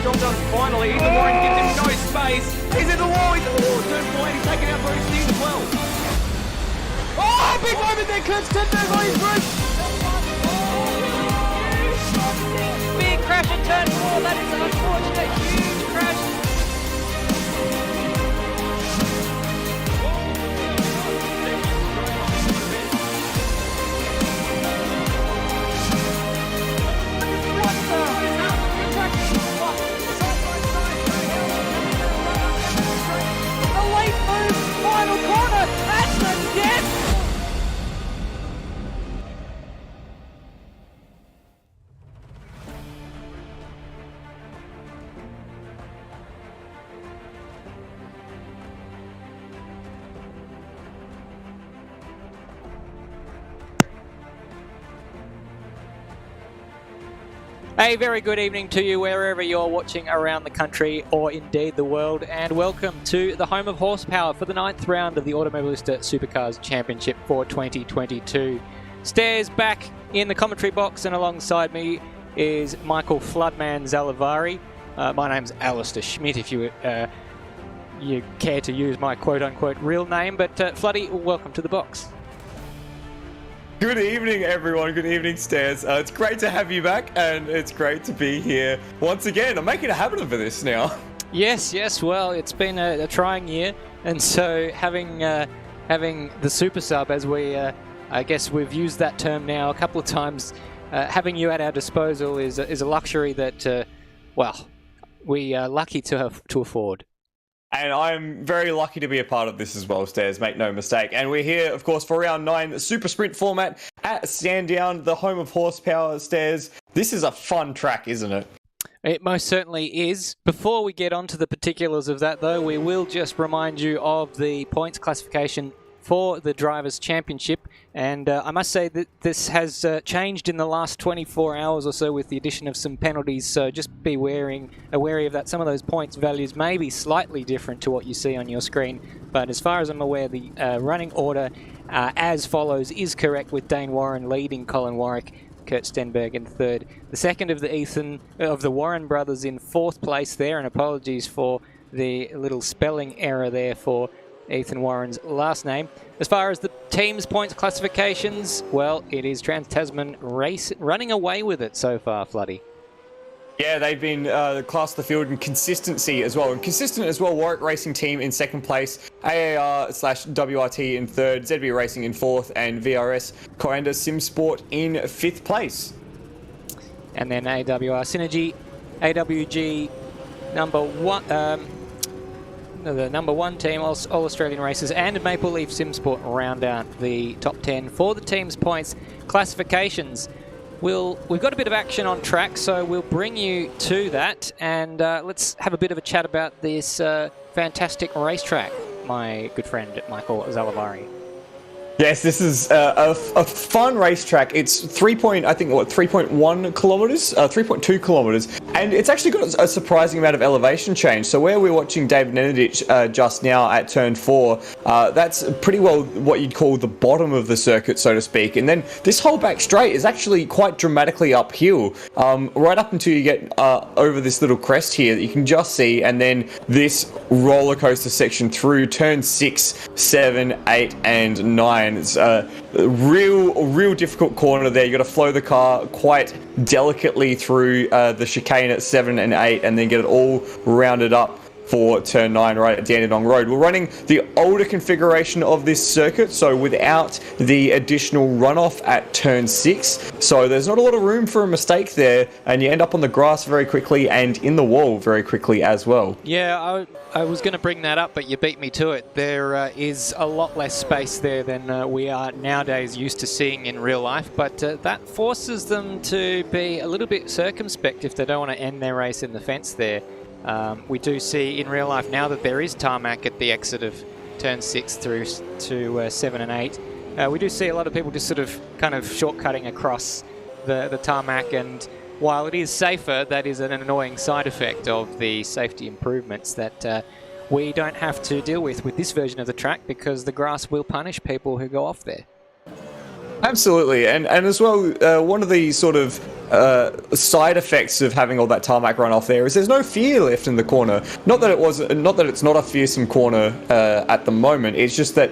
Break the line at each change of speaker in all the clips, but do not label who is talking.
Strongdon's finally. Ethan Warren gives him no space. He's in the wall. He's in the wall. Turn 4, he's taking out Bruce Sting as well. Oh, big moment there. Kurt Stenberg on his roof.
Big crash in turn 4. That is an unfortunate huge crash. Final corner, that's the death! A very good evening to you wherever you're watching around the country or indeed the world, and welcome to the home of horsepower for the 9th round of the Automobilista Supercars Championship for 2022. Stairs back in the commentary box, and alongside me is Michael Floodman Zalavari. My name's Alistair Schmidt if you care to use my quote-unquote real name, but Floody, welcome to the box.
Good evening, everyone. Good evening, Stairs. It's great to have you back, and it's great to be here once again. I'm making a habit of this now.
Yes. Well, it's been a trying year, and so having the super sub, as we, I guess we've used that term now a couple of times, having you at our disposal is a luxury that, well, we are lucky to afford.
And I'm very lucky to be a part of this as well, Stairs, make no mistake. And we're here, of course, for round 9, Super Sprint format at Sandown, the home of horsepower, Stairs. This is a fun track, isn't it?
It most certainly is. Before we get on to the particulars of that, though, we will just remind you of the points classification for the Drivers' Championship. And I must say that this has changed in the last 24 hours or so with the addition of some penalties, so just be wary of that. Some of those points values may be slightly different to what you see on your screen, but as far as I'm aware, the running order as follows is correct, with Dane Warren leading Colin Warwick, Kurt Stenberg in third. The second of the Warren brothers in fourth place there, and apologies for the little spelling error there for Ethan Warren's last name. As far as the team's points classifications, well, it is Trans-Tasman Race running away with it so far, Floody.
Yeah, they've been class of the field in consistency as well. And consistent as well, Warwick Racing Team in second place, AAR/WRT in third, ZB Racing in fourth, and VRS Coranda Simsport in fifth place.
And then AWR Synergy, AWG number one, the number one team, All Australian Races, and Maple Leaf Simsport round out the top 10 for the team's points classifications. We've got a bit of action on track, so we'll bring you to that, and let's have a bit of a chat about this fantastic racetrack, my good friend Michael Zalavari.
Yes, this is a fun racetrack. It's 3.1 kilometers, 3.2 kilometers, and it's actually got a surprising amount of elevation change. So where we're watching David Nenadic just now at turn 4, that's pretty well what you'd call the bottom of the circuit, so to speak. And then this whole back straight is actually quite dramatically uphill, right up until you get over this little crest here that you can just see, and then this roller coaster section through turn 6, 7, 8, and 9. It's a real difficult corner there. You got to flow the car quite delicately through the chicane at 7 and 8, and then get it all rounded up for turn 9 right at Dandenong Road. We're running the older configuration of this circuit, so without the additional runoff at turn 6. So there's not a lot of room for a mistake there, and you end up on the grass very quickly and in the wall very quickly as well.
Yeah, I was going to bring that up, but you beat me to it. There is a lot less space there than we are nowadays used to seeing in real life, but that forces them to be a little bit circumspect if they don't want to end their race in the fence there. We do see in real life now that there is tarmac at the exit of turn 6 through to 7 and 8. We do see a lot of people just sort of kind of shortcutting across the tarmac, and while it is safer, that is an annoying side effect of the safety improvements that we don't have to deal with this version of the track, because the grass will punish people who go off there.
Absolutely, and as well, one of the sort of side effects of having all that tarmac runoff there is there's no fear left in the corner. Not that it's not a fearsome corner at the moment. It's just that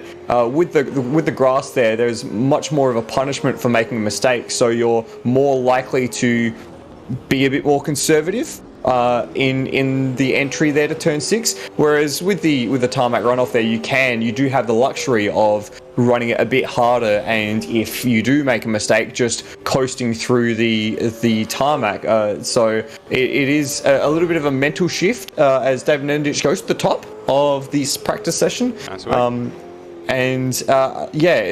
with the grass there's much more of a punishment for making a mistake. So you're more likely to be a bit more conservative in the entry there to turn 6, whereas with the tarmac runoff there you do have the luxury of running it a bit harder, and if you do make a mistake, just coasting through the tarmac. So it is a little bit of a mental shift as David Nenadic goes to the top of this practice session.
That's right.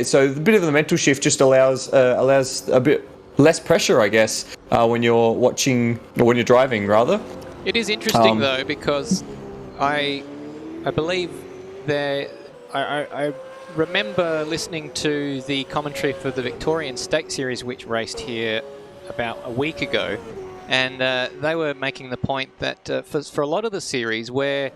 So the bit of the mental shift just allows a bit less pressure, I guess, when you're watching or when you're driving, rather.
It is interesting though, because I believe I remember listening to the commentary for the Victorian State Series, which raced here about a week ago, and they were making the point that for a lot of the series where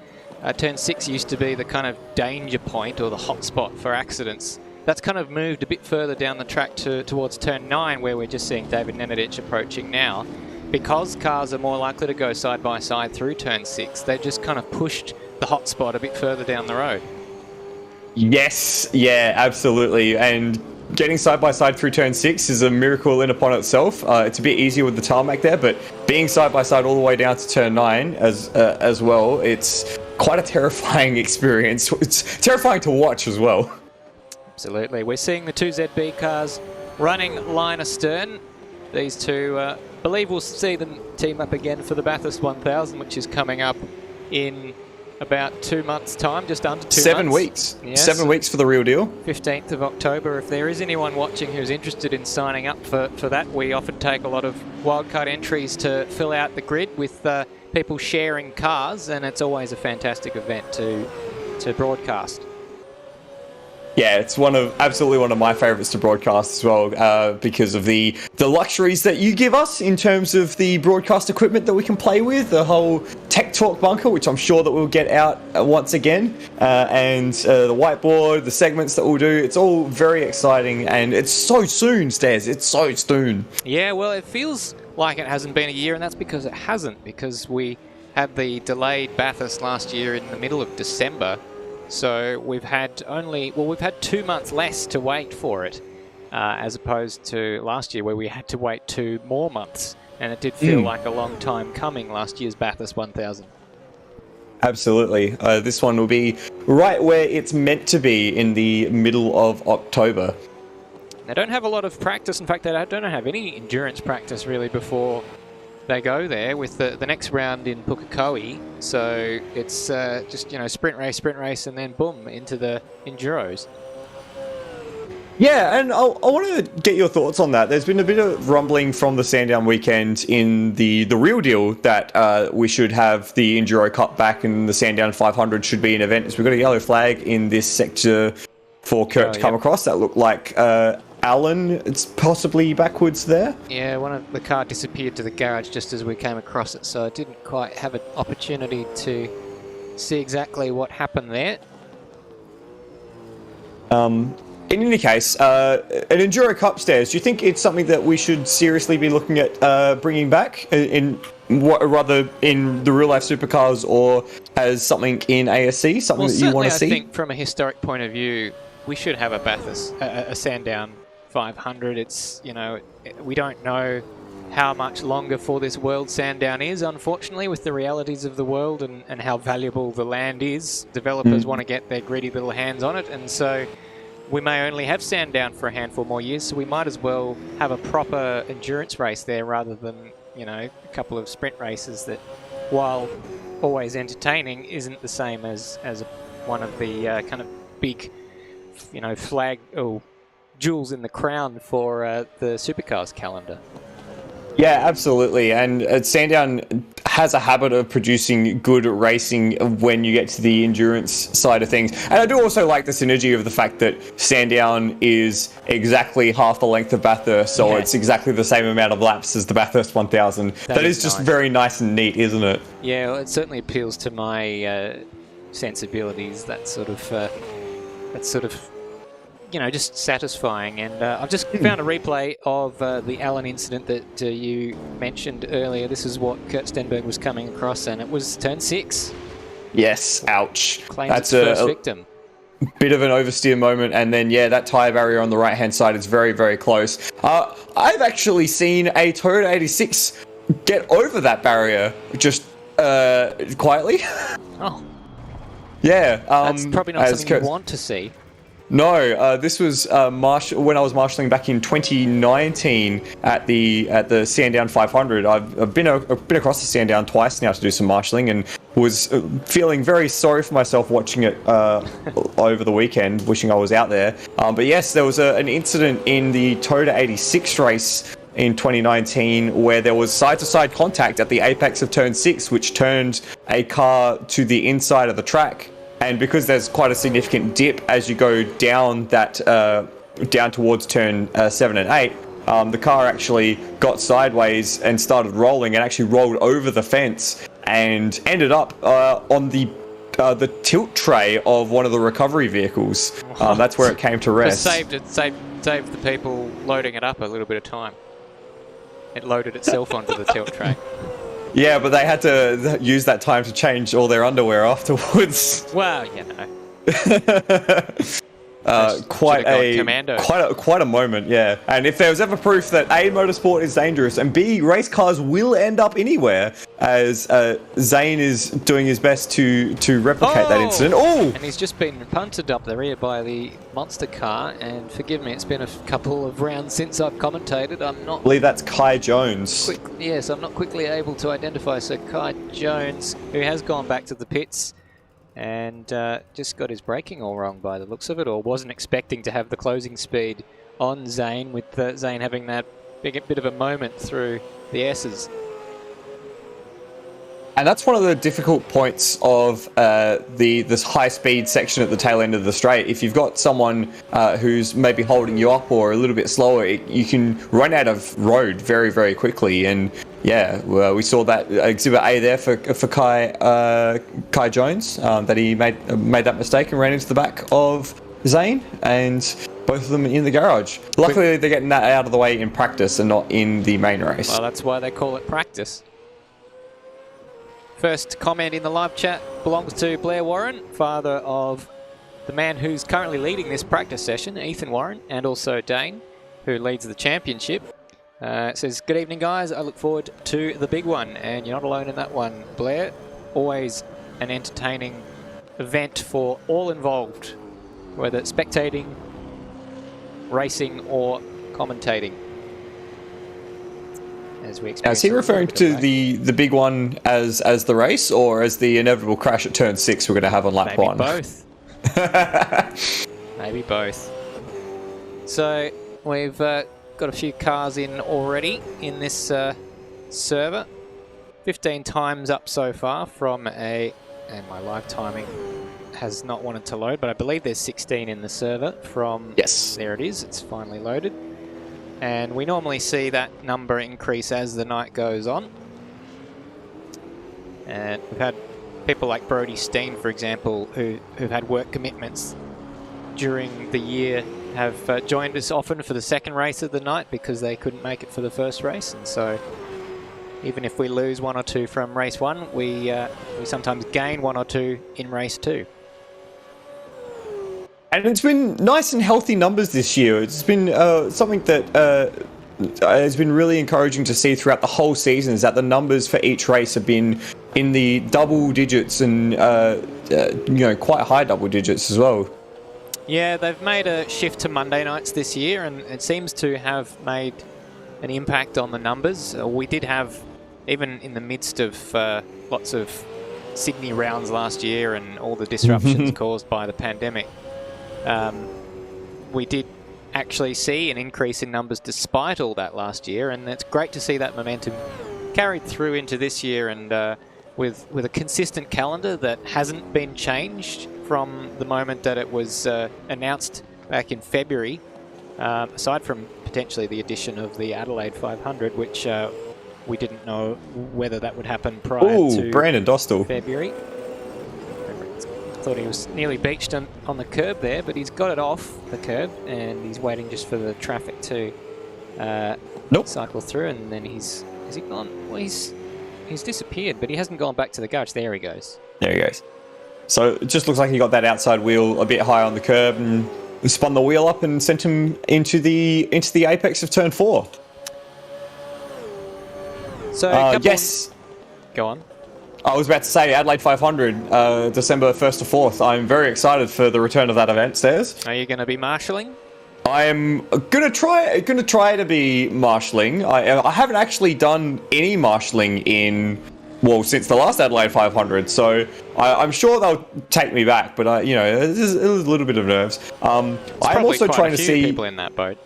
turn 6 used to be the kind of danger point or the hot spot for accidents, that's kind of moved a bit further down the track towards turn 9, where we're just seeing David Nenadic approaching now. Because cars are more likely to go side by side through turn 6, they've just kind of pushed the hot spot a bit further down the road.
Yes, yeah, absolutely. And getting side by side through turn 6 is a miracle in upon itself. It's a bit easier with the tarmac there, but being side by side all the way down to turn 9 as well, it's quite a terrifying experience. It's terrifying to watch as well.
Absolutely. We're seeing the two ZB cars running line astern. These two, believe we'll see them team up again for the Bathurst 1000, which is coming up in about 2 months' time, just under 2 months.
7 weeks. Yes. 7 weeks for the real deal.
15th of October. If there is anyone watching who's interested in signing up for that, we often take a lot of wildcard entries to fill out the grid with people sharing cars, and it's always a fantastic event to broadcast.
Yeah, it's absolutely one of my favourites to broadcast as well, because of the luxuries that you give us in terms of the broadcast equipment that we can play with, the whole Tech Talk bunker, which I'm sure that we'll get out once again, and the whiteboard, the segments that we'll do. It's all very exciting, and it's so soon, Stairs. It's so soon.
Yeah, well, it feels like it hasn't been a year, and that's because it hasn't, because we had the delayed Bathurst last year in the middle of December. So we've had 2 months less to wait for it, as opposed to last year where we had to wait 2 more months. And it did feel like a long time coming, last year's Bathurst 1000.
Absolutely. This one will be right where it's meant to be, in the middle of October.
They don't have a lot of practice. In fact, they don't have any endurance practice really before they go there, with the next round in Pukekohe. So it's just, sprint race, and then boom, into the Enduros.
Yeah, and I want to get your thoughts on that. There's been a bit of rumbling from the Sandown weekend in the real deal that we should have the Enduro Cup back, and the Sandown 500 should be an event. So we've got a yellow flag in this sector for Kurt to come across. That looked like Alan, it's possibly backwards there.
Yeah, one of the car disappeared to the garage just as we came across it, so I didn't quite have an opportunity to see exactly what happened there.
In any case, an Enduro Cup, Stairs, do you think it's something that we should seriously be looking at bringing back rather in the real life supercars, or as something in ASC, something that you want to see?
I think from a historic point of view, we should have a Bathurst, a Sandown 500. It's, we don't know how much longer for this world Sandown is, unfortunately, with the realities of the world and how valuable the land is. Developers want to get their greedy little hands on it, and so we may only have Sandown for a handful more years, so we might as well have a proper endurance race there rather than, a couple of sprint races that, while always entertaining, isn't the same as one of the kind of big, flag or jewels in the crown for the supercars calendar.
Yeah, absolutely. And Sandown has a habit of producing good racing when you get to the endurance side of things. And I do also like the synergy of the fact that Sandown is exactly half the length of Bathurst, so it's exactly the same amount of laps as the Bathurst 1000. That is just very nice and neat, isn't it?
Yeah, well, it certainly appeals to my sensibilities, that sort of you know, just satisfying. And I've just found a replay of the Allen incident that you mentioned earlier. This is what Kurt Stenberg was coming across, and it was turn 6.
Yes, ouch.
Claims
That's
its first victim.
Bit of an oversteer moment, and then yeah, that tyre barrier on the right hand side is very, very close. I've actually seen a Toyota 86 get over that barrier just quietly.
Oh.
Yeah.
That's probably not something you want to see.
No, this was when I was marshalling back in 2019 at the Sandown 500. I've been across the Sandown twice now to do some marshalling, and was feeling very sorry for myself watching it over the weekend, wishing I was out there. But yes, there was an incident in the Toyota 86 race in 2019 where there was side-to-side contact at the apex of turn 6, which turned a car to the inside of the track. And because there's quite a significant dip as you go down that down towards turn 7 and 8, the car actually got sideways and started rolling, and actually rolled over the fence and ended up on the tilt tray of one of the recovery vehicles. That's where it came to rest.
It saved the people loading it up a little bit of time. It loaded itself onto the tilt tray.
Yeah, but they had to use that time to change all their underwear afterwards.
Well, you know.
Quite a moment, yeah. And if there was ever proof that A, motorsport is dangerous, and B, race cars will end up anywhere, as Zane is doing his best to replicate that incident. Oh!
And he's just been punted up the rear by the monster car, and forgive me, it's been a couple of rounds since I've commentated. I believe
that's Kai Jones.
Yes, I'm not quickly able to identify Sir Kai Jones, who has gone back to the pits. And just got his braking all wrong by the looks of it, or wasn't expecting to have the closing speed on Zane, with Zane having that bit of a moment through the S's.
And that's one of the difficult points of this high-speed section at the tail end of the straight. If you've got someone who's maybe holding you up or a little bit slower, you can run out of road very, very quickly. And yeah, we saw that Exhibit A there for Kai Jones, that he made that mistake and ran into the back of Zane, and both of them in the garage. Luckily, they're getting that out of the way in practice and not in the main race.
Well, that's why they call it practice. First comment in the live chat belongs to Blair Warren, father of the man who's currently leading this practice session, Ethan Warren, and also Dane, who leads the championship. It says, "Good evening, guys. I look forward to the big one." And you're not alone in that one, Blair. Always an entertaining event for all involved, whether it's spectating, racing, or commentating.
Is he referring to the big one as the race, or as the inevitable crash at turn 6 we're going to have on lap 1?
Maybe both. Maybe both. So we've got a few cars in already in this server. 15 times up so far from and my live timing has not wanted to load, but I believe there's 16 in the server from...
Yes.
There it is. It's finally loaded. And we normally see that number increase as the night goes on. And we've had people like Brody Steen, for example, who've had work commitments during the year, have joined us often for the second race of the night because they couldn't make it for the first race. And so even if we lose one or two from race 1, we sometimes gain one or two in race 2.
And it's been nice and healthy numbers this year. It's been something that has been really encouraging to see throughout the whole season, is that the numbers for each race have been in the double digits, and quite high double digits as well.
Yeah, they've made a shift to Monday nights this year, and it seems to have made an impact on the numbers. We did have, even in the midst of lots of Sydney rounds last year and all the disruptions caused by the pandemic, we did actually see an increase in numbers despite all that last year, and it's great to see that momentum carried through into this year, and with a consistent calendar that hasn't been changed from the moment that it was announced back in February, aside from potentially the addition of the Adelaide 500, which we didn't know whether that would happen prior to
Brandon Dostal.
February. thought he was nearly beached on the curb there, but he's got it off the curb, and he's waiting just for the traffic to cycle through, and then has he gone? Well, he's disappeared, but he hasn't gone back to the garage. There he goes.
There he goes. So it just looks like he got that outside wheel a bit high on the curb and spun the wheel up and sent him into the apex of turn 4.
So
yes.
Go on.
I was about to say Adelaide 500, December 1st to 4th. I'm very excited for the return of that event, Stairs.
Are you going to be marshalling?
I'm gonna try to be marshalling. I haven't actually done any marshalling since the last Adelaide 500, so I'm sure they'll take me back. But there's a little bit of nerves. I'm also trying to see
people in that boat.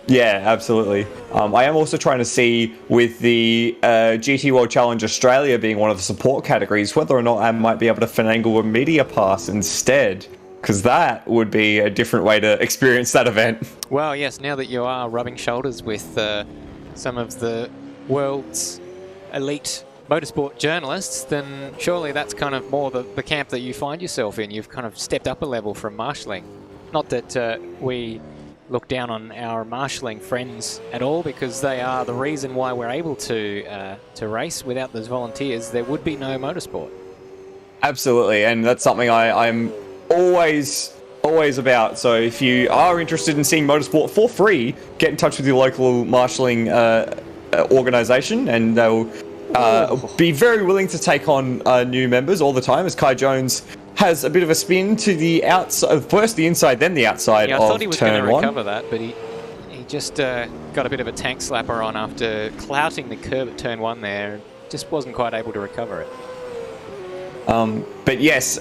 Yeah, absolutely. I am also trying to see with the GT World Challenge Australia being one of the support categories, whether or not I might be able to finagle a media pass instead. Because that would be a different way to experience that event.
Well, yes, now that you are rubbing shoulders with some of the world's elite motorsport journalists, then surely that's kind of more the camp that you find yourself in. You've kind of stepped up a level from marshalling. Not that we look down on our marshalling friends at all, because they are the reason why we're able to race. Without those volunteers, there would be no motorsport.
Absolutely, and that's something I'm always about. So if you are interested in seeing motorsport for free, get in touch with your local marshalling organization, and they'll be very willing to take on new members all the time, as Kai Jones has a bit of a spin to the outside, first the inside, then the outside of turn 1.
I thought he was going to recover that, but he just got a bit of a tank slapper on after clouting the curb at turn 1 there. Just wasn't quite able to recover it.
But yes,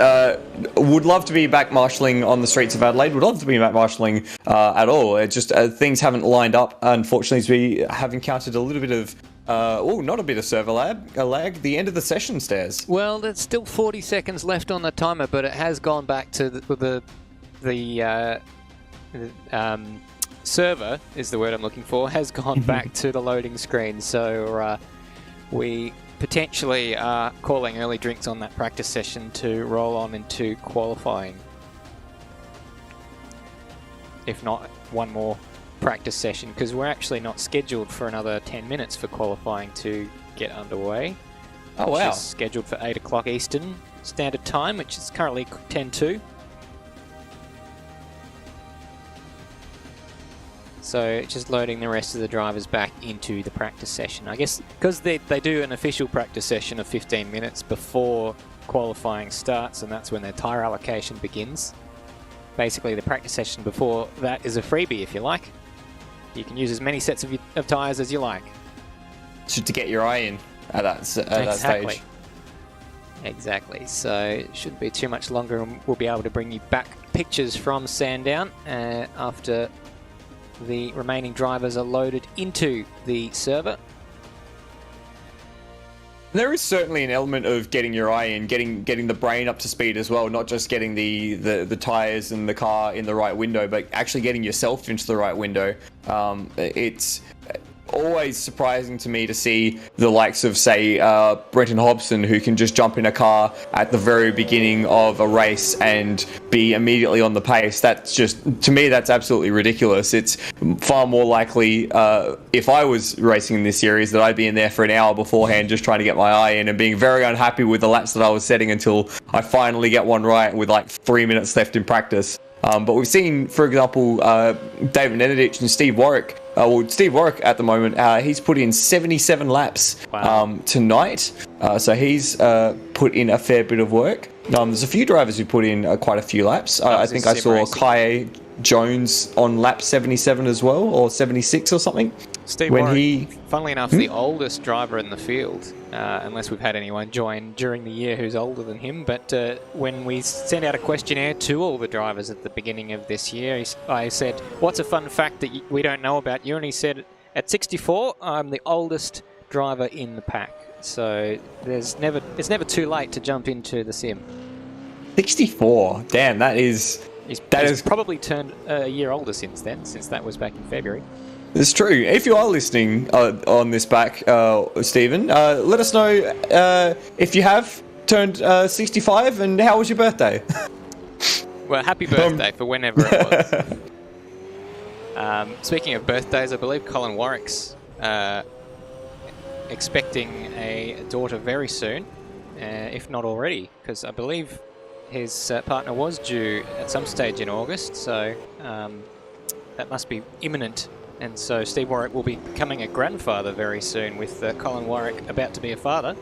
would love to be back marshalling on the streets of Adelaide. Would love to be back marshalling at all. It just things haven't lined up, unfortunately, as we have encountered a little bit of not a bit of server lag. The end of the session, Stairs.
Well, there's still 40 seconds left on the timer, but it has gone back to the server, is the word I'm looking for, has gone back to the loading screen. So we potentially are calling early drinks on that practice session to roll on into qualifying. If not, one more practice session, because we're actually not scheduled for another 10 minutes for qualifying to get underway.
Oh, wow.
Which is scheduled for 8 o'clock Eastern Standard Time, which is currently 10:02. So just loading the rest of the drivers back into the practice session. I guess because they do an official practice session of 15 minutes before qualifying starts, and that's when their tyre allocation begins. Basically, the practice session before that is a freebie, if you like. You can use as many sets of tyres as you like.
Just to get your eye in at that stage.
Exactly. So it shouldn't be too much longer, and we'll be able to bring you back pictures from Sandown after the remaining drivers are loaded into the server.
There is certainly an element of getting your eye in, getting the brain up to speed as well, not just getting the tyres and the car in the right window, but actually getting yourself into the right window. It's always surprising to me to see the likes of, say, Brenton Hobson, who can just jump in a car at the very beginning of a race and be immediately on the pace. That's just, to me, that's absolutely ridiculous. It's far more likely, if I was racing in this series, that I'd be in there for an hour beforehand just trying to get my eye in and being very unhappy with the laps that I was setting until I finally get one right with like 3 minutes left in practice. But we've seen, for example, David Nenadich and Steve Warwick. Steve Warwick at the moment, he's put in 77 laps tonight. So he's put in a fair bit of work. There's a few drivers who put in quite a few laps. I think I saw Kai Jones on lap 77 as well, or 76 or something.
Steve Warwick, funnily enough, the oldest driver in the field, unless we've had anyone join during the year who's older than him. But when we sent out a questionnaire to all the drivers at the beginning of this year, I said, what's a fun fact that we don't know about you? And he said, at 64, I'm the oldest driver in the pack. So it's never too late to jump into the sim.
64? Damn, that is...
He's probably turned a year older since then, since that was back in February.
It's true. If you are listening on this back, Stephen, let us know if you have turned 65, and how was your birthday?
Well, happy birthday for whenever it was. Speaking of birthdays, I believe Colin Warwick's expecting a daughter very soon, if not already, because I believe his partner was due at some stage in August, so that must be imminent. And so Steve Warwick will be becoming a grandfather very soon, with Colin Warwick about to be a father.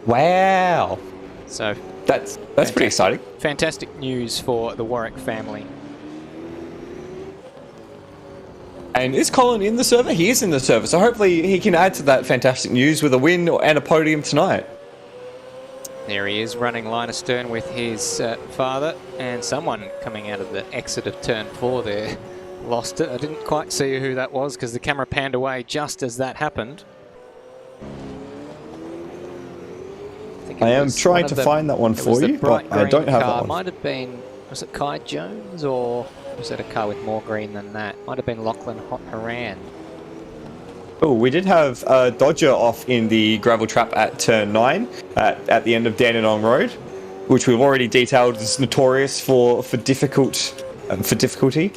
Wow.
So
that's pretty exciting.
Fantastic news for the Warwick family.
And is Colin in the server? He is in the server, so hopefully he can add to that fantastic news with a win and a podium tonight.
There he is, running line astern with his father, and someone coming out of the exit of turn 4 there lost it. I didn't quite see who that was because the camera panned away just as that happened.
I am trying to find that one for you, but I don't have that one.
Might have been, was it Kai Jones, or was it a car with more green than that? Might have been Lachlan Horan.
Oh, we did have Dodger off in the gravel trap at turn 9 at the end of Dandenong Road, which we've already detailed is notorious for difficulty,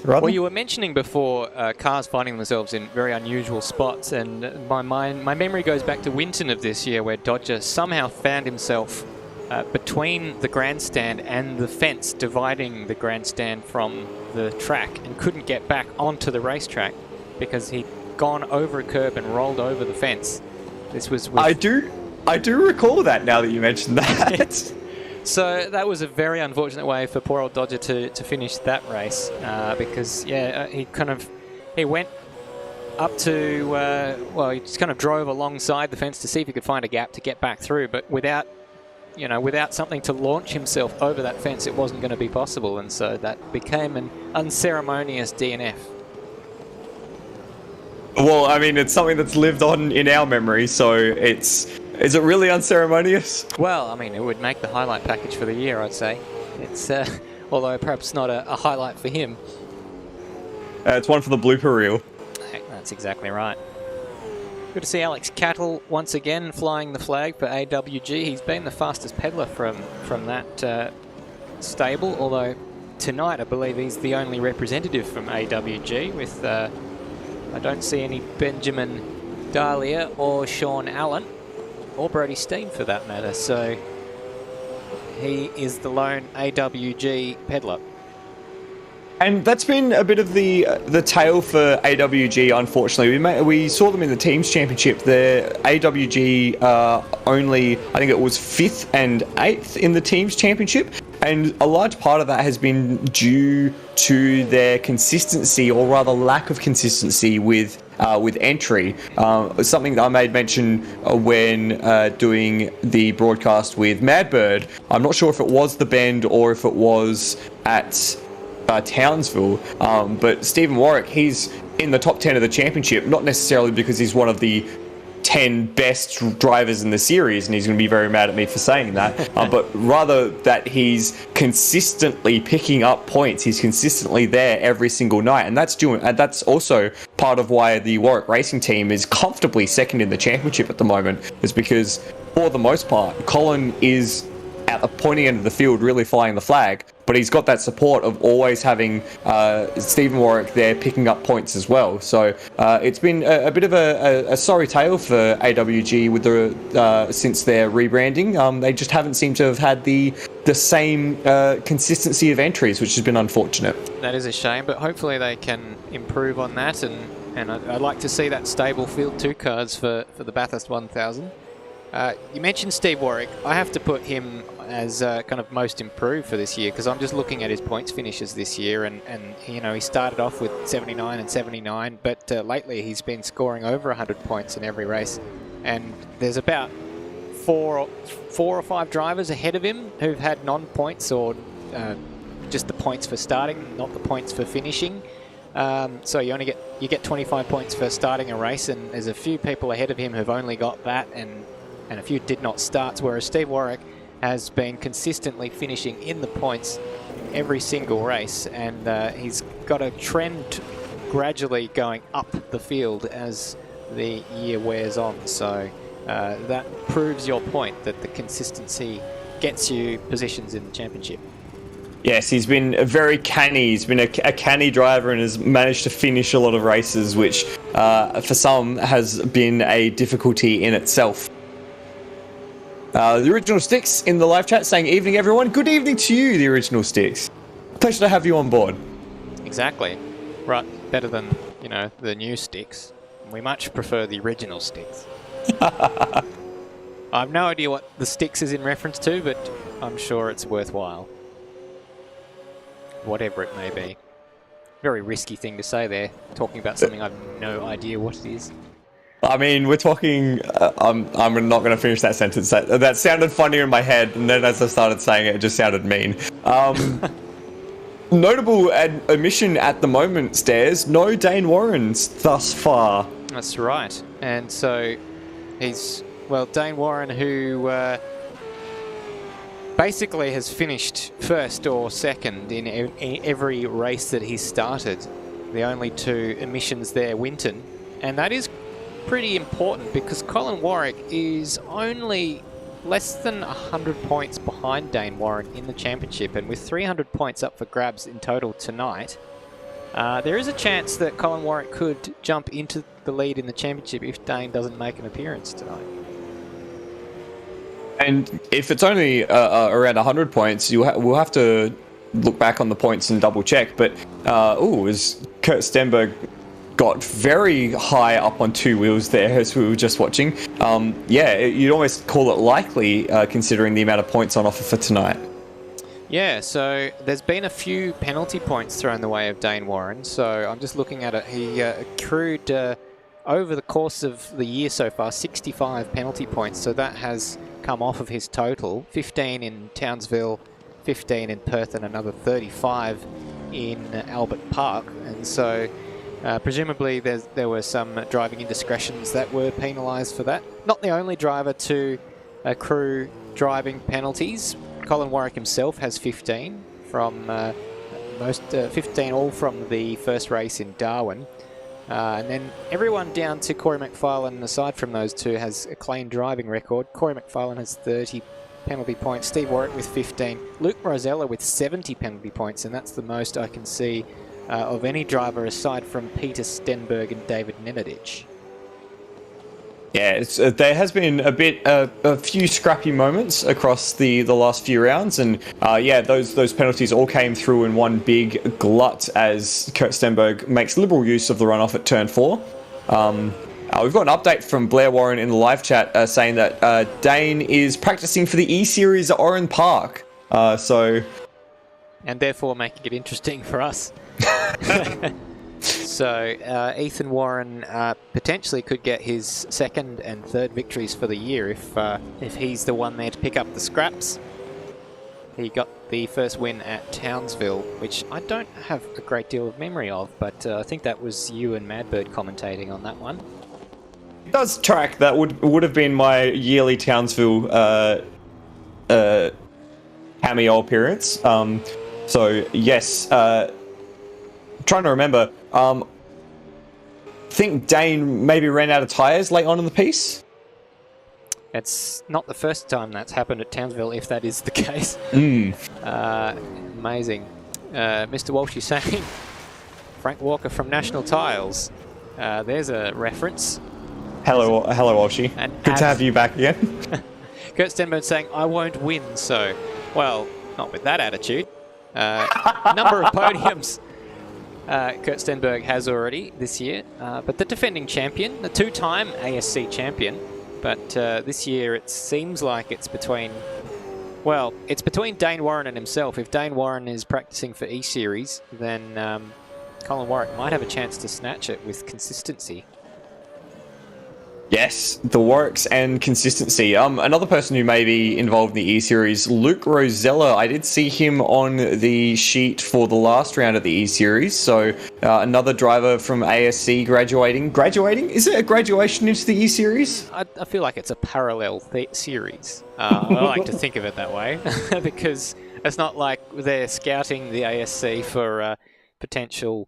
rather.
Well, you were mentioning before cars finding themselves in very unusual spots, and my memory goes back to Winton of this year, where Dodger somehow found himself between the grandstand and the fence dividing the grandstand from the track, and couldn't get back onto the racetrack because he'd gone over a curb and rolled over the fence. This was with...
I do recall that now that you mentioned that.
So that was a very unfortunate way for poor old Dodger to finish that race, because he went up to he just kind of drove alongside the fence to see if he could find a gap to get back through, but without something to launch himself over that fence, it wasn't going to be possible, and so that became an unceremonious DNF.
Well, I mean, it's something that's lived on in our memory, so is it really unceremonious?
Well, I mean, it would make the highlight package for the year, I'd say. It's although perhaps not a highlight for him.
It's one for the blooper reel.
That's exactly right. Good to see Alex Cattle once again flying the flag for AWG. He's been the fastest peddler from that stable, although tonight I believe he's the only representative from AWG, with I don't see any Benjamin Dahlia or Sean Allen, or Brody Steen for that matter, so he is the lone AWG peddler.
And that's been a bit of the tale for AWG, unfortunately. We saw them in the Teams Championship. The AWG only, I think it was 5th and 8th in the Teams Championship. And a large part of that has been due to their consistency, or rather lack of consistency with entry. Something that I made mention when doing the broadcast with Madbird. I'm not sure if it was the Bend or if it was at Townsville, but Stephen Warwick, he's in the top 10 of the championship, not necessarily because he's one of the 10 best drivers in the series, and he's going to be very mad at me for saying that, but rather that he's consistently picking up points. He's consistently there every single night, and that's also part of why the Warwick Racing team is comfortably second in the championship at the moment, is because for the most part Colin is at the pointy end of the field really flying the flag, but he's got that support of always having Stephen Warwick there picking up points as well. So it's been a bit of a sorry tale for AWG with since their rebranding. They just haven't seemed to have had the same consistency of entries, which has been unfortunate.
That is a shame, but hopefully they can improve on that, and I'd like to see that stable field 2 cars for the Bathurst 1000. You mentioned Steve Warwick. I have to put him as kind of most improved for this year, because I'm just looking at his points finishes this year, and he started off with 79 and 79, but lately he's been scoring over 100 points in every race, and there's about four or five drivers ahead of him who've had non-points, or just the points for starting, not the points for finishing. So you get 25 points for starting a race, and there's a few people ahead of him who've only got that, and a few did not start, whereas Steve Warwick has been consistently finishing in the points every single race, and he's got a trend gradually going up the field as the year wears on. So that proves your point that the consistency gets you positions in the championship.
Yes, he's been very canny. He's been a canny driver and has managed to finish a lot of races, which for some has been a difficulty in itself. The Original Sticks in the live chat saying, "Evening, everyone." Good evening to you, the Original Sticks. Pleasure to have you on board.
Exactly. Right, better than, you know, the new sticks. We much prefer the original sticks. I have no idea what the sticks is in reference to, but I'm sure it's worthwhile. Whatever it may be. Very risky thing to say there, talking about something I've no idea what it is.
I mean, we're talking... I'm not going to finish that sentence. That sounded funnier in my head, and then as I started saying it, it just sounded mean. Notable omission at the moment, Stairs. No Dane Warrens thus far.
That's right. And so he's... Well, Dane Warren, who basically has finished first or second in every race that he's started. The only two omissions there, Winton. And that is pretty important because Colin Warwick is only less than 100 points behind Dane Warren in the championship, and with 300 points up for grabs in total tonight, there is a chance that Colin Warwick could jump into the lead in the championship if Dane doesn't make an appearance tonight.
And if it's only around 100 points, we'll have to look back on the points and double check. But, as Kurt Stenberg got very high up on two wheels there as we were just watching. Yeah, you'd almost call it likely considering the amount of points on offer for tonight.
Yeah, so there's been a few penalty points thrown the way of Dane Warren. So I'm just looking at it. He accrued over the course of the year so far 65 penalty points. So that has come off of his total. 15 in Townsville, 15 in Perth, and another 35 in Albert Park. And so presumably there were some driving indiscretions that were penalised for that. Not the only driver to accrue driving penalties. Colin Warwick himself has 15 from 15 all from the first race in Darwin. And then everyone down to Corey McFarlane, aside from those two, has a clean driving record. Corey McFarlane has 30 penalty points, Steve Warwick with 15, Luke Rosella with 70 penalty points, and that's the most I can see of any driver aside from Peter Stenberg and David Nenadich.
Yeah, there has been a few scrappy moments across the last few rounds, and yeah, those penalties all came through in one big glut as Kurt Stenberg makes liberal use of the runoff at turn 4. We've got an update from Blair Warren in the live chat saying that Dane is practicing for the E-Series at Oran Park.
And therefore making it interesting for us. So Ethan Warren potentially could get his second and third victories for the year if he's the one there to pick up the scraps. He got the first win at Townsville, which I don't have a great deal of memory of, but I think that was you and Madbird commentating on that one.
It does track. That would have been my yearly Townsville cameo appearance. So yes, trying to remember. I think Dane maybe ran out of tyres late on in the piece.
It's not the first time that's happened at Townsville, if that is the case. Amazing. Mr. Walsh is saying, Frank Walker from National Tiles. There's a reference.
Hello, Walshy. Good to have you back again.
Kurt Stenberg saying, I won't win, so... Well, not with that attitude. Number of podiums Kurt Stenberg has already this year, but the defending champion, the two-time ASC champion, but this year it seems like it's between... Well, it's between Dane Warren and himself. If Dane Warren is practicing for E-Series, then Colin Warwick might have a chance to snatch it with consistency.
Yes, the Warwicks and consistency. Another person who may be involved in the E-Series, Luke Rosella. I did see him on the sheet for the last round of the E-Series. So another driver from ASC graduating. Graduating? Is it a graduation into the E-Series?
I feel like it's a parallel series. I like to think of it that way because it's not like they're scouting the ASC for potential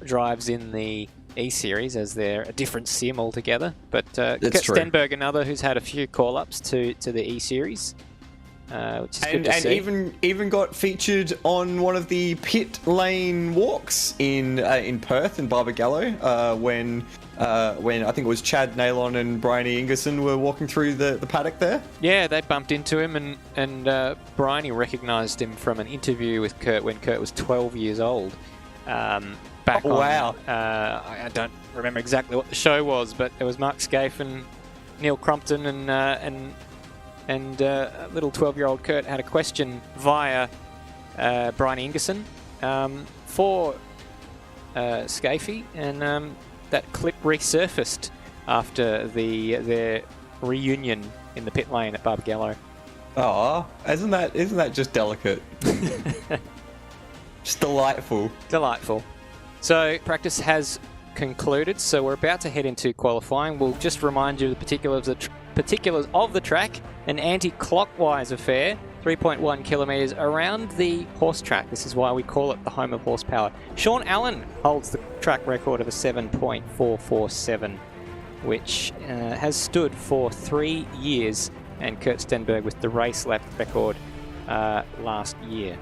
drives in the E-Series, as they're a different sim altogether. But Kurt
true.
Stenberg, another who's had a few call-ups to the E-Series, which is good to see.
And even got featured on one of the pit lane walks in Perth in Barbagallo when I think it was Chad Nalon and Bryony Ingerson were walking through the paddock there.
Yeah, they bumped into him, and Bryony recognised him from an interview with Kurt when Kurt was 12 years old.
Wow.
I don't remember exactly what the show was, but it was Mark Scaife and Neil Crompton and little 12-year-old Kurt had a question via Bryony Ingerson for Scaife, and that clip resurfaced after their reunion in the pit lane at Barbagallo.
Oh, isn't that just delicate? Just delightful.
Delightful. So practice has concluded, so we're about to head into qualifying. We'll just remind you of the particulars of the track, an anti-clockwise affair, 3.1 kilometres around the horse track. This is why we call it the home of horsepower. Sean Allen holds the track record of a 7.447, which has stood for 3 years, and Kurt Stenberg with the race lap record last year.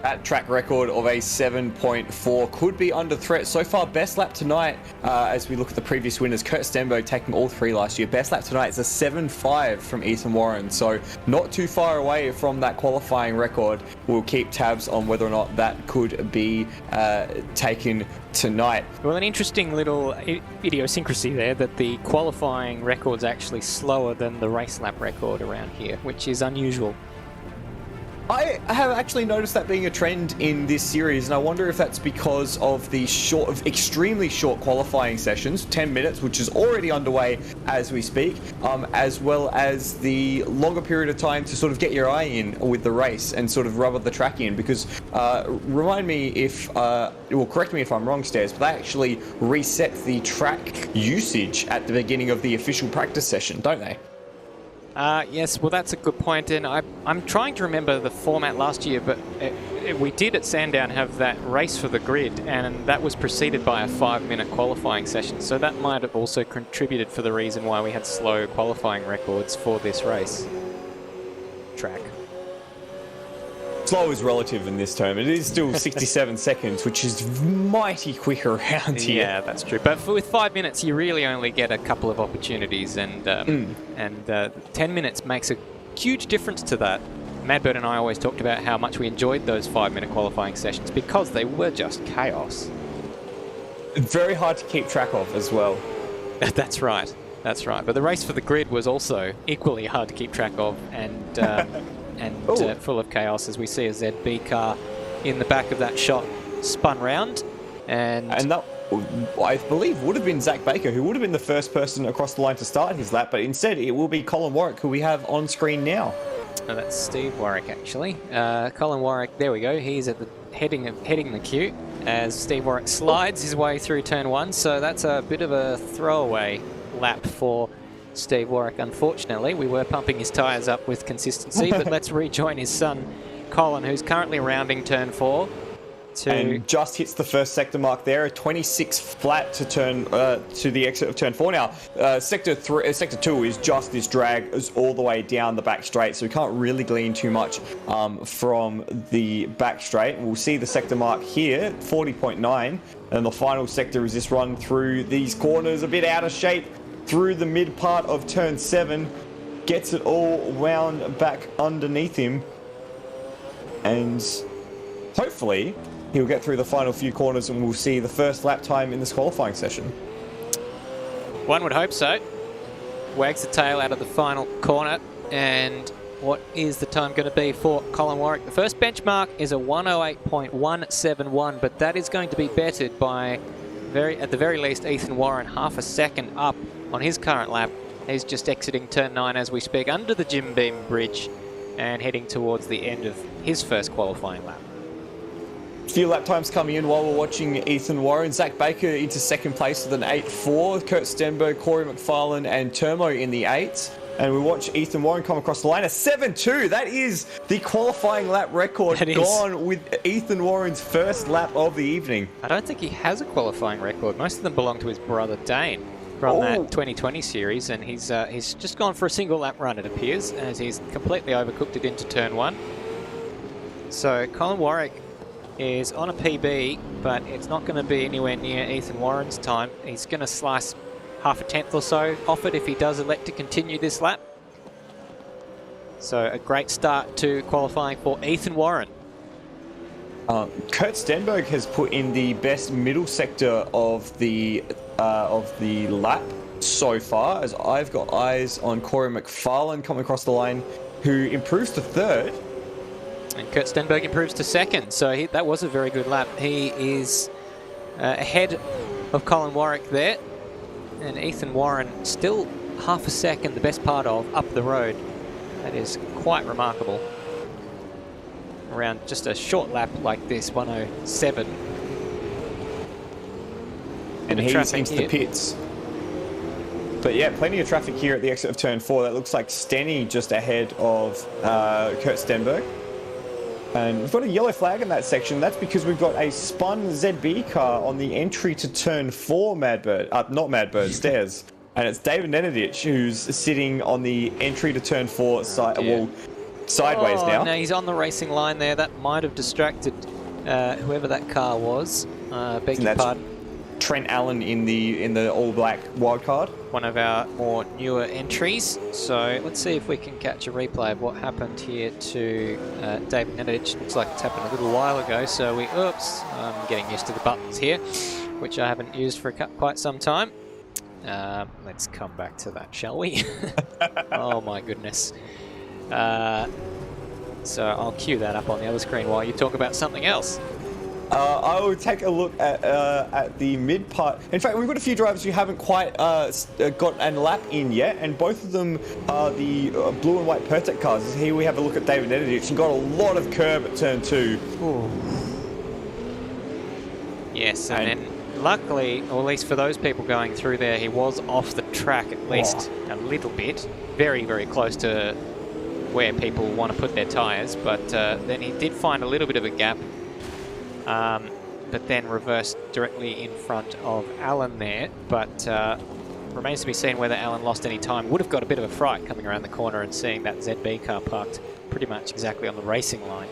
That track record of a 7.4 could be under threat. So far, best lap tonight, as we look at the previous winners, Kurt Stenberg taking all three last year. Best lap tonight is a 7.5 from Ethan Warren. So not too far away from that qualifying record. We'll keep tabs on whether or not that could be taken tonight.
Well, an interesting little idiosyncrasy there, that the qualifying record's actually slower than the race lap record around here, which is unusual.
I have actually noticed that being a trend in this series, and I wonder if that's because of the extremely short qualifying sessions, 10 minutes, which is already underway as we speak, as well as the longer period of time to sort of get your eye in with the race and sort of rubber the track in. Because correct me if I'm wrong, Stairs, but they actually reset the track usage at the beginning of the official practice session, don't they?
Yes, well, that's a good point, and I'm trying to remember the format last year, but we did at Sandown have that race for the grid, and that was preceded by a 5-minute qualifying session, so that might have also contributed for the reason why we had slow qualifying records for this race track.
Slow is relative in this term. It is still 67 seconds, which is mighty quick around here.
Yeah, that's true. But with 5 minutes, you really only get a couple of opportunities, and 10 minutes makes a huge difference to that. Madbird and I always talked about how much we enjoyed those 5-minute qualifying sessions because they were just chaos.
Very hard to keep track of as well.
That's right. That's right. But the race for the grid was also equally hard to keep track of, and full of chaos, as we see a ZB car in the back of that shot spun round. And
that, I believe, would have been Zach Baker, who would have been the first person across the line to start his lap, but instead it will be Colin Warwick, who we have on screen now.
Oh, that's Steve Warwick, actually. Colin Warwick, there we go. He's at the heading the queue as Steve Warwick slides his way through turn 1, so that's a bit of a throwaway lap for Steve Warwick. Unfortunately, we were pumping his tyres up with consistency, but let's rejoin his son, Colin, who's currently rounding turn 4.
And just hits the first sector mark there, a 26 flat to turn to the exit of turn 4 now. Sector 2 is just this drag is all the way down the back straight, so we can't really glean too much from the back straight. We'll see the sector mark here, 40.9, and the final sector is this run through these corners, a bit out of shape through the mid part of turn 7, gets it all wound back underneath him, and hopefully he'll get through the final few corners and we'll see the first lap time in this qualifying session.
One would hope so. Wags the tail out of the final corner, and what is the time going to be for Colin Warwick? The first benchmark is a 108.171, but that is going to be bettered by, at the very least, Ethan Warren, half a second up on his current lap. He's just exiting turn 9 as we speak, under the Jim Beam Bridge, and heading towards the end of his first qualifying lap.
Few lap times coming in while we're watching Ethan Warren. Zach Baker into second place with an 8.4. Kurt Stenberg, Corey McFarlane and Termo in the 8s. And we watch Ethan Warren come across the line. A 7.2. That is the qualifying lap record gone with Ethan Warren's first lap of the evening.
I don't think he has a qualifying record. Most of them belong to his brother Dane from that 2020 series, and he's just gone for a single lap run, it appears, as he's completely overcooked it into turn 1. So Colin Warwick is on a PB, but it's not going to be anywhere near Ethan Warren's time. He's going to slice half a tenth or so off it if he does elect to continue this lap. So a great start to qualifying for Ethan Warren.
Kurt Stenberg has put in the best middle sector of the lap so far, as I've got eyes on Corey McFarlane coming across the line, who improves to third.
And Kurt Stenberg improves to second, so that was a very good lap. He is ahead of Colin Warwick there. And Ethan Warren still half a second, the best part of, up the road. That is quite remarkable. Around just a short lap like this, 107.
And he's into the pits. But yeah, plenty of traffic here at the exit of turn 4. That looks like Stenny just ahead of Kurt Stenberg. And we've got a yellow flag in that section. That's because we've got a spun ZB car on the entry to turn 4, stairs. And it's David Nenadic who's sitting on the entry to turn 4 sideways now.
No, he's on the racing line there. That might have distracted whoever that car was. Beg your pardon.
Trent Allen in the all-black wildcard.
One of our more newer entries. So let's see if we can catch a replay of what happened here to David Nenadic. Looks like it's happened a little while ago. So I'm getting used to the buttons here, which I haven't used for quite some time. Let's come back to that, shall we? Oh my goodness. So I'll cue that up on the other screen while you talk about something else.
I will take a look at the mid part. In fact, we've got a few drivers who haven't quite got a lap in yet, and both of them are the blue and white Pertec cars. Here we have a look at David Nenadic. He got a lot of curb at turn 2.
Ooh. Yes, and then luckily, or at least for those people going through there, he was off the track at least a little bit. Very, very close to where people want to put their tyres, but then he did find a little bit of a gap. But then reversed directly in front of Alan there. But remains to be seen whether Alan lost any time. Would have got a bit of a fright coming around the corner and seeing that ZB car parked pretty much exactly on the racing line.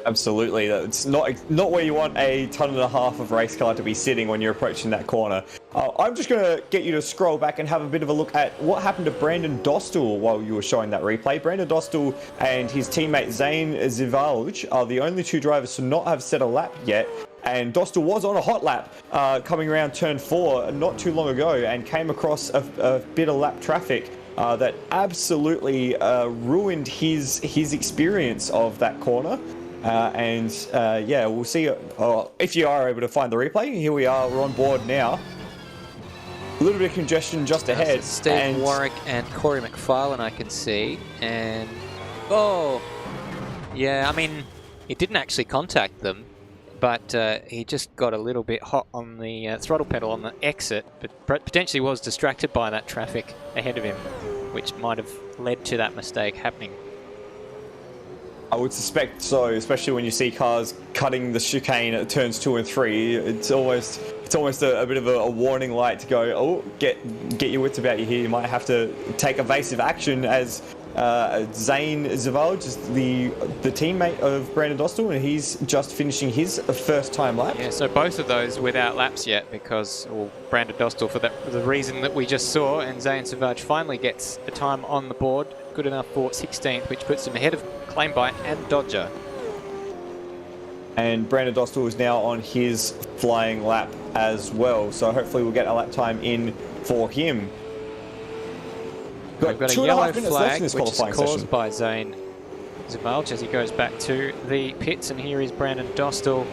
Absolutely. It's not where you want a ton and a half of race car to be sitting when you're approaching that corner. I'm just going to get you to scroll back and have a bit of a look at what happened to Brandon Dostal while you were showing that replay. Brandon Dostal and his teammate Zane Zivalj are the only two drivers to not have set a lap yet. And Dostal was on a hot lap coming around turn 4 not too long ago and came across a bit of lap traffic that absolutely ruined his experience of that corner. Yeah, we'll see if you are able to find the replay. Here we are, we're on board now. A little bit of congestion just ahead.
Steve Warwick and Corey McFarlane I can see. And, yeah, I mean, he didn't actually contact them, but he just got a little bit hot on the throttle pedal on the exit, but potentially was distracted by that traffic ahead of him, which might have led to that mistake happening.
I would suspect so, especially when you see cars cutting the chicane at turns 2 and 3. It's almost a bit of a warning light to go, oh, get your wits about you here. You might have to take evasive action, as Zane Zivalj is the teammate of Brandon Dostal, and he's just finishing his first time lap.
Yeah, so both of those without laps yet, because Brandon Dostal for the reason that we just saw, and Zane Zivalj finally gets a time on the board, good enough for 16th, which puts him ahead of Claimbite and Dodger.
And Brandon Dostal is now on his flying lap as well, so hopefully we'll get a lap time in for him.
We've got a yellow flag, which is caused by Zane Zivalj as he goes back to the pits, and here is Brandon Dostal.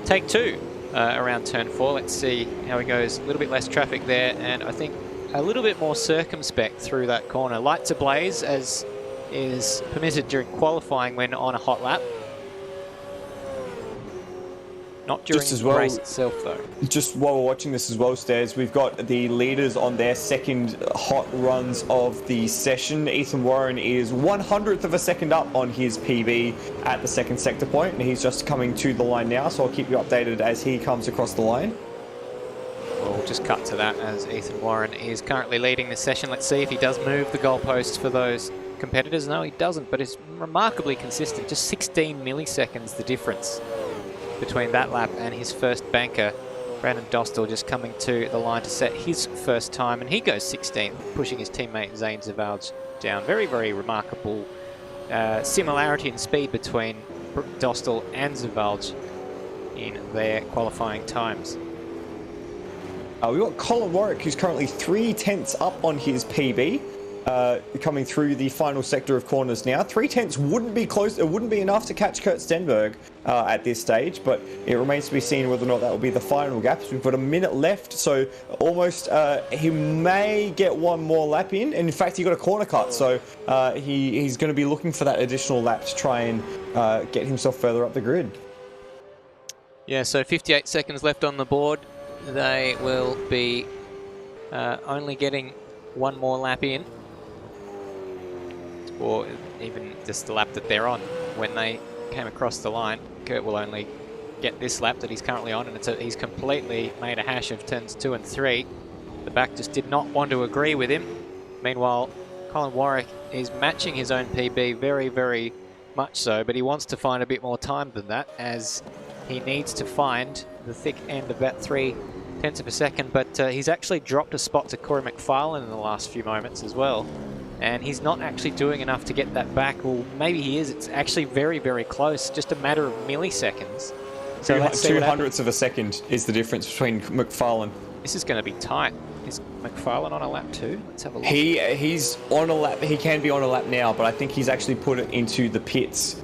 Take 2 around turn 4. Let's see how he goes. A little bit less traffic there, and I think a little bit more circumspect through that corner. Lights ablaze, as is permitted during qualifying when on a hot lap. Not during
Just as
the
well-
race itself, though.
Just while we're watching this as well, Stairs, we've got the leaders on their second hot runs of the session. Ethan Warren is 100th of a second up on his PB at the second sector point, and he's just coming to the line now, so I'll keep you updated as he comes across the line.
We'll just cut to that as Ethan Warren is currently leading the session. Let's see if he does move the goalposts for those competitors. No, he doesn't, but it's remarkably consistent. Just 16 milliseconds the difference between that lap and his first banker. Brandon Dostal just coming to the line to set his first time, and he goes 16th, pushing his teammate Zane Zavalj down. Very, very remarkable similarity in speed between Dostal and Zavalj in their qualifying times.
We've got Colin Warwick, who's currently 3/10 up on his PB, coming through the final sector of corners now. 3/10 wouldn't be close. It wouldn't be enough to catch Kurt Stenberg at this stage, but it remains to be seen whether or not that will be the final gap. So we've got a minute left, so almost he may get one more lap in. And in fact, he got a corner cut, so he's going to be looking for that additional lap to try and get himself further up the grid.
Yeah, so 58 seconds left on the board. They will be only getting one more lap in, or even just the lap that they're on. When they came across the line, Kurt will only get this lap that he's currently on, and he's completely made a hash of turns 2 and 3. The back just did not want to agree with him. Meanwhile, Colin Warwick is matching his own PB very, very much so, but he wants to find a bit more time than that, as he needs to find the thick end of about 0.3 of a second, but he's actually dropped a spot to Corey McFarlane in the last few moments as well, and he's not actually doing enough to get that back. Well, maybe he is. It's actually very, very close, just a matter of milliseconds. So let's see what happens.
200ths of a second is the difference between McFarlane.
This is going to be tight. Is McFarlane on a lap too? Let's have a look.
He's on a lap. He can be on a lap now, but I think he's actually put it into the pits.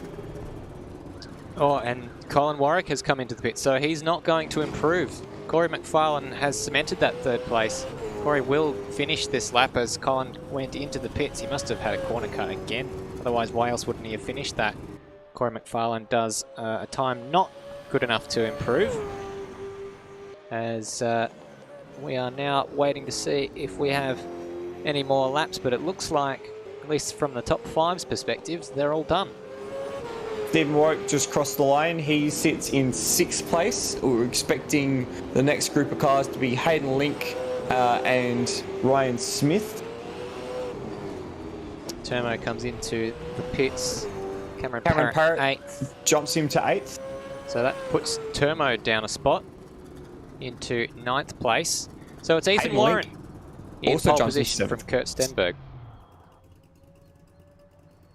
Oh, and Colin Warwick has come into the pit, so he's not going to improve. Corey McFarlane has cemented that third place. Corey will finish this lap as Colin went into the pits. He must have had a corner cut again. Otherwise, why else wouldn't he have finished that? Corey McFarlane does a time not good enough to improve. As we are now waiting to see if we have any more laps, but it looks like, at least from the top five's perspectives, they're all done.
Stephen Warwick just crossed the line. He sits in 6th place. We're expecting the next group of cars to be Hayden Link and Ryan Smith.
Turmo comes into the pits. Cameron
Parrott
Parrott 8th.
jumps him to 8th.
So that puts Turmo down a spot into 9th place. So it's Ethan
Hayden
Warren
Link
in
also
pole
jumps into
position from
7th.
Kurt Stenberg.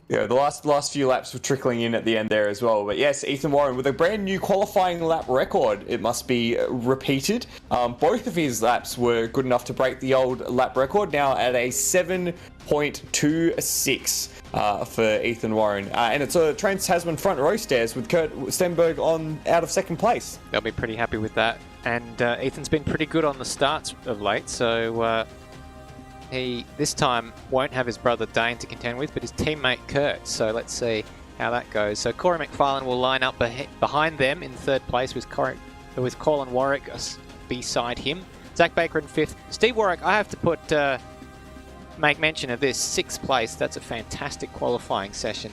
Yeah, the last few laps were trickling in at the end there as well. But yes, Ethan Warren with a brand new qualifying lap record. It must be repeated. Both of his laps were good enough to break the old lap record, now at a 7.26 for Ethan Warren. And it's a Trans-Tasman front row stairs with Kurt Stenberg on out of 2nd place.
They'll be pretty happy with that. And Ethan's been pretty good on the starts of late, so he this time won't have his brother Dane to contend with, but his teammate Kurt. So let's see how that goes. So Corey McFarlane will line up behind them in 3rd place with Colin Warwick beside him. Zach Baker in 5th. Steve Warwick, I have to make mention of this, 6th place. That's a fantastic qualifying session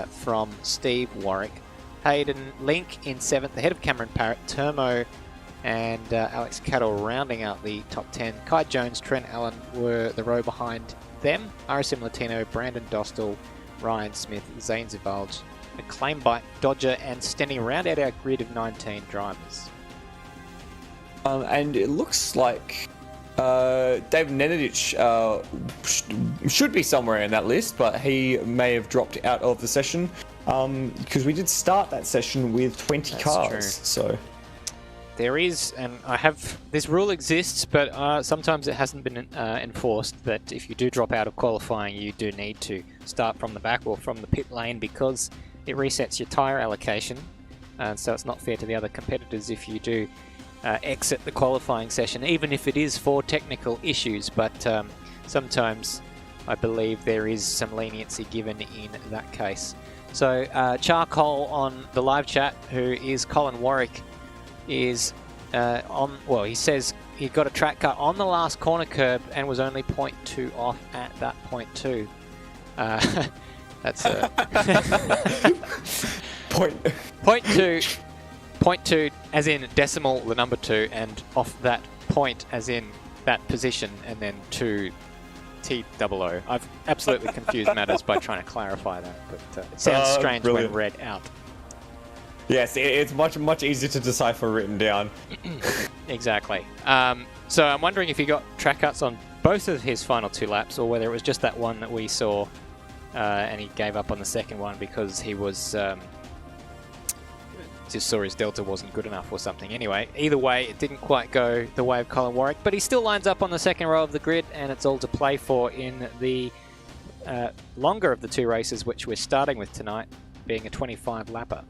from Steve Warwick. Hayden Link in 7th, ahead of Cameron Parrott, Turmo and Alex Cattle rounding out the top 10. Kai Jones, Trent Allen were the row behind them. RSM Latino, Brandon Dostal, Ryan Smith, Zane Zavalj, Acclaim Bike, Dodger and Stenny round out our grid of 19 drivers.
And it looks like David Nenadic should be somewhere in that list, but he may have dropped out of the session because we did start that session with 20 cars.
True.
So
there is, and this rule exists, but sometimes it hasn't been enforced, that if you do drop out of qualifying, you do need to start from the back or from the pit lane, because it resets your tyre allocation. So it's not fair to the other competitors if you do exit the qualifying session, even if it is for technical issues. But sometimes I believe there is some leniency given in that case. So Charcoal on the live chat, who is Colin Warwick, is he says he got a track cut on the last corner curb and was only 0.2 off at that point too. That's point two as in decimal the number 2 and off that point as in that position and then 2 T-O-O. I've absolutely confused matters by trying to clarify that, but it sounds strange
brilliant.
when read out.
Yes, it's much easier to decipher written down.
Exactly. So I'm wondering if he got track cuts on both of his final 2 laps or whether it was just that one that we saw and he gave up on the second one because he was just saw his delta wasn't good enough or something. Anyway, either way, it didn't quite go the way of Colin Warwick, but he still lines up on the second row of the grid, and it's all to play for in the longer of the 2 races, which we're starting with tonight, being a 25-lapper.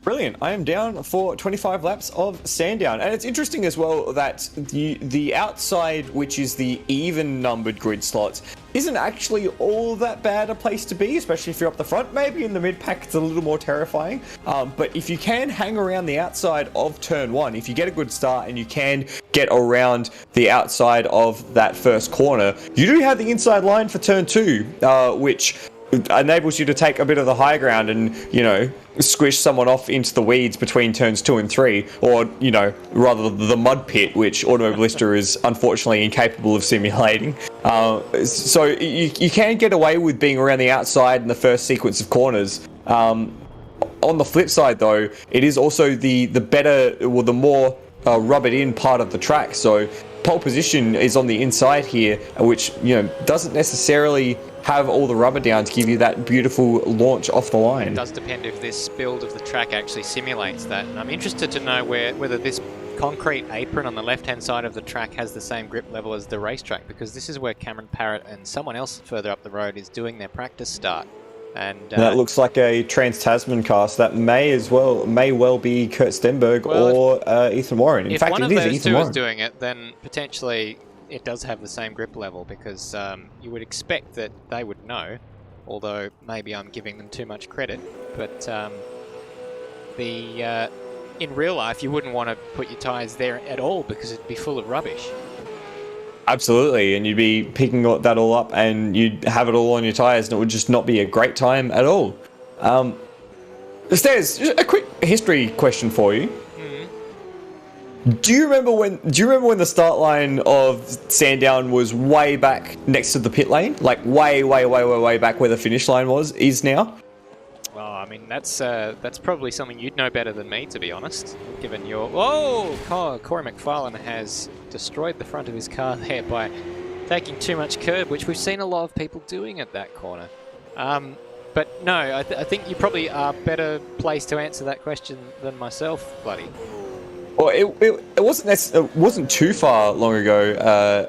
Brilliant. I am down for 25 laps of Sandown. And it's interesting as well that the outside, which is the even numbered grid slots, isn't actually all that bad a place to be, especially if you're up the front. Maybe in the mid-pack it's a little more terrifying. But if you can hang around the outside of turn 1, if you get a good start and you can get around the outside of that first corner, you do have the inside line for turn 2, which enables you to take a bit of the high ground and, squish someone off into the weeds between turns 2 and 3, or, rather the mud pit, which Automobilista is unfortunately incapable of simulating. So you can get away with being around the outside in the first sequence of corners. On the flip side, though, it is also the better, or the more rubbered in part of the track. So pole position is on the inside here, which, doesn't necessarily have all the rubber down to give you that beautiful launch off the line.
It does depend if this build of the track actually simulates that. And I'm interested to know whether this concrete apron on the left-hand side of the track has the same grip level as the racetrack, because this is where Cameron Parrott and someone else further up the road is doing their practice start. And
that looks like a Trans-Tasman cast. That may well be Kurt Stenberg or Ethan Warren. In fact,
if one
it
of
is
those
Ethan
two
Warren.
is doing it, then potentially it does have the same grip level, because you would expect that they would know, although maybe I'm giving them too much credit. But in real life, you wouldn't want to put your tyres there at all because it'd be full of rubbish.
Absolutely, and you'd be picking that all up and you'd have it all on your tyres and it would just not be a great time at all. Stairs, just a quick history question for you. Do you remember when the start line of Sandown was way back next to the pit lane? Like way back where the finish line is now?
Well, I mean, that's probably something you'd know better than me, to be honest, given your... Whoa! Corey McFarlane has destroyed the front of his car there by taking too much curb, which we've seen a lot of people doing at that corner. But no, I think you probably are better placed to answer that question than myself, Bloody.
Well, it wasn't too far long ago.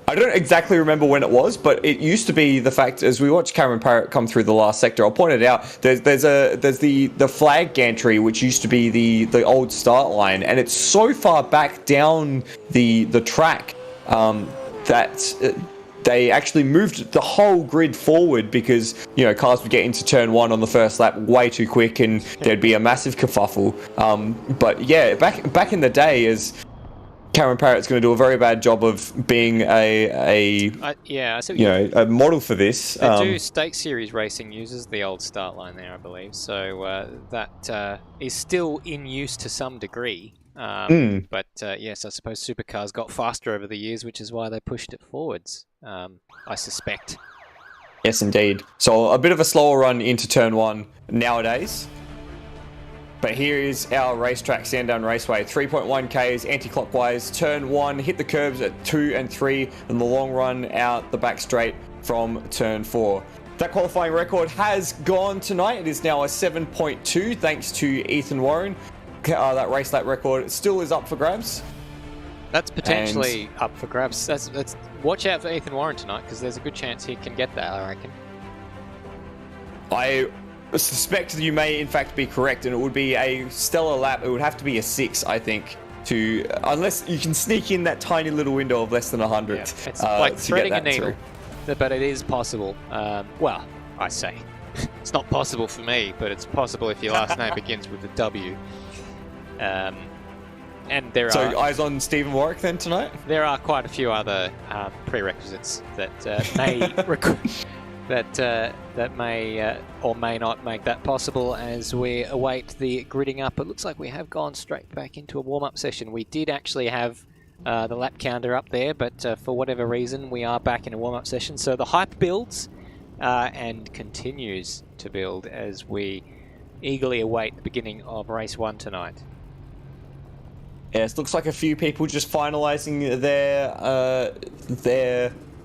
I don't exactly remember when it was, but it used to be the fact, as we watched Cameron Parrott come through the last sector, I'll point it out, there's the flag gantry, which used to be the old start line, and it's so far back down the track that they actually moved the whole grid forward because, cars would get into turn 1 on the first lap way too quick and there'd be a massive kerfuffle. But yeah, back in the day, as Cameron Parrott's going to do a very bad job of being a model for this.
They do Stake Series racing uses the old start line there, I believe. So that is still in use to some degree. But yes, I suppose supercars got faster over the years, which is why they pushed it forwards, I suspect.
Yes, indeed. So a bit of a slower run into turn 1 nowadays. But here is our racetrack, Sandown Raceway. 3.1 Ks anti-clockwise. Turn 1, hit the curbs at 2 and 3, and the long run out the back straight from turn 4. That qualifying record has gone tonight. It is now a 7.2 thanks to Ethan Warren. That race lap record still is up for grabs.
That's potentially up for grabs. That's watch out for Ethan Warren tonight, because there's a good chance he can get that, I reckon.
I suspect that you may in fact be correct, and it would be a stellar lap. It would have to be a 6, I think, unless you can sneak in that tiny little window of less than 100.
Yeah, it's like threading a needle, but it is possible. Well, I say. It's not possible for me, but it's possible if your last name begins with a W. And there
So eyes on Stephen Warwick then tonight?
There are quite a few other prerequisites that that may or may not make that possible as we await the gridding up. It looks like we have gone straight back into a warm-up session. We did actually have the lap counter up there, but for whatever reason we are back in a warm-up session. So the hype builds and continues to build as we eagerly await the beginning of race 1 tonight.
Yes, looks like a few people just finalising their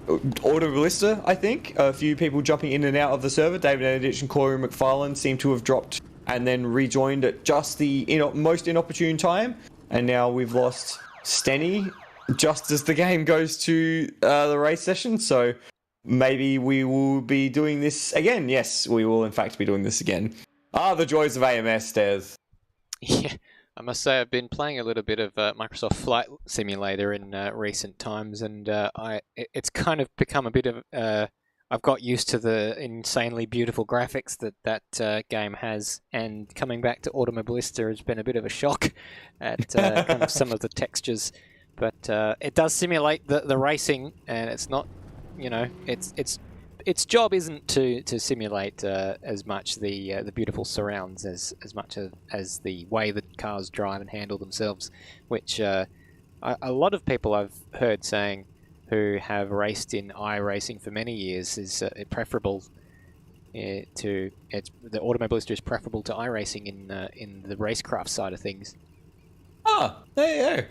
Automobilista, I think. A few people jumping in and out of the server. David Anditch and Corey McFarlane seem to have dropped and then rejoined at just the most inopportune time. And now we've lost Stenny just as the game goes to the race session. So maybe we will be doing this again. Yes, we will in fact be doing this again. The joys of AMS, Des.
Yeah. I must say I've been playing a little bit of Microsoft Flight Simulator in recent times, and it's kind of become a bit of... I've got used to the insanely beautiful graphics that game has, and coming back to Automobilista has been a bit of a shock at kind of some of the textures. But it does simulate the racing, and it's not, its job isn't to simulate as much the beautiful surrounds as much as the way that cars drive and handle themselves, which a lot of people I've heard saying who have raced in iRacing for many years is preferable the Automobilista is preferable to iRacing in the racecraft side of things.
There you go.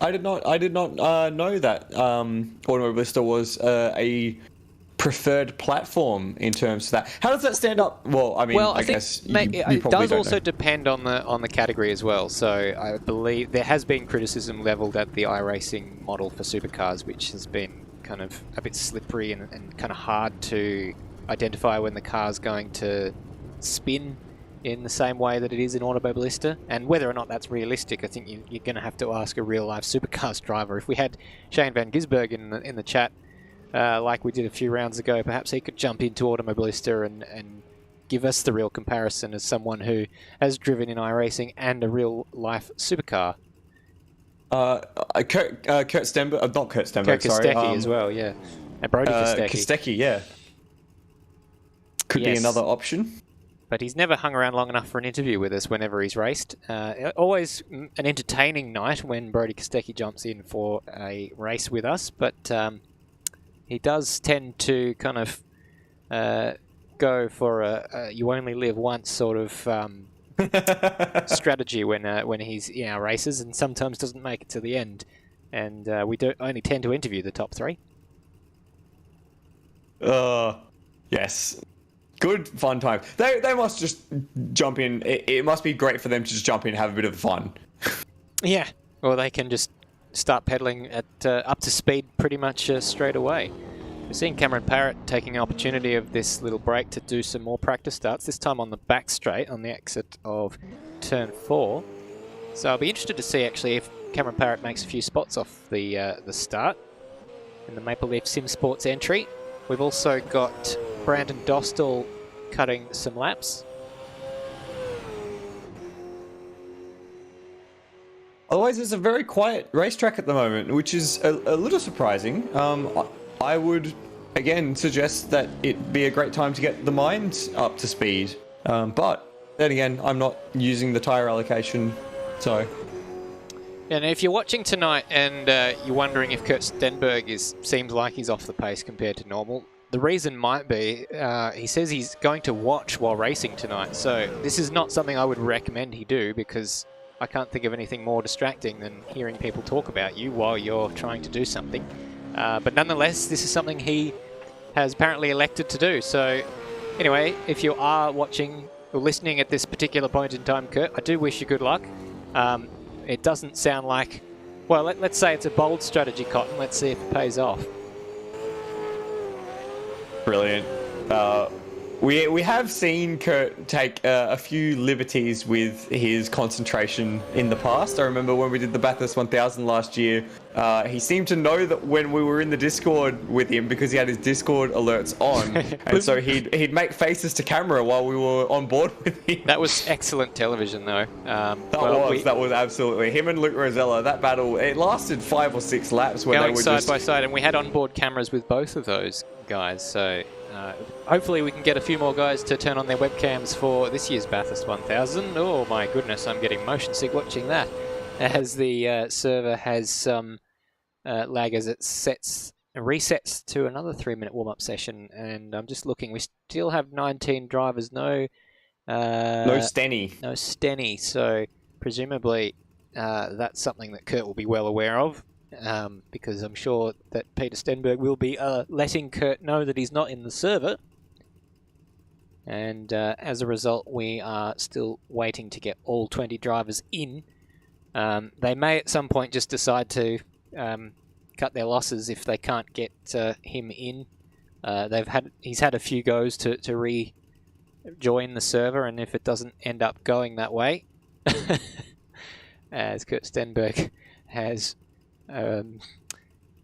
I did not know that Automobilista was a preferred platform in terms of that. How does that stand up? Well, I mean, I guess you
it
probably
does
don't
also
know.
Depend on the category as well. So I believe there has been criticism leveled at the iRacing model for supercars, which has been kind of a bit slippery and kind of hard to identify when the car's going to spin in the same way that it is in Automobilista, and whether or not that's realistic, I think you're going to have to ask a real-life supercars driver. If we had Shane Van Gisbergen in the chat, like we did a few rounds ago, perhaps he could jump into Automobilista and give us the real comparison as someone who has driven in iRacing and a real-life supercar.
Kurt Stenberg, not Kurt Stenberg,
Kurt Kostecki as well, yeah. And Brody Kostecki.
Kostecki, yeah. Could be another option.
But he's never hung around long enough for an interview with us whenever he's raced. Always an entertaining night when Brody Kostecki jumps in for a race with us, but he does tend to kind of go for a you only live once sort of strategy when he's in our races, and sometimes doesn't make it to the end. And we only tend to interview the top 3.
Yes. Good fun time. They must just jump in. It must be great for them to just jump in and have a bit of fun.
Yeah, or they can just start pedaling at up to speed pretty much straight away. We're seeing Cameron Parrott taking an opportunity of this little break to do some more practice starts, this time on the back straight on the exit of turn 4. So I'll be interested to see actually if Cameron Parrott makes a few spots off the start in the Maple Leaf Sim Sports entry. We've also got Brandon Dostal cutting some laps.
Otherwise, it's a very quiet racetrack at the moment, which is a little surprising. I would, again, suggest that it be a great time to get the mines up to speed. But then again, I'm not using the tyre allocation, so...
And if you're watching tonight and you're wondering if Kurt Stenberg seems like he's off the pace compared to normal, the reason might be he says he's going to watch while racing tonight. So this is not something I would recommend he do, because I can't think of anything more distracting than hearing people talk about you while you're trying to do something. But nonetheless, this is something he has apparently elected to do. So anyway, if you are watching or listening at this particular point in time, Kurt, I do wish you good luck. It doesn't sound like... Well, let's say it's a bold strategy, Cotton. Let's see if it pays off.
Brilliant. We have seen Kurt take a few liberties with his concentration in the past. I remember when we did the Bathurst 1000 last year, he seemed to know that when we were in the Discord with him, because he had his Discord alerts on, and so he'd make faces to camera while we were on board with him.
That was excellent television, though.
That was absolutely him and Luke Rosella. That battle, it lasted 5 or 6 laps when
going
they were
side by side, and we had onboard cameras with both of those guys. So hopefully we can get a few more guys to turn on their webcams for this year's Bathurst 1000. Oh my goodness, I'm getting motion sick watching that, as the server has some lag as it resets to another 3-minute warm-up session. And I'm just looking, we still have 19 drivers, no Stenny, so presumably that's something that Kurt will be well aware of, because I'm sure that Peter Stenberg will be letting Kurt know that he's not in the server. And as a result, we are still waiting to get all 20 drivers in. They may at some point just decide to cut their losses if they can't get him in. He's had a few goes to rejoin the server, and if it doesn't end up going that way, as Kurt Stenberg has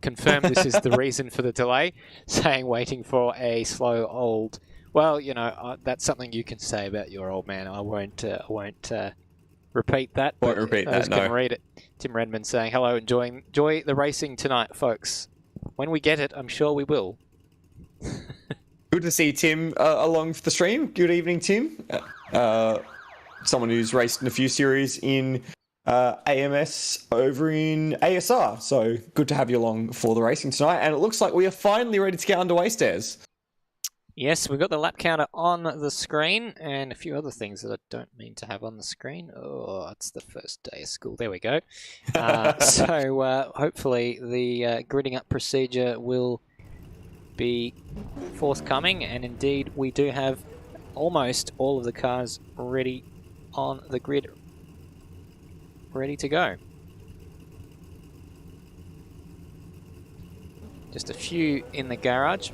confirmed this is the reason for the delay, saying waiting for a slow old. Well, you know, that's something you can say about your old man. I won't repeat that.
Won't repeat that, no.
Can read it. Tim Redmond saying, hello, enjoy the racing tonight, folks. When we get it, I'm sure we will.
Good to see Tim along for the stream. Good evening, Tim. Someone who's raced in a few series in AMS over in ASR. So good to have you along for the racing tonight. And it looks like we are finally ready to get underway, Stairs.
Yes, we've got the lap counter on the screen and a few other things that I don't mean to have on the screen. Oh, it's the first day of school. There we go. So hopefully the gridding up procedure will be forthcoming, and indeed we do have almost all of the cars ready on the grid, ready to go. Just a few in the garage.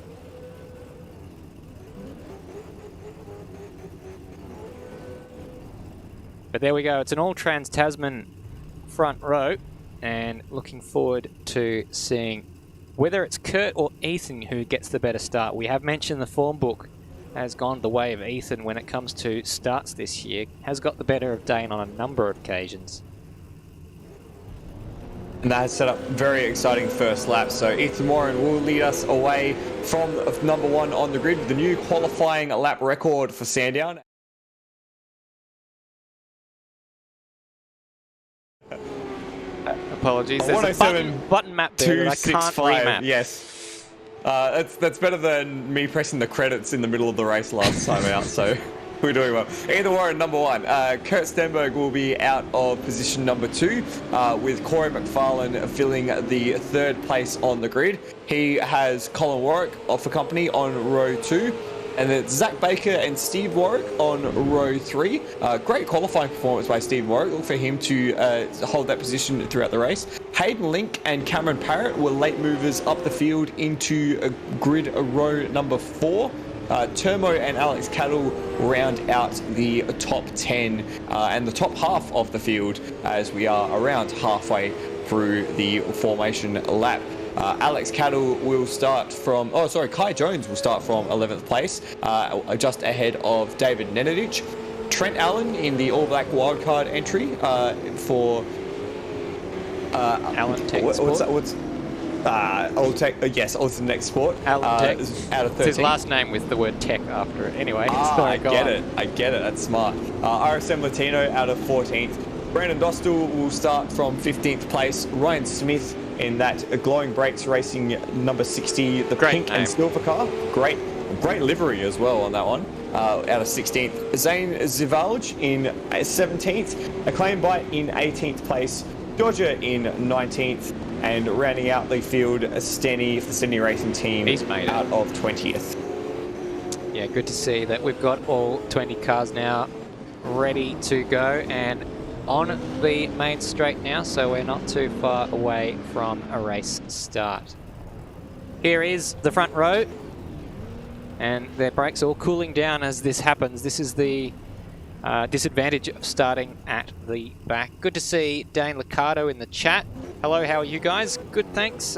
But there we go, it's an all Trans-Tasman front row, and looking forward to seeing whether it's Kurt or Ethan who gets the better start. We have mentioned the form book has gone the way of Ethan when it comes to starts this year, has got the better of Dane on a number of occasions.
And that has set up very exciting first lap. So Ethan Warren will lead us away from number 1 on the grid, the new qualifying lap record for Sandown.
Apologies, there's a button map there that I can't remap.
Yes. That's better than me pressing the credits in the middle of the race last time out, so we're doing well. Either way, number 1, Kurt Stenberg will be out of position number 2, with Corey McFarlane filling the 3rd place on the grid. He has Colin Warwick for company on row 2. And then Zach Baker and Steve Warwick on row 3. Great qualifying performance by Steve Warwick. Look for him to hold that position throughout the race. Hayden Link and Cameron Parrott were late movers up the field into grid row number 4. Termo and Alex Cattle round out the top 10 and the top half of the field as we are around halfway through the formation lap. Alex Cattle will start from... Oh, sorry, Kai Jones will start from 11th place, just ahead of David Nenadic. Trent Allen in the All Black wildcard entry for...
Allen Tech Sport.
Yes, also the next sport.
Alan Tech.
Out of 13.
It's his last name with the word tech after it. Anyway,
I get it. That's smart. RSM Latino out of 14th. Brandon Dostal will start from 15th place. Ryan Smith in that Glowing Brakes Racing number 60, the
Great
pink
name.
and silver car. Great livery as well on that one. Out of 16th. Zane Zivalj in 17th. Acclaim Bite in 18th place. Georgia in 19th. And rounding out the field, Stenny, the Sydney Racing Team,
He's made
out of 20th.
Yeah, good to see that we've got all 20 cars now ready to go and on the main straight now, so we're not too far away from a race start. Here is the front row. and their brakes all cooling down as this happens. This is the disadvantage of starting at the back. Good to see Dane Liccardo in the chat. Hello, how are you guys? Good, thanks.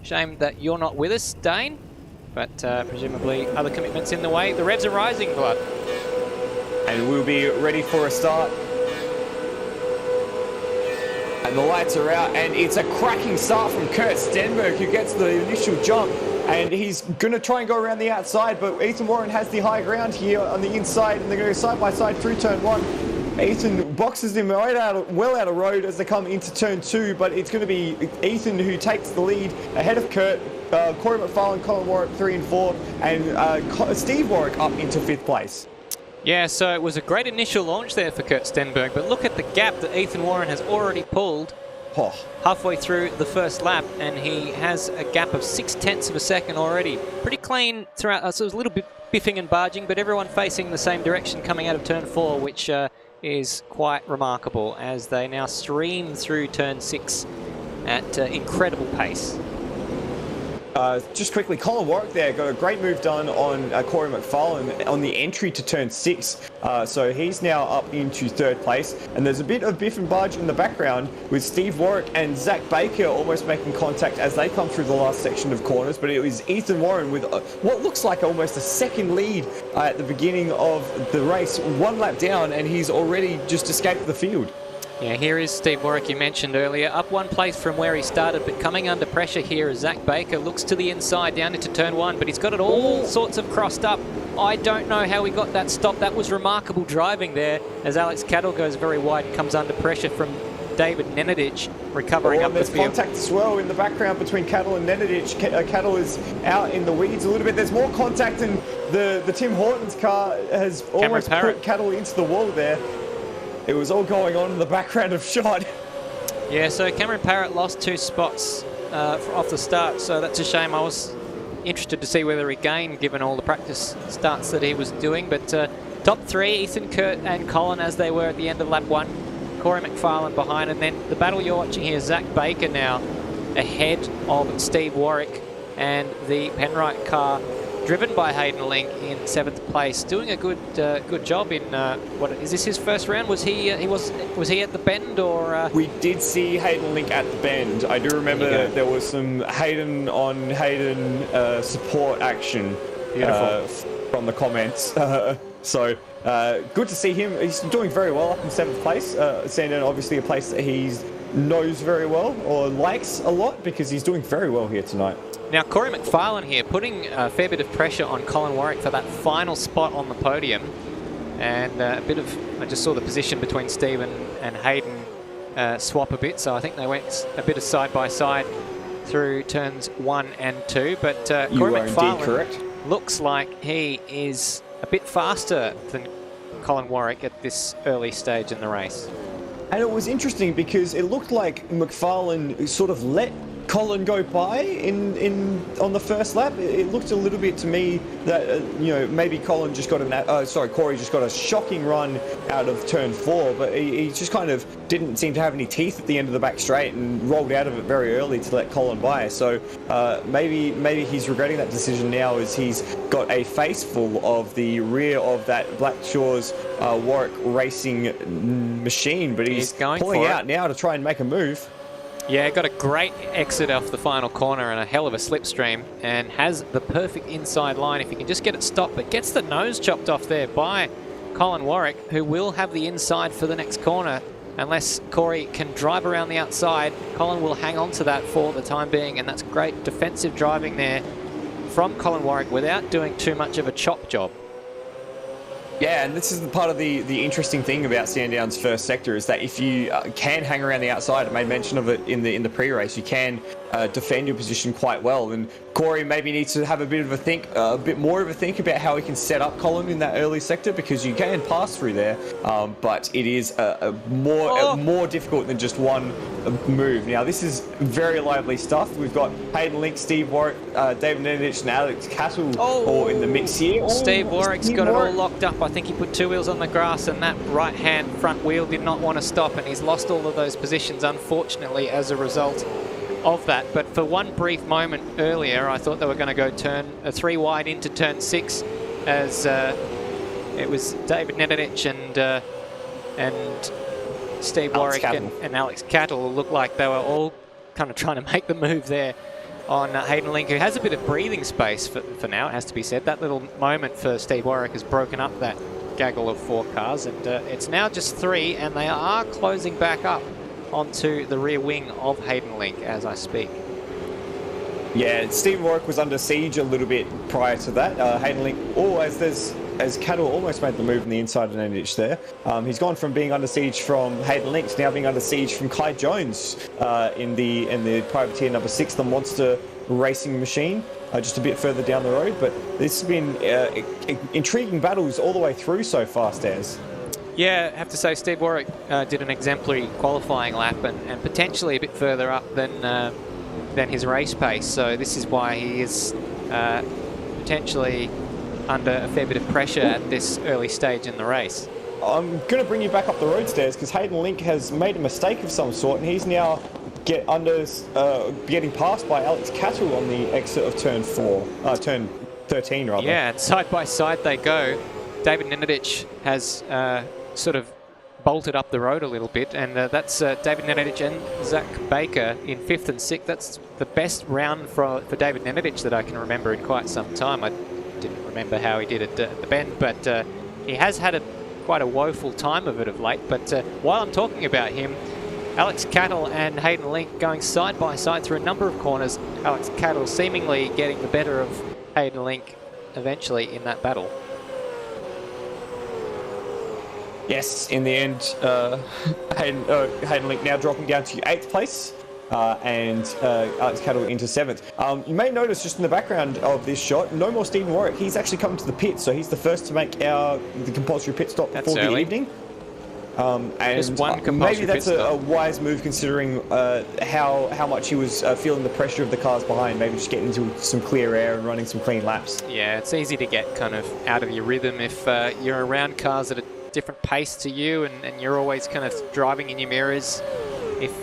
Shame that you're not with us, Dane, but presumably other commitments in the way. The revs are rising, Blood.
And we'll be ready for a start. And the lights are out, and it's a cracking start from Kurt Stenberg, who gets the initial jump, and he's going to try and go around the outside, but Ethan Warren has the high ground here on the inside, and they're going to go side by side through turn 1. Ethan boxes him well out of road as they come into turn 2, but it's going to be Ethan who takes the lead ahead of Kurt, Corey McFarlane, Colin Warwick 3 and 4, and Steve Warwick up into 5th place.
Yeah, so it was a great initial launch there for Kurt Stenberg, but look at the gap that Ethan Warren has already pulled halfway through the first lap, and he has a gap of 0.6 of a second already. Pretty clean throughout, so it was a little bit biffing and barging, but everyone facing the same direction coming out of turn 4, which is quite remarkable as they now stream through turn 6 at incredible pace.
Just quickly, Colin Warwick there got a great move done on Corey McFarlane on the entry to turn 6. So he's now up into 3rd place. And there's a bit of biff and barge in the background with Steve Warwick and Zach Baker almost making contact as they come through the last section of corners. But it was Ethan Warren with what looks like almost a second lead at the beginning of the race. 1 lap down, and he's already just escaped the field.
Yeah, here is Steve Warwick, you mentioned earlier, up 1 place from where he started, but coming under pressure here as Zach Baker looks to the inside down into turn 1, but he's got it all sorts of crossed up. I don't know how he got that stop. That was remarkable driving there as Alex Cattle goes very wide and comes under pressure from David Nenadic recovering up the field.
There's contact as well in the background between Cattle and Nenadic. Cattle is out in the weeds a little bit. There's more contact, and the Tim Hortons car has almost put Cattle into the wall there. It was all going on in the background of shot.
Yeah, so Cameron Parrott lost 2 spots off the start, so that's a shame. I was interested to see whether he gained given all the practice starts that he was doing, but top 3, Ethan, Kurt and Colin as they were at the end of lap 1. Corey McFarlane behind, and then the battle you're watching here, Zach Baker now ahead of Steve Warwick, and the Penrite car driven by Hayden Link in 7th place, doing a good job in what is this, his first round? Was he was he at the bend, or
we did see Hayden Link at the bend. I do remember there was some Hayden on Hayden support action from the comments. So good to see him. He's doing very well up in 7th place. Sandown, obviously a place that he knows very well or likes a lot because he's doing very well here tonight.
Now, Corey McFarlane here putting a fair bit of pressure on Colin Warwick for that final spot on the podium. And I just saw the position between Steve and Hayden swap a bit, so I think they went a bit of side by side through turns 1 and 2. But Corey McFarlane looks like he is a bit faster than Colin Warwick at this early stage in the race.
And it was interesting because it looked like McFarlane sort of let Colin go by on the first lap. It looked a little bit to me that maybe Corey just got a shocking run out of turn 4, but he just kind of didn't seem to have any teeth at the end of the back straight and rolled out of it very early to let Colin by. So maybe he's regretting that decision now as he's got a face full of the rear of that Black Shores Warwick racing machine, but he's pulling out now to try and make a move.
Yeah, got a great exit off the final corner and a hell of a slipstream, and has the perfect inside line if he can just get it stopped, but gets the nose chopped off there by Colin Warwick, who will have the inside for the next corner. Unless Corey can drive around the outside, Colin will hang on to that for the time being, and that's great defensive driving there from Colin Warwick without doing too much of a chop job.
Yeah, and this is the part of the interesting thing about Sandown's first sector is that if you can hang around the outside, I made mention of it in the pre-race, you can defend your position quite well. And Corey maybe needs to have a bit more of a think about how he can set up Colin in that early sector, because you can pass through there, but it is more difficult than just one move. Now, this is very lively stuff. We've got Hayden Link, Steve Warwick, David Nenadic, and Alex Cattle all in the mix here.
Steve Warwick's got it all locked up. I think he put 2 wheels on the grass, and that right-hand front wheel did not want to stop, and he's lost all of those positions, unfortunately, as a result. of that. But for one brief moment earlier, I thought they were going to go turn 3 wide into turn 6 as it was David Nedetich and Steve Warwick and Alex Cattle looked like they were all kind of trying to make the move there on Hayden Link, who has a bit of breathing space for now, it has to be said. That little moment for Steve Warwick has broken up that gaggle of 4 cars, and it's now just 3, and they are closing back up onto the rear wing of Hayden Link as I speak.
Yeah, Steve Warwick was under siege a little bit prior to that. Hayden Link, as Cattle almost made the move in the inside of an ditch there. He's gone from being under siege from Hayden Link to now being under siege from Kai Jones in the privateer number 6, the Monster Racing Machine, just a bit further down the road. But this has been intriguing battles all the way through so far, Stairs.
Yeah, I have to say Steve Warwick did an exemplary qualifying lap and potentially a bit further up than his race pace. So this is why he is potentially under a fair bit of pressure at this early stage in the race.
I'm going to bring you back up the road, Stairs, because Hayden Link has made a mistake of some sort, and he's now getting passed by Alex Cattle on the exit of turn 13 rather.
Yeah, and side by side they go. David Nedetich has sort of bolted up the road a little bit, and that's David Nedetich and Zach Baker in 5th and 6th. That's the best round for David Nedetich that I can remember in quite some time. I didn't remember how he did it at the bend, but he has had quite a woeful time of it of late. But while I'm talking about him, Alex Cattle and Hayden Link going side by side through a number of corners. Alex Cattle seemingly getting the better of Hayden Link eventually in that battle.
Yes, in the end, Hayden Link now dropping down to 8th place. And Alex Cattle into 7th. You may notice just in the background of this shot, no more Stephen Warwick. He's actually coming to the pit, so he's the first to make the compulsory pit stop before the evening. And
just one compulsory
maybe that's a wise move considering how much he was feeling the pressure of the cars behind. Maybe just getting into some clear air and running some clean laps.
Yeah, it's easy to get kind of out of your rhythm if you're around cars at a different pace to you and you're always kind of driving in your mirrors. If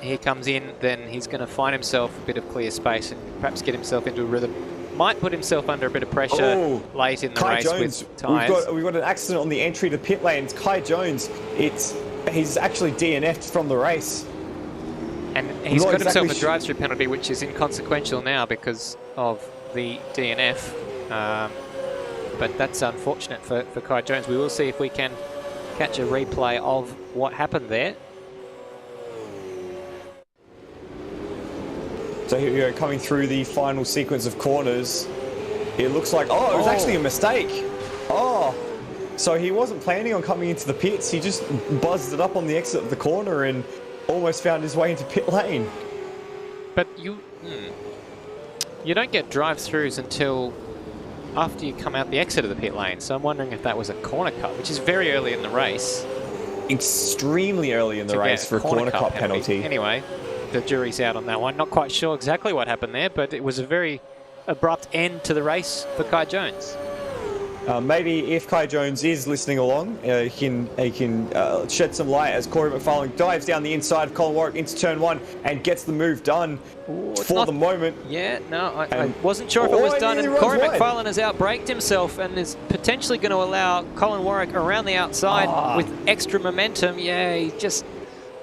he comes in, then he's going to find himself a bit of clear space and perhaps get himself into a rhythm. Might put himself under a bit of pressure late in the
Kai
race
Jones.
with tyres.
We've got an accident on the entry to pit lanes. Kai Jones, he's actually DNF'd from the race.
And he's got himself a drive-through penalty, which is inconsequential now because of the DNF. But that's unfortunate for Kai Jones. We will see if we can catch a replay of what happened there.
So here we go, coming through the final sequence of corners. It looks like, it was actually a mistake. So he wasn't planning on coming into the pits. He just buzzed it up on the exit of the corner and almost found his way into pit lane.
But you don't get drive-throughs until after you come out the exit of the pit lane. So I'm wondering if that was a corner cut, which is very early in the race.
Extremely early in the race for a corner cut penalty.
Anyway, the jury's out on that one. Not quite sure exactly what happened there, but it was a very abrupt end to the race for Kai Jones.
Maybe if Kai Jones is listening along, he can shed some light as Corey McFarlane dives down the inside of Colin Warwick into turn 1 and gets the move done for the moment.
Yeah, no, I wasn't sure if it was done. And Corey McFarlane has outbraked himself and is potentially going to allow Colin Warwick around the outside with extra momentum. Yeah, he just...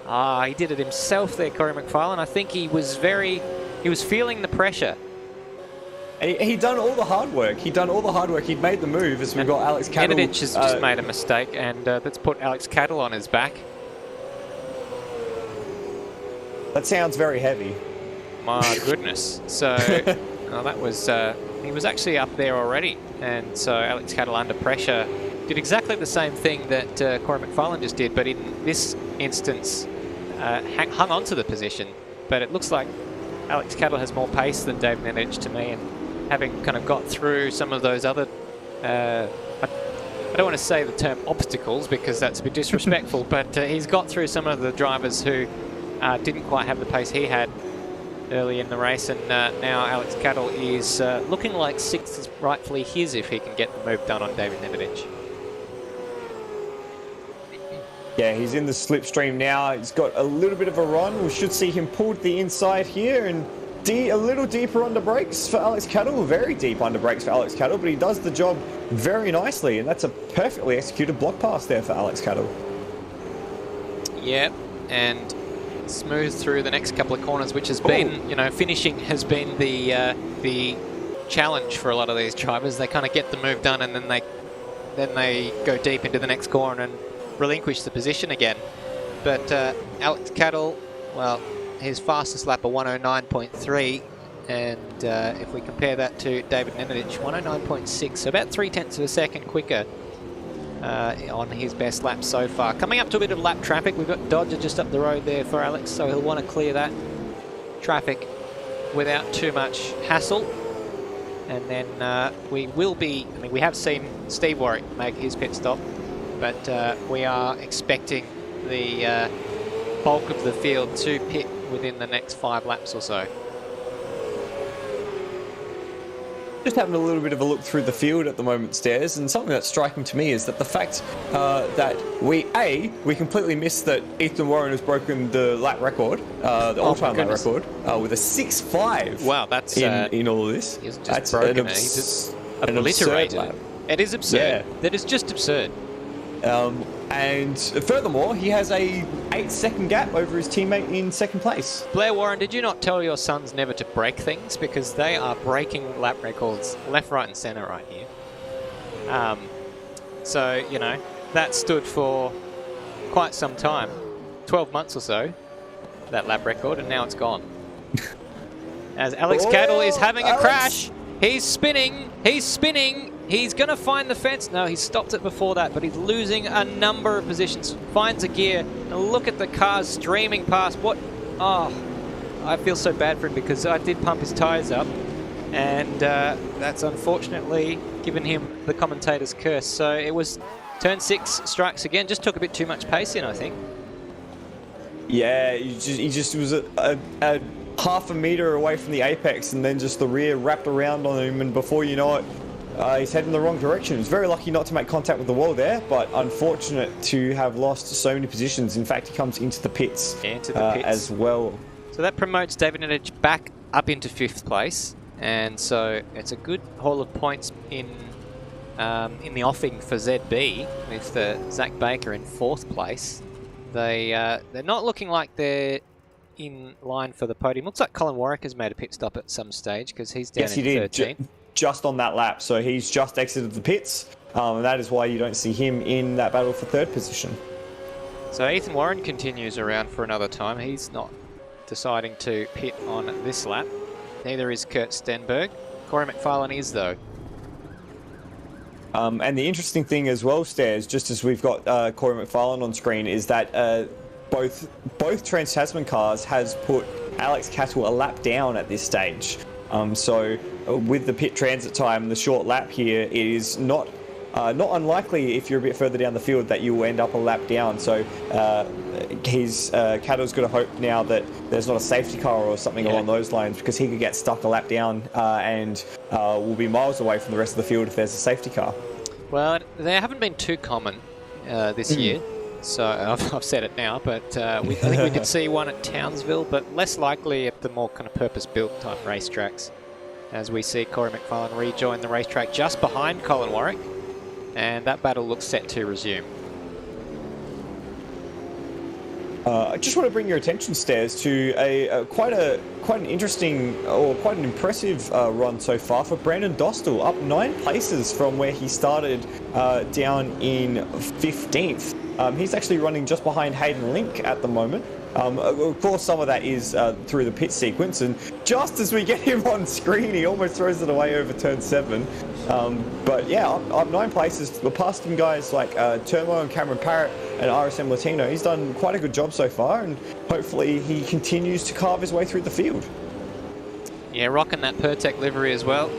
he did it himself there, Corey McFarlane. I think he was feeling the pressure.
He'd done all the hard work. He'd made the move as we've got Alex Cattle.
Nedetich has just made a mistake, and let's put Alex Cattle on his back.
That sounds very heavy.
My goodness. So that was... he was actually up there already, and so Alex Cattle under pressure did exactly the same thing that Corey McFarlane just did, but in this instance hung on to the position. But it looks like Alex Cattle has more pace than David Nedetich to me, and having kind of got through some of those other, I don't want to say the term obstacles because that's a bit disrespectful, but he's got through some of the drivers who didn't quite have the pace he had early in the race, and now Alex Cattle is looking like 6th is rightfully his if he can get the move done on David Nedetich.
Yeah, he's in the slipstream now. He's got a little bit of a run. We should see him pulled the inside here and a little deeper under brakes for Alex Cattle. Very deep under brakes for Alex Cattle, but he does the job very nicely, and that's a perfectly executed block pass there for Alex Cattle.
Yeah, and smooth through the next couple of corners, which has been, you know, finishing has been the challenge for a lot of these drivers. They kind of get the move done, and then they go deep into the next corner and relinquish the position again. But Alex Cattle, well, his fastest lap of 109.3, and if we compare that to David Nenadic, 109.6, so about 0.3 of a second quicker on his best lap so far. Coming up to a bit of lap traffic, we've got Dodger just up the road there for Alex, so he'll want to clear that traffic without too much hassle. And then we will be, I mean, we have seen Steve Warwick make his pit stop, but we are expecting the bulk of the field to pit within the next 5 laps or so.
Just having a little bit of a look through the field at the moment, Stairs, and something that's striking to me is that the fact that we completely missed that Ethan Warren has broken the lap record, the all-time lap record, with a 6.5.
Wow, that's
in all of this.
He's just broken it. He's just obliterated it. It is absurd. Yeah. That is just absurd.
And furthermore, he has a 8-second gap over his teammate in second place.
Blair Warren, did you not tell your sons never to break things? Because they are breaking lap records left, right and centre right here. So, you know, that stood for quite some time, 12 months or so, that lap record, and now it's gone. As Alex Cattle is having a crash, he's spinning, he's going to find the fence. No, he stopped it before that, but he's losing a number of positions. Finds a gear, and look at the cars streaming past. What? Oh, I feel so bad for him because I did pump his tyres up, and that's unfortunately given him the commentator's curse. So it was turn 6 strikes again. Just took a bit too much pace in, I think.
Yeah, he just was a half a metre away from the apex, and then just the rear wrapped around on him, and before you know it, he's heading in the wrong direction. He's very lucky not to make contact with the wall there, but unfortunate to have lost so many positions. In fact, he comes into the pits, as well.
So that promotes David Nenadic back up into 5th place, and so it's a good haul of points in the offing for ZB with Zach Baker in 4th place. They're not looking like they're in line for the podium. Looks like Colin Warwick has made a pit stop at some stage because he's down in 13th.
Just on that lap, so he's just exited the pits, and that is why you don't see him in that battle for 3rd position.
So Ethan Warren continues around for another time. He's not deciding to pit on this lap. Neither is Kurt Stenberg. Corey McFarlane is, though.
And the interesting thing as well, Stairs, just as we've got Corey McFarlane on screen, is that both Trans-Tasman cars has put Alex Cattle a lap down at this stage. So with the pit transit time, the short lap here, it is not unlikely if you're a bit further down the field that you will end up a lap down. So Cattle's got to hope now that there's not a safety car or something along those lines, because he could get stuck a lap down and will be miles away from the rest of the field if there's a safety car.
Well, they haven't been too common this year. So I've said it now, but I think we could see one at Townsville, but less likely at the more kind of purpose-built type racetracks. As we see Corey McFarlane rejoin the racetrack just behind Colin Warwick, and that battle looks set to resume.
I just want to bring your attention, Stairs, to quite an interesting or quite an impressive run so far for Brandon Dostal, up 9 places from where he started down in 15th. He's actually running just behind Hayden Link at the moment. Of course, some of that is through the pit sequence, and just as we get him on screen, he almost throws it away over turn 7. But yeah, up 9 places. We're past him guys like Turmo and Cameron Parrott and RSM Latino. He's done quite a good job so far, and hopefully he continues to carve his way through the field.
Yeah, rocking that Pertec livery as well,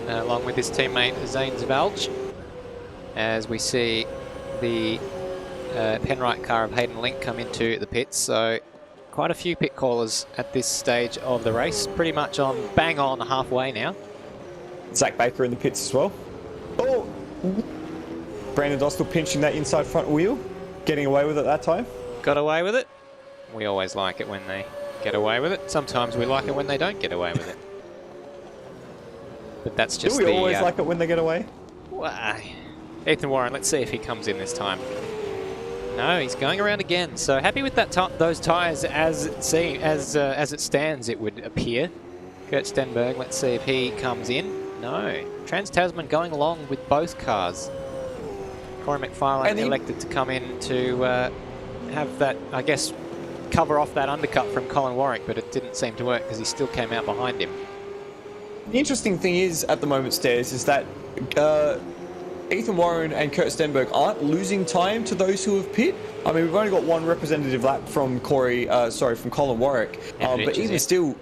along with his teammate Zane Zvalj, as we see the Penrite car of Hayden Link come into the pits. So quite a few pit callers at this stage of the race, pretty much bang on halfway now.
Zach Baker in the pits as well. Oh! Brandon Dostal pinching that inside front wheel. getting away with it that time?
Got away with it. We always like it when they get away with it. Sometimes we like it when they don't get away with it. But that's just
Do we always like it when they get away?
Well, Ethan Warren, let's see if he comes in this time. No, he's going around again. So happy with that those tyres as it stands, it would appear. Kurt Stenberg, let's see if he comes in. No. Trans-Tasman going along with both cars. Corey McFarlane elected to come in to have that, I guess, cover off that undercut from Colin Warwick, but it didn't seem to work because he still came out behind him.
The interesting thing is, at the moment, Stairs, is that Ethan Warren and Kurt Stenberg aren't losing time to those who have pit. I mean, we've only got one representative lap from Colin Warwick, but even still,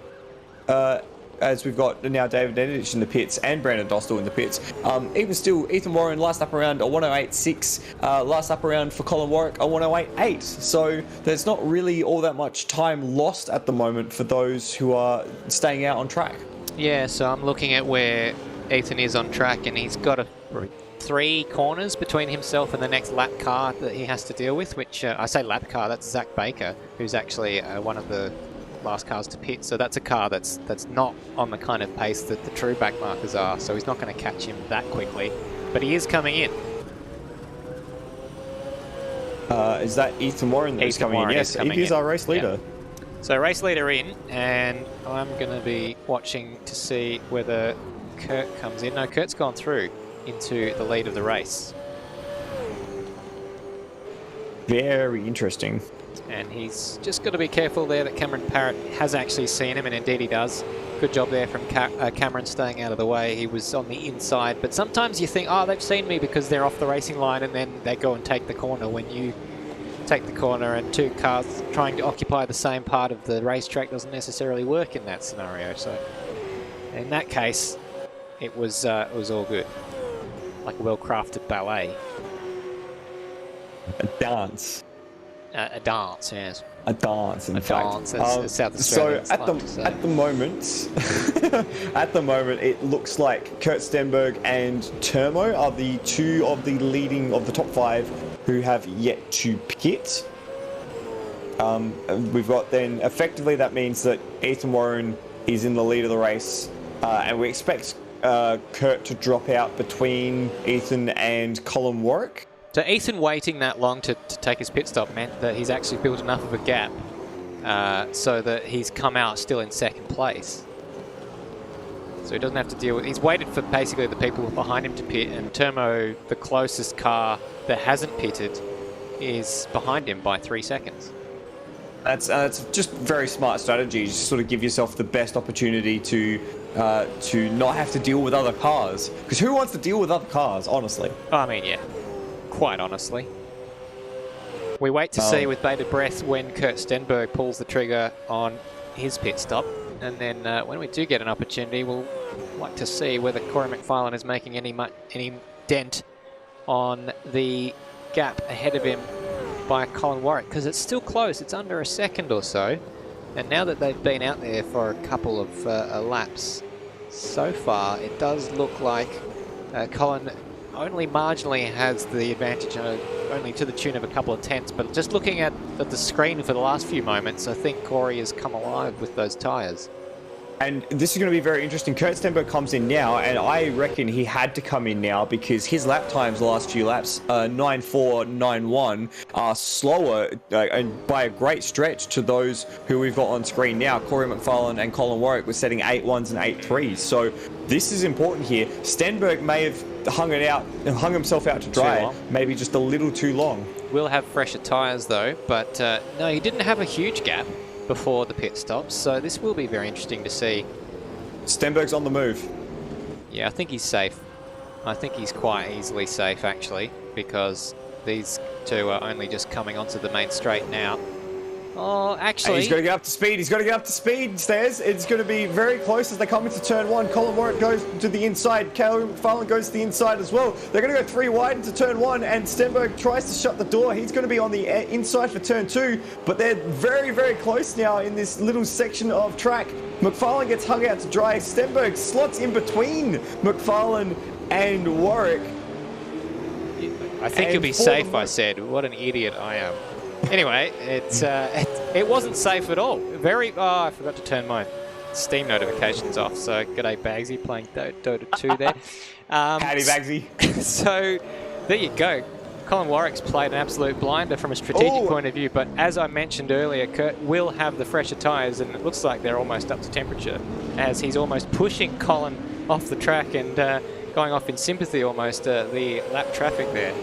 as we've got now David Edich in the pits and Brandon Dostal in the pits, even still, Ethan Warren last up around a 108.6, last up around for Colin Warwick a 108.8. So there's not really all that much time lost at the moment for those who are staying out on track.
Yeah, so I'm looking at where Ethan is on track, and he's got 3 corners between himself and the next lap car that he has to deal with, which I say lap car, that's Zach Baker, who's actually one of the last cars to pit. So that's a car that's not on the kind of pace that the true back markers are, so he's not going to catch him that quickly, but he is coming in.
Is that Ethan Warren that's coming in? Yes, he is our race leader.
Yeah. So race leader in, and I'm going to be watching to see whether Kurt comes in. No, Kurt's gone through into the lead of the race.
Very interesting.
And he's just got to be careful there that Cameron Parrott has actually seen him, and indeed he does. Good job there from Cameron staying out of the way. He was on the inside, but sometimes you think, oh, they've seen me because they're off the racing line, and then they go and take the corner. When you take the corner and 2 cars trying to occupy the same part of the racetrack doesn't necessarily work in that scenario. So in that case, it was all good, like a well-crafted ballet.
A dance.
A dance, yes.
A dance, in fact.
Dance, as South Australians
so at the moment, it looks like Kurt Stenberg and Termo are the 2 of the top 5 who have yet to pit. We've got then, effectively that means that Ethan Warren is in the lead of the race, and we expect Kurt to drop out between Ethan and Colin Warwick.
So Ethan waiting that long to take his pit stop meant that he's actually built enough of a gap so that he's come out still in 2nd place. So he doesn't have to deal with... He's waited for basically the people behind him to pit, and Termo, the closest car that hasn't pitted, is behind him by 3 seconds.
That's just very smart strategy. Just sort of give yourself the best opportunity to not have to deal with other cars. Because who wants to deal with other cars, honestly?
I mean, yeah. Quite honestly. We wait to see with bated breath when Kurt Stenberg pulls the trigger on his pit stop, and then when we do get an opportunity, we'll like to see whether Corey McFarlane is making any dent on the gap ahead of him by Colin Warwick, because it's still close. It's under a second or so, and now that they've been out there for a couple of laps, so far it does look like Colin only marginally has the advantage, only to the tune of a couple of tenths, but just looking at the screen for the last few moments, I think Corey has come alive with those tyres.
And this is going to be very interesting. Kurt Stenberg comes in now, and I reckon he had to come in now because his lap times the last few laps, 9.4, 9.1, are slower and by a great stretch to those who we've got on screen now. Corey McFarlane and Colin Warwick were setting 8.1s and 8.3s. So this is important here. Stenberg may have hung himself out to dry, maybe just a little too long.
Will have fresher tyres though, but no, he didn't have a huge gap before the pit stops, so this will be very interesting to see.
Stenberg's on the move.
Yeah, I think he's safe. I think he's quite easily safe actually, because these 2 are only just coming onto the main straight now. Oh, actually...
And he's got to get up to speed. He's got to get up to speed, Stairs. It's going to be very close as they come into turn 1. Colin Warwick goes to the inside. Caleb McFarlane goes to the inside as well. They're going to go 3 wide into turn 1, and Stenberg tries to shut the door. He's going to be on the inside for turn 2, but they're very, very close now in this little section of track. McFarlane gets hung out to dry. Stenberg slots in between McFarlane and Warwick.
I think you'll be safe, I said. What an idiot I am. Anyway, it wasn't safe at all. I forgot to turn my Steam notifications off. So, g'day Bagsy, playing Dota 2 there.
Howdy, Bagsy.
So, there you go. Colin Warwick's played an absolute blinder from a strategic point of view, but as I mentioned earlier, Kurt will have the fresher tyres, and it looks like they're almost up to temperature, as he's almost pushing Colin off the track and going off in sympathy almost, the lap traffic there.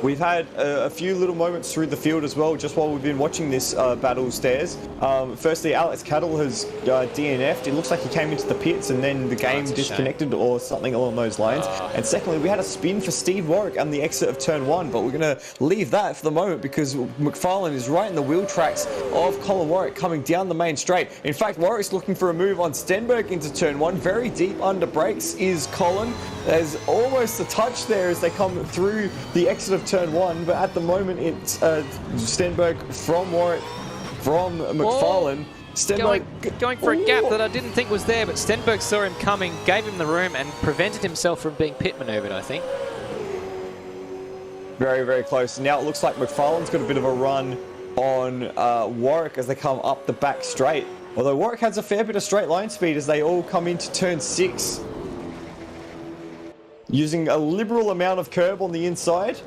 We've had a few little moments through the field as well, just while we've been watching this battle, Stairs. Firstly, Alex Cattle has DNF'd. It looks like he came into the pits and then the game disconnected or something along those lines. And secondly, we had a spin for Steve Warwick on the exit of turn 1, but we're going to leave that for the moment because McFarlane is right in the wheel tracks of Colin Warwick coming down the main straight. In fact, Warwick's looking for a move on Stenberg into turn 1. Very deep under brakes is Colin. There's almost a touch there as they come through the exit of turn 1, but at the moment it's Stenberg from Warwick, from McFarlane. Stenberg
going for a gap that I didn't think was there, but Stenberg saw him coming, gave him the room, and prevented himself from being pit manoeuvred, I think.
Very, very close. Now it looks like McFarlane's got a bit of a run on Warwick as they come up the back straight. Although Warwick has a fair bit of straight line speed as they all come into turn 6. Using a liberal amount of curb on the inside.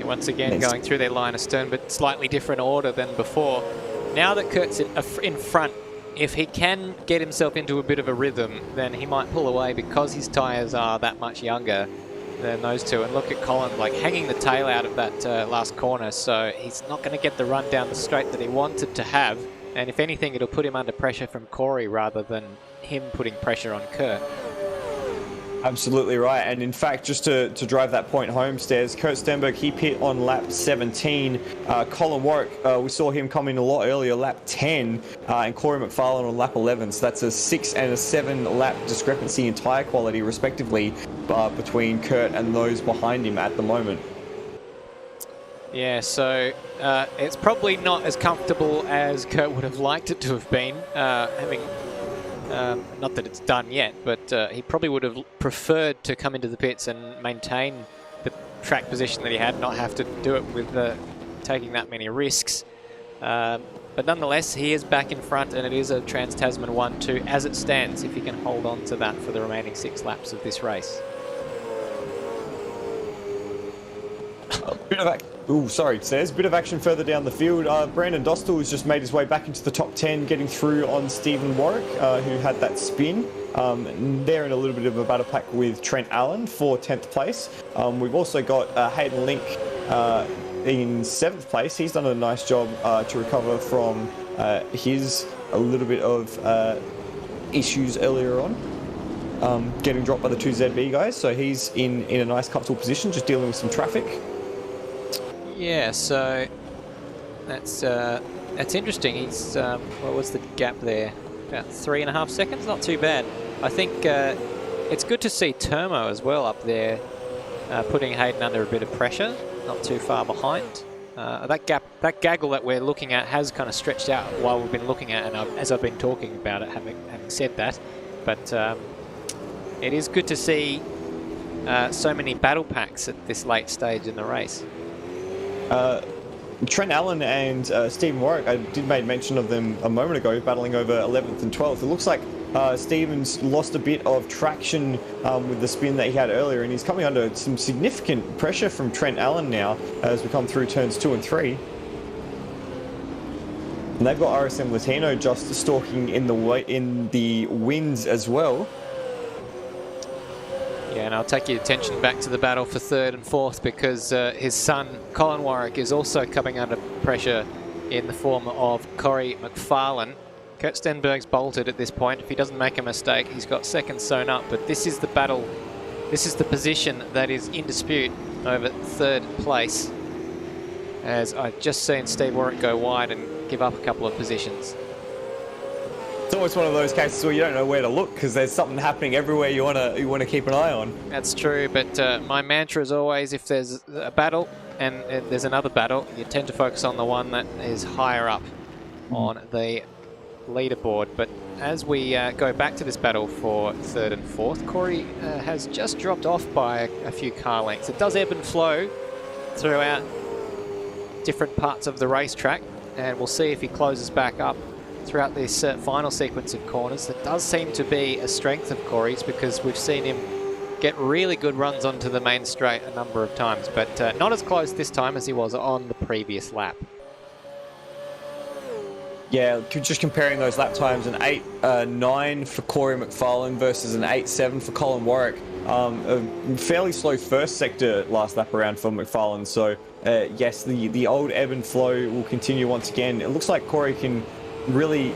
Once again going through their line of stern, but slightly different order than before. Now that Kurt's in front, if he can get himself into a bit of a rhythm, then he might pull away because his tyres are that much younger than those two. And look at Colin, like hanging the tail out of that last corner, so he's not going to get the run down the straight that he wanted to have. And if anything, it'll put him under pressure from Corey rather than him putting pressure on Kurt.
Absolutely right, and in fact, just to drive that point home, Stairs, Kurt Stenberg, he pit on lap 17. Colin Warwick, we saw him come in a lot earlier, lap 10, and Corey McFarlane on lap 11. So that's a 6 and a 7 lap discrepancy in tyre quality, respectively, between Kurt and those behind him at the moment.
Yeah, so it's probably not as comfortable as Kurt would have liked it to have been, having... not that it's done yet, but he probably would have preferred to come into the pits and maintain the track position that he had, not have to do it with taking that many risks. But nonetheless, he is back in front, and it is a Trans-Tasman 1-2 as it stands, if he can hold on to that for the remaining 6 laps of this race.
Says bit of action further down the field. Brandon Dostal has just made his way back into the top 10, getting through on Stephen Warwick, who had that spin. They're in a little bit of a battle pack with Trent Allen for 10th place. We've also got Hayden Link in 7th place. He's done a nice job to recover from his a little bit of issues earlier on, getting dropped by the 2ZB guys. So he's in a nice comfortable position, just dealing with some traffic.
Yeah, so that's interesting. He's what was the gap there? About 3.5 seconds. Not too bad. I think it's good to see Termo as well up there, putting Hayden under a bit of pressure. Not too far behind. That gaggle that we're looking at has kind of stretched out while we've been looking at, and as I've been talking about it, having said that, but it is good to see so many battle packs at this late stage in the race.
Trent Allen and Stephen Warwick, I did make mention of them a moment ago, battling over 11th and 12th. It looks like Stephen's lost a bit of traction with the spin that he had earlier, and he's coming under some significant pressure from Trent Allen now as we come through turns 2 and 3. And they've got RSM Latino just stalking in the wins as well.
Yeah, and I'll take your attention back to the battle for 3rd and 4th because his son, Colin Warwick, is also coming under pressure in the form of Corey McFarlane. Kurt Stenberg's bolted at this point. If he doesn't make a mistake, he's got 2nd sewn up, but this is the battle, this is the position that is in dispute over 3rd place, as I've just seen Steve Warwick go wide and give up a couple of positions.
It's almost one of those cases where you don't know where to look because there's something happening everywhere you want to keep an eye on.
That's true, but my mantra is always, if there's a battle and there's another battle, you tend to focus on the one that is higher up on the leaderboard. But as we go back to this battle for third and fourth, Corey has just dropped off by a few car lengths. It does ebb and flow throughout different parts of the racetrack, and we'll see if he closes back up throughout this final sequence of corners. That does seem to be a strength of Corey's, because we've seen him get really good runs onto the main straight a number of times, but not as close this time as he was on the previous lap.
Yeah, just comparing those lap times, an 8.9 for Corey McFarlane versus an 8.7 for Colin Warwick. A fairly slow first sector last lap around for McFarlane, so yes, the old ebb and flow will continue once again. It looks like Corey can really...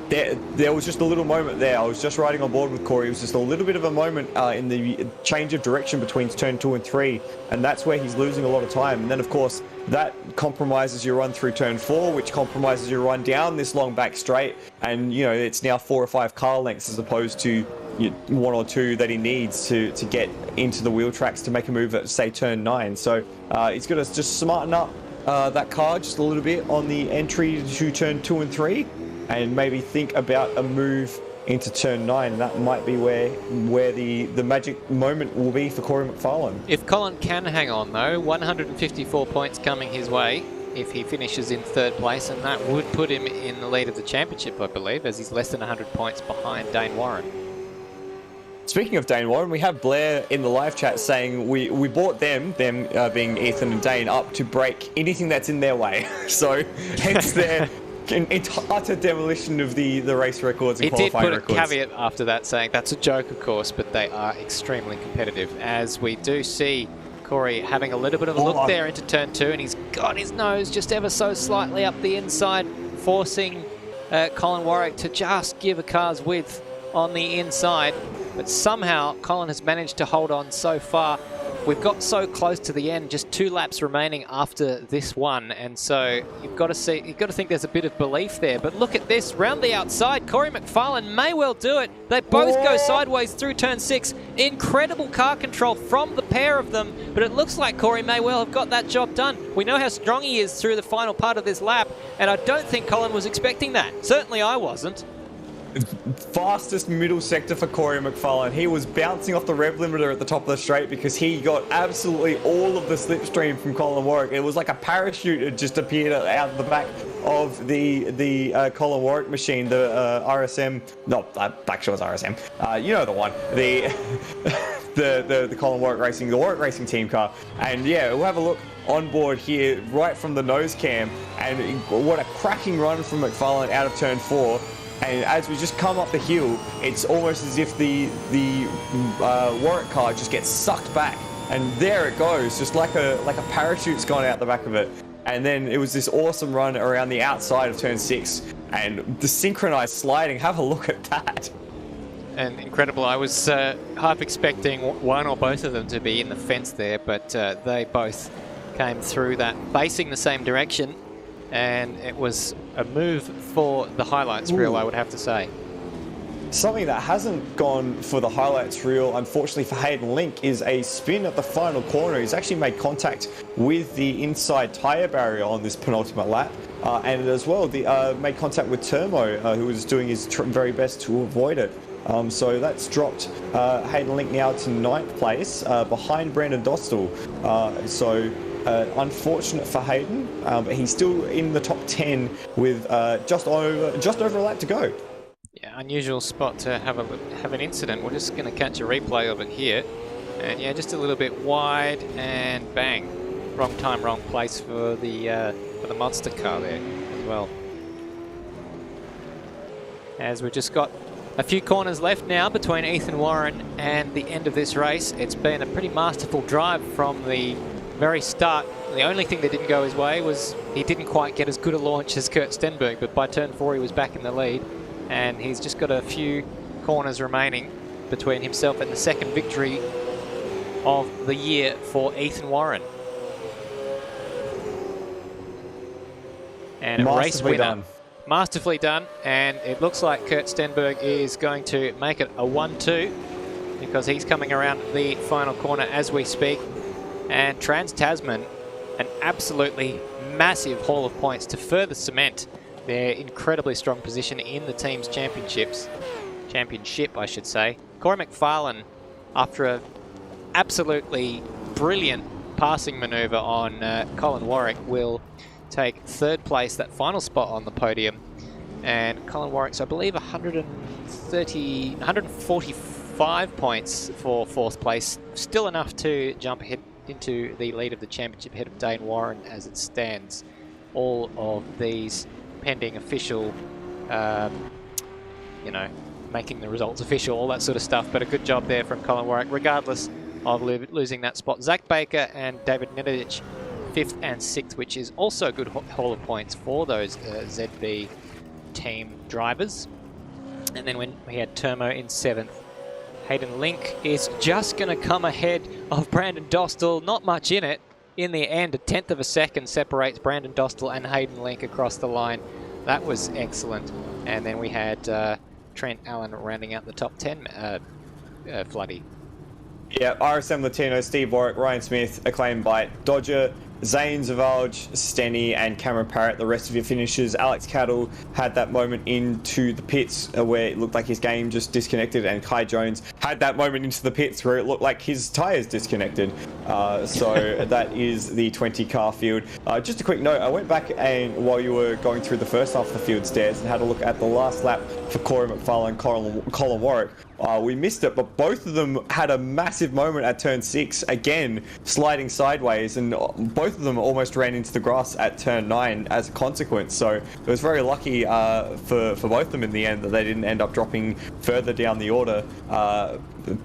there was just a little moment there. I was just riding on board with Corey. It was just a little bit of a moment in the change of direction between turn 2 and 3, and that's where he's losing a lot of time. And then, of course, that compromises your run through turn 4, which compromises your run down this long back straight. And, you know, it's now 4 or 5 car lengths as opposed to 1 or 2 that he needs to get into the wheel tracks to make a move at, say, turn 9. So he's got to just smarten up that car just a little bit on the entry to turn 2 and 3. And maybe think about a move into turn 9. That might be where the magic moment will be for Corey McFarlane.
If Colin can hang on, though, 154 points coming his way if he finishes in third place, and that would put him in the lead of the championship, I believe, as he's less than 100 points behind Dane Warren.
Speaking of Dane Warren, we have Blair in the live chat saying we bought them being Ethan and Dane, up to break anything that's in their way. So hence their... utter demolition of the race records and qualifying records.
It did put a caveat after that saying that's a joke, of course, but they are extremely competitive, as we do see Corey having a little bit of a look there into turn 2, and he's got his nose just ever so slightly up the inside, forcing Colin Warwick to just give a car's width on the inside. But somehow Colin has managed to hold on so far. We've got so close to the end, just 2 laps remaining after this one, and so you've got to think there's a bit of belief there. But look at this, round the outside, Corey McFarlane may well do it. They both go sideways through turn 6. Incredible car control from the pair of them, but it looks like Corey may well have got that job done. We know how strong he is through the final part of this lap, and I don't think Colin was expecting that. Certainly I wasn't.
Fastest middle sector for Corey McFarlane. He was bouncing off the rev limiter at the top of the straight because he got absolutely all of the slipstream from Colin Warwick. It was like a parachute had just appeared out of the back of the Colin Warwick machine, the RSM. No, actually it was RSM. You know the one. The Colin Warwick Racing, the Warwick Racing team car. And yeah, we'll have a look on board here, right from the nose cam. And what a cracking run from McFarlane out of turn 4. And as we just come up the hill, it's almost as if the Warwick car just gets sucked back, and there it goes, just like a parachute's gone out the back of it. And then it was this awesome run around the outside of turn 6, and the synchronized sliding. Have a look at that.
And incredible. I was half expecting one or both of them to be in the fence there, but they both came through that facing the same direction. And it was a move for the highlights reel, I would have to say.
Something that hasn't gone for the highlights reel, unfortunately for Hayden Link, is a spin at the final corner. He's actually made contact with the inside tyre barrier on this penultimate lap. And as well, made contact with Termo, who was doing his very best to avoid it. So that's dropped Hayden Link now to 9th place, behind Brandon Dostal. Unfortunate for Hayden, but he's still in the top 10 with just over a lap to go.
Yeah, unusual spot to have an incident. We're just going to catch a replay of it here, and yeah, just a little bit wide, and bang, wrong time, wrong place for the monster car there as well. As we've just got a few corners left now between Ethan Warren and the end of this race. It's been a pretty masterful drive from the very start. The only thing that didn't go his way was he didn't quite get as good a launch as Kurt Stenberg, but by turn 4 he was back in the lead, and he's just got a few corners remaining between himself and the second victory of the year for Ethan Warren. And a race winner. Masterfully done, and it looks like Kurt Stenberg is going to make it a 1-2 because he's coming around the final corner as we speak. And Trans-Tasman, an absolutely massive haul of points to further cement their incredibly strong position in the team's championship, I should say. Corey McFarlane, after a absolutely brilliant passing manoeuvre on Colin Warwick, will take third place, that final spot on the podium. And Colin Warwick's, I believe, 145 points for fourth place. Still enough to jump ahead into the lead of the championship ahead of Dane Warren as it stands. All of these pending official, making the results official, all that sort of stuff. But a good job there from Colin Warwick, regardless of losing that spot. Zach Baker and David Nedovich, 5th and 6th, which is also a good haul of points for those ZB team drivers. And then when we had Termo in 7th, Hayden Link is just going to come ahead of Brandon Dostal. Not much in it. In the end, a 10th of a second separates Brandon Dostal and Hayden Link across the line. That was excellent. And then we had Trent Allen rounding out the top 10, Floody.
Yeah, RSM Latino, Steve Warwick, Ryan Smith, Acclaim Bite, Dodger, Zane Zavalj, Stenny, and Cameron Parrott, the rest of your finishers. Alex Cattle had that moment into the pits where it looked like his game just disconnected, and Kai Jones had that moment into the pits where it looked like his tyres disconnected. So that is the 20-car field. Just a quick note, I went back and while you were going through the first half of the field stairs and had a look at the last lap for Corey McFarlane and Colin Warwick. We missed it, but both of them had a massive moment at turn 6, again sliding sideways, and both of them almost ran into the grass at turn 9 as a consequence. So it was very lucky for both of them in the end that they didn't end up dropping further down the order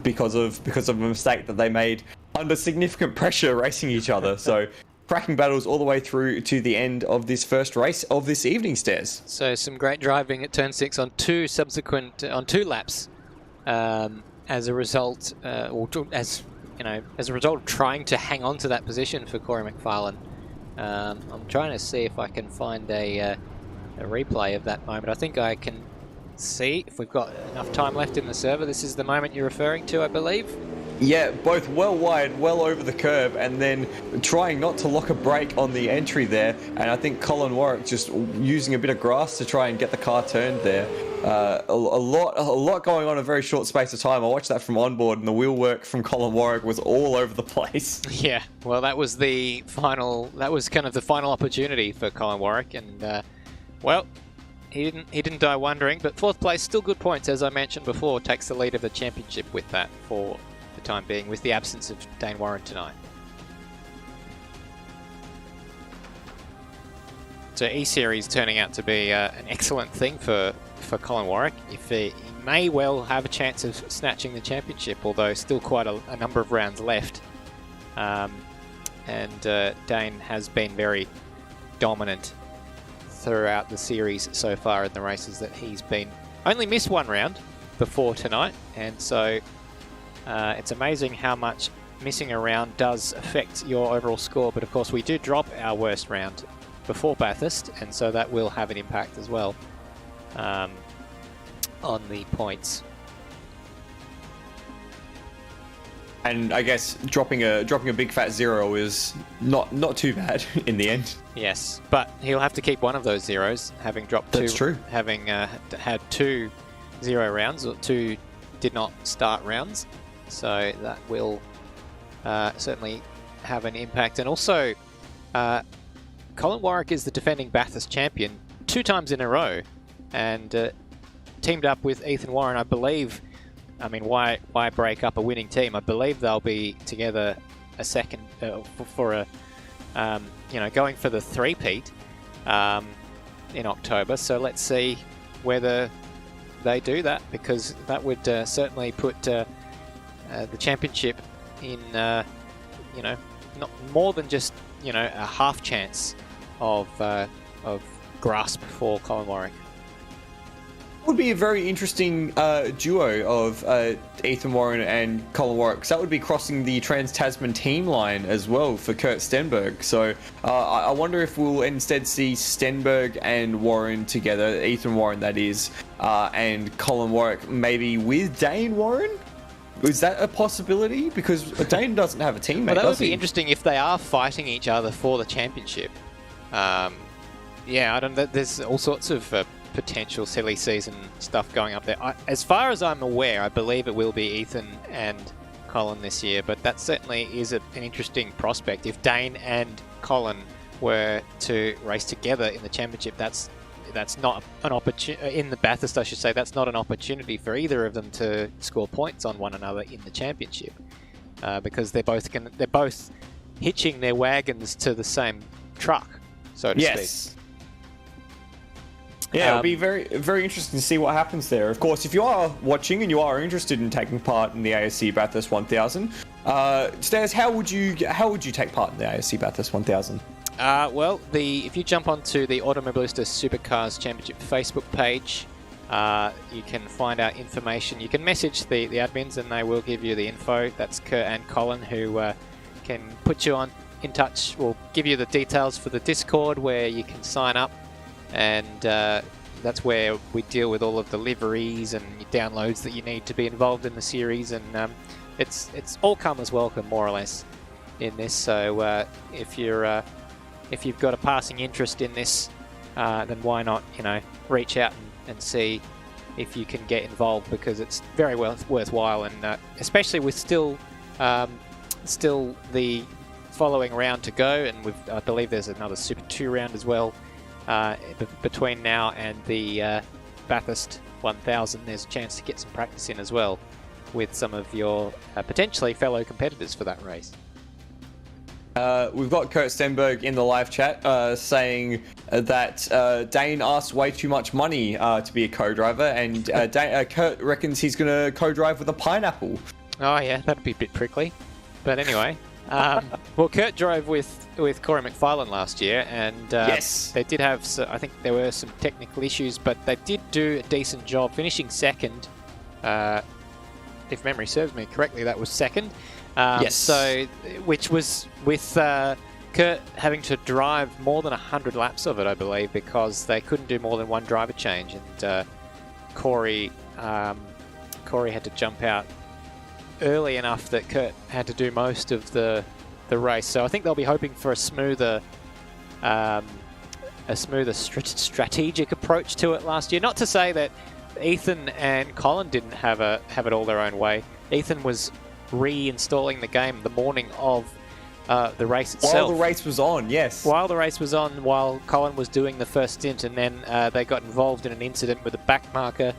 because of a mistake that they made under significant pressure racing each other. So cracking battles all the way through to the end of this first race of this evening, Stairs.
So some great driving at turn 6 on two laps. As a result, as a result of trying to hang on to that position for Corey McFarlane. I'm trying to see if I can find a replay of that moment. I think I can see if we've got enough time left in the server. This is the moment you're referring to, I believe.
Yeah, both well wide, well over the curb, and then trying not to lock a brake on the entry there. And I think Colin Warwick just using a bit of grass to try and get the car turned there. A lot going on in a very short space of time. I watched that from onboard, and the wheel work from Colin Warwick was all over the place.
Yeah, well, that was the final. That was kind of the final opportunity for Colin Warwick, and well, he didn't die wondering. But fourth place, still good points, as I mentioned before, takes the lead of the championship with that for the time being, with the absence of Dane Warren tonight. So E-Series turning out to be an excellent thing for Colin Warwick. If he may well have a chance of snatching the championship, although still quite a number of rounds left. And Dane has been very dominant throughout the series so far in the races that he's been. Only missed one round before tonight, and so it's amazing how much missing a round does affect your overall score. But of course we do drop our worst round before Bathurst, and so that will have an impact as well on the points.
And I guess dropping a big fat 0 is not too bad in the end.
Yes, but he'll have to keep one of those zeros, having dropped two.
That's true.
Having had 2 0 rounds, or 2 did not start rounds, so that will certainly have an impact. And also, Colin Warwick is the defending Bathurst champion 2 times in a row, and teamed up with Ethan Warren, I believe. I mean, why break up a winning team? I believe they'll be together a second for a going for the three-peat in October. So let's see whether they do that, because that would certainly put the championship in not more than just a half chance of grasp for Colin Warwick.
Would be a very interesting duo of Ethan Warren and Colin Warwick, because that would be crossing the Trans-Tasman team line as well for Kurt Stenberg. So I wonder if we'll instead see Stenberg and Warren together, Ethan Warren that is, and Colin Warwick maybe with Dane Warren? Is that a possibility? Because Dane doesn't have a teammate,
well, that would
does he?
be interesting if they are fighting each other for the championship. Yeah, I don't know. There's all sorts of potential silly season stuff going up there. As far as I'm aware, I believe it will be Ethan and Colin this year, but that certainly is an interesting prospect. If Dane and Colin were to race together in the championship, that's not an opportunity in the Bathurst, I should say. That's not an opportunity for either of them to score points on one another in the championship, because they're both hitching their wagons to the same truck, so to speak.
Yeah, it'll be very, very interesting to see what happens there. Of course, if you are watching and you are interested in taking part in the ASC Bathurst 1000, Stairs, how would you take part in the ASC Bathurst 1000?
Well, if you jump onto the Automobilista Supercars Championship Facebook page, you can find out information. You can message the admins and they will give you the info. That's Kurt and Colin, who can put you in touch, or give you the details for the Discord where you can sign up. And that's where we deal with all of the liveries and downloads that you need to be involved in the series. And it's all comers welcome, more or less, in this. So if you've got a passing interest in this, then why not, reach out and see if you can get involved, because it's very worthwhile, and especially with still the following round to go, and I believe there's another Super 2 round as well. Between now and the Bathurst 1000, there's a chance to get some practice in as well with some of your potentially fellow competitors for that race.
We've got Kurt Stenberg in the live chat saying that Dane asked way too much money to be a co-driver, and Kurt reckons he's going to co-drive with a pineapple.
Oh yeah, that'd be a bit prickly. But anyway, well, Kurt drove with Corey McFarlane last year, and
yes,
they did have, I think there were some technical issues, but they did do a decent job, finishing second. If memory serves me correctly, that was second.
Yes.
So, which was with Kurt having to drive more than 100 laps of it, I believe, because they couldn't do more than one driver change, and Corey had to jump out early enough that Kurt had to do most of the race. So I think they'll be hoping for a smoother strategic approach to it last year. Not to say that Ethan and Colin didn't have it all their own way. Ethan was reinstalling the game the morning of the race itself.
While the race was on, yes.
While the race was on, while Colin was doing the first stint, and then they got involved in an incident with a back marker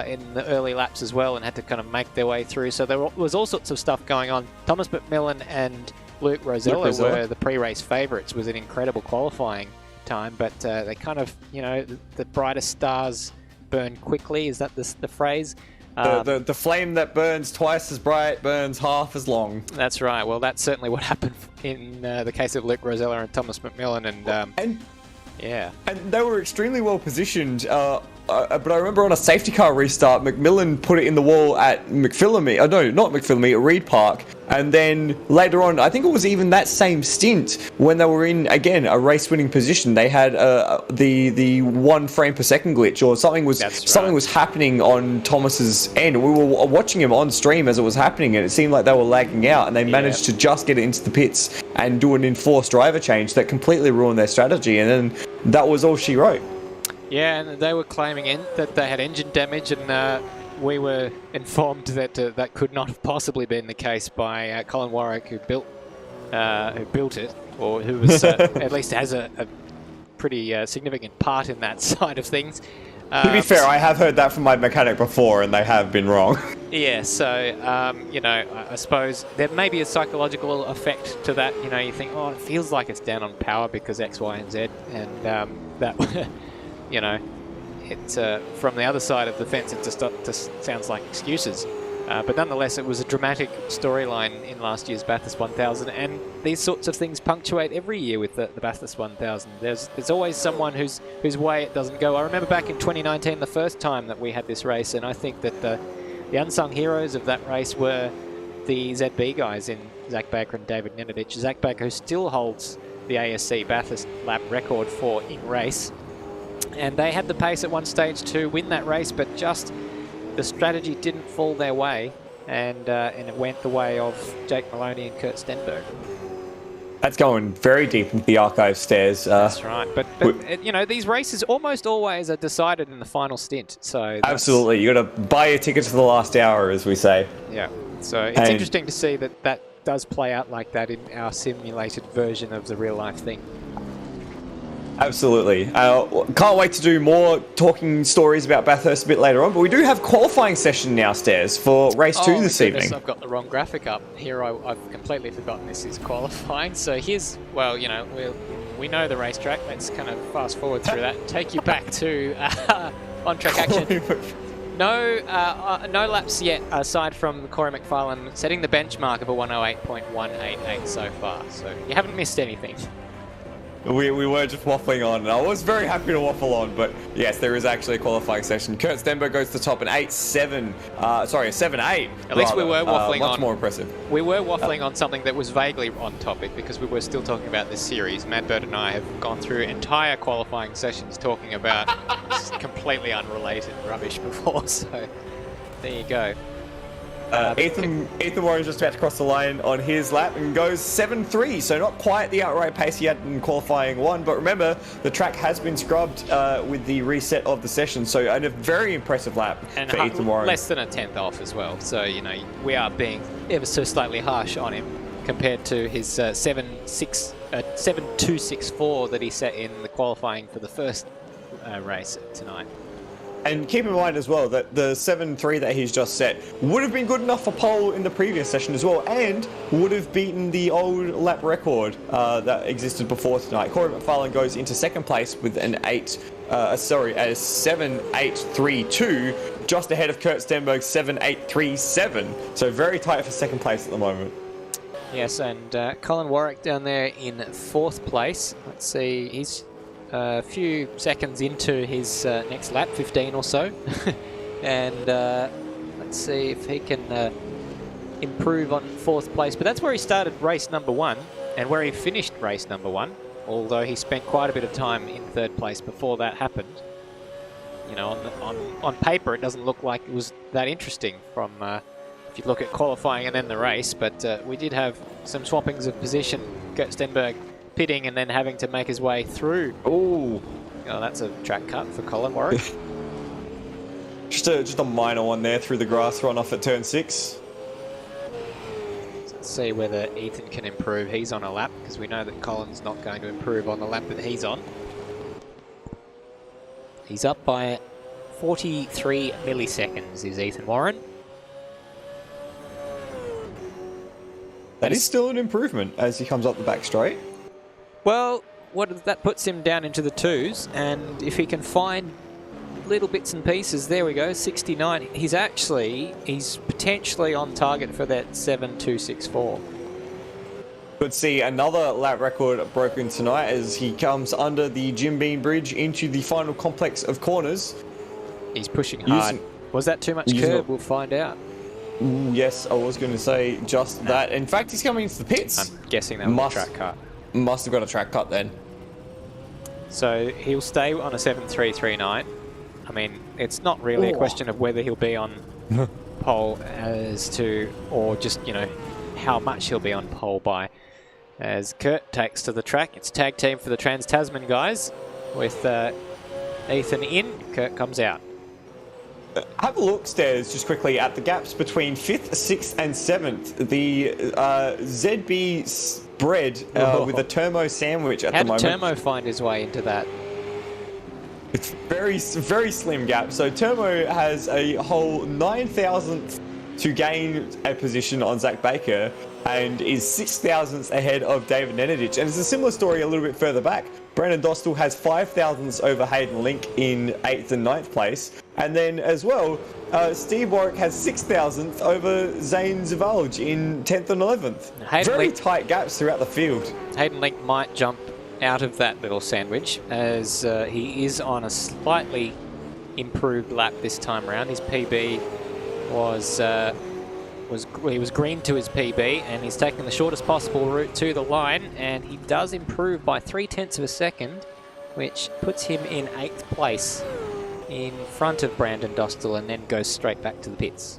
in the early laps as well, and had to kind of make their way through. So there was all sorts of stuff going on. Thomas McMillan and Luke Rosella were the pre-race favourites. It was an incredible qualifying time, but they kind of, the brightest stars burn quickly. Is that the phrase?
The flame that burns twice as bright burns half as long. That's
right. Well, that's certainly what happened in the case of Luke Rosella and Thomas McMillan, and yeah. And
they were extremely well positioned. But I remember on a safety car restart, McMillan put it in the wall at McPhillamy. No, not McPhillamy, at Reed Park. And then later on, I think it was even that same stint when they were in, again, a race-winning position. They had the 1 frame per second glitch, or something was happening on Thomas's end. We were watching him on stream as it was happening, and it seemed like they were lagging out, and they managed to just get it into the pits and do an enforced driver change that completely ruined their strategy. And then that was all she wrote.
Yeah, and they were claiming that they had engine damage, and we were informed that that could not have possibly been the case by Colin Warwick, who built it, or who was at least has a pretty significant part in that side of things.
To be fair, I have heard that from my mechanic before, and they have been wrong.
Yeah, so, I suppose there may be a psychological effect to that. You think, oh, it feels like it's down on power because X, Y, and Z, and that... it's from the other side of the fence, it just sounds like excuses. But nonetheless, it was a dramatic storyline in last year's Bathurst 1000, and these sorts of things punctuate every year with the Bathurst 1000. There's always someone whose way it doesn't go. I remember back in 2019, the first time that we had this race, and I think that the unsung heroes of that race were the ZB guys in Zach Baker and David Nenadic. Zach Baker, who still holds the ASC Bathurst lap record for in-race. And they had the pace at one stage to win that race, but just the strategy didn't fall their way, and it went the way of Jake Maloney and Kurt Stenberg.
That's going very deep into the archive stairs.
That's right. But you know, these races almost always are decided in the final stint. So
absolutely, you got to buy your tickets for the last hour, as we say.
Yeah. So it's interesting to see that does play out like that in our simulated version of the real life thing.
Absolutely. Can't wait to do more talking stories about Bathurst a bit later on, but we do have qualifying session now, Stairs, for race 2 this evening.
I've got the wrong graphic up. Here I've completely forgotten this is qualifying. So here's, well, you know, we know the racetrack. Let's kind of fast forward through that and take you back to on-track action. No laps yet, aside from Corey McFarlane setting the benchmark of a 108.188 so far. So you haven't missed anything.
We were just waffling on, and I was very happy to waffle on, but yes, there is actually a qualifying session. Kurt Stenberg goes to the top, an 8.7, sorry, a 7.8.
At least we were waffling on.
Much more impressive.
We were waffling on something that was vaguely on topic because we were still talking about this series. Matt Bird and I have gone through entire qualifying sessions talking about completely unrelated rubbish before, so there you go.
Ethan Warren's just about to cross the line on his lap and goes 7.3, so not quite the outright pace he had in qualifying 1, but remember, the track has been scrubbed with the reset of the session, so a very impressive lap
and
for Ethan Warren.
Less than a tenth off as well, so, you know, we are being ever so slightly harsh on him compared to his 7.264 that he set in the qualifying for the first race tonight.
And keep in mind as well that the 7.3 that he's just set would have been good enough for pole in the previous session as well, and would have beaten the old lap record that existed before tonight. Corey McFarlane goes into second place with an 7.832, just ahead of Kurt Stenberg's 7.837. So very tight for second place at the moment.
Yes, and Colin Warwick down there in fourth place. Let's see, he's a few seconds into his next lap, 15 or so. And let's see if he can improve on fourth place. But that's where he started race number 1 and where he finished race number 1, although he spent quite a bit of time in third place before that happened. You know, on paper, it doesn't look like it was that interesting from if you look at qualifying and then the race, but we did have some swappings of position. Kurt Stenberg pitting and then having to make his way through.
Ooh.
Oh, that's a track cut for Colin Warwick.
just a minor one there through the grass run off at turn 6.
Let's see whether Ethan can improve. He's on a lap because we know that Colin's not going to improve on the lap that he's on. He's up by 43 milliseconds is Ethan Warren.
That is still an improvement as he comes up the back straight.
Well, that puts him down into the 2s, and if he can find little bits and pieces, there we go, 69. He's potentially on target for that 7.264.
Could see another lap record broken tonight as he comes under the Jim Beam Bridge into the final complex of corners.
He's pushing hard. Was that too much curb? We'll find out.
Yes, I was going to say just that. In fact, he's coming into the pits.
I'm guessing that was a track cut.
Must have got a track cut then.
So he'll stay on a 7.339. I mean, it's not really a question of whether he'll be on pole or just, you know, how much he'll be on pole by. As Kurt takes to the track, it's tag team for the Trans-Tasman guys with Ethan in, Kurt comes out.
Have a look, Stairs, just quickly at the gaps between 5th, 6th and 7th. The ZB spread with a Turmo sandwich at the moment.
How did Turmo find his way into that?
It's very slim gap. So Turmo has a whole 9,000th to gain a position on Zach Baker and is 6,000ths ahead of David Nenadic. And it's a similar story a little bit further back. Brandon Dostal has 5,000ths over Hayden Link in 8th and 9th place. And then as well, Steve Warwick has 6,000th over Zane Zavalj in 10th and 11th. Very tight gaps throughout the field. Hayden
Link might jump out of that little sandwich as he is on a slightly improved lap this time around. His PB he was green to his PB, and he's taken the shortest possible route to the line, and he does improve by 0.3 of a second, which puts him in 8th place in front of Brandon Dostal, and then goes straight back to the pits.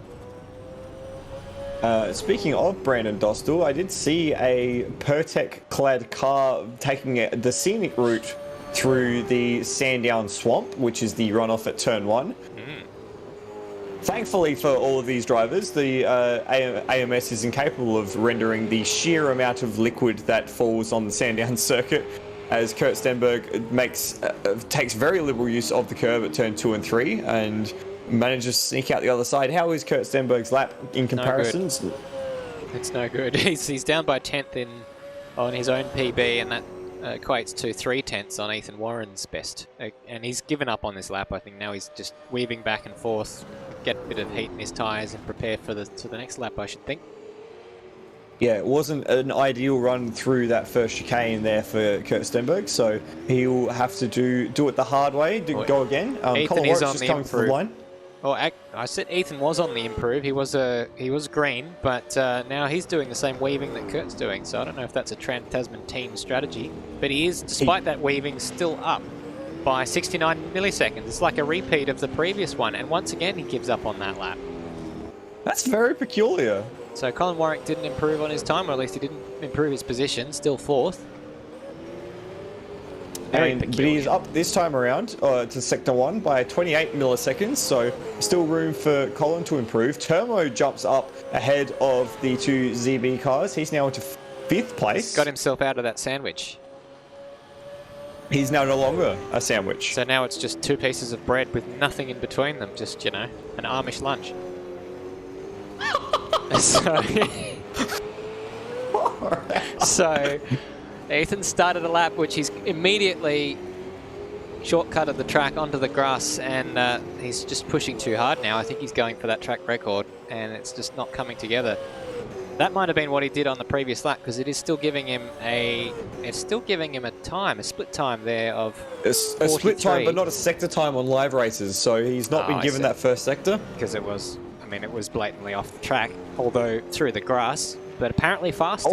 Speaking of Brandon Dostal, I did see a Pertec-clad car taking the scenic route through the Sandown Swamp, which is the runoff at Turn 1. Thankfully for all of these drivers, the AMS is incapable of rendering the sheer amount of liquid that falls on the Sandown circuit, as Kurt Stenberg takes very liberal use of the curve at Turn 2 and 3 and manages to sneak out the other side. How is Kurt Stenberg's lap in comparisons?
It's no good. He's down by 10th on his own PB, and that equates to 3/10 on Ethan Warren's best. And he's given up on this lap. I think now he's just weaving back and forth, get a bit of heat in his tyres and prepare for the next lap, I should think.
Yeah, it wasn't an ideal run through that first chicane there for Kurt Stenberg, so he'll have to do it the hard way, go again.
Ethan is on
just
the
coming from the line.
Well, I said Ethan was on the improve. He was green, but now he's doing the same weaving that Kurt's doing. So I don't know if that's a Trans-Tasman team strategy, but he is, despite that weaving, still up by 69 milliseconds. It's like a repeat of the previous one, and once again he gives up on that lap.
That's very peculiar.
So Colin Warwick didn't improve on his time, or at least he didn't improve his position. Still 4th.
But he's up this time around to Sector 1 by 28 milliseconds, so still room for Colin to improve. Turmo jumps up ahead of the two ZB cars. He's now into 5th place.
Got himself out of that sandwich.
He's now no longer a sandwich.
So now it's just 2 pieces of bread with nothing in between them, just, you know, an Amish lunch. So Ethan started a lap which he's immediately shortcutted the track onto the grass, and he's just pushing too hard now. I think he's going for that track record, and it's just not coming together. That might have been what he did on the previous lap, because it is still giving him a split time there of
a split time, but not a sector time on live races. So he's not been given that first sector
because it was blatantly off the track, although through the grass, but apparently faster.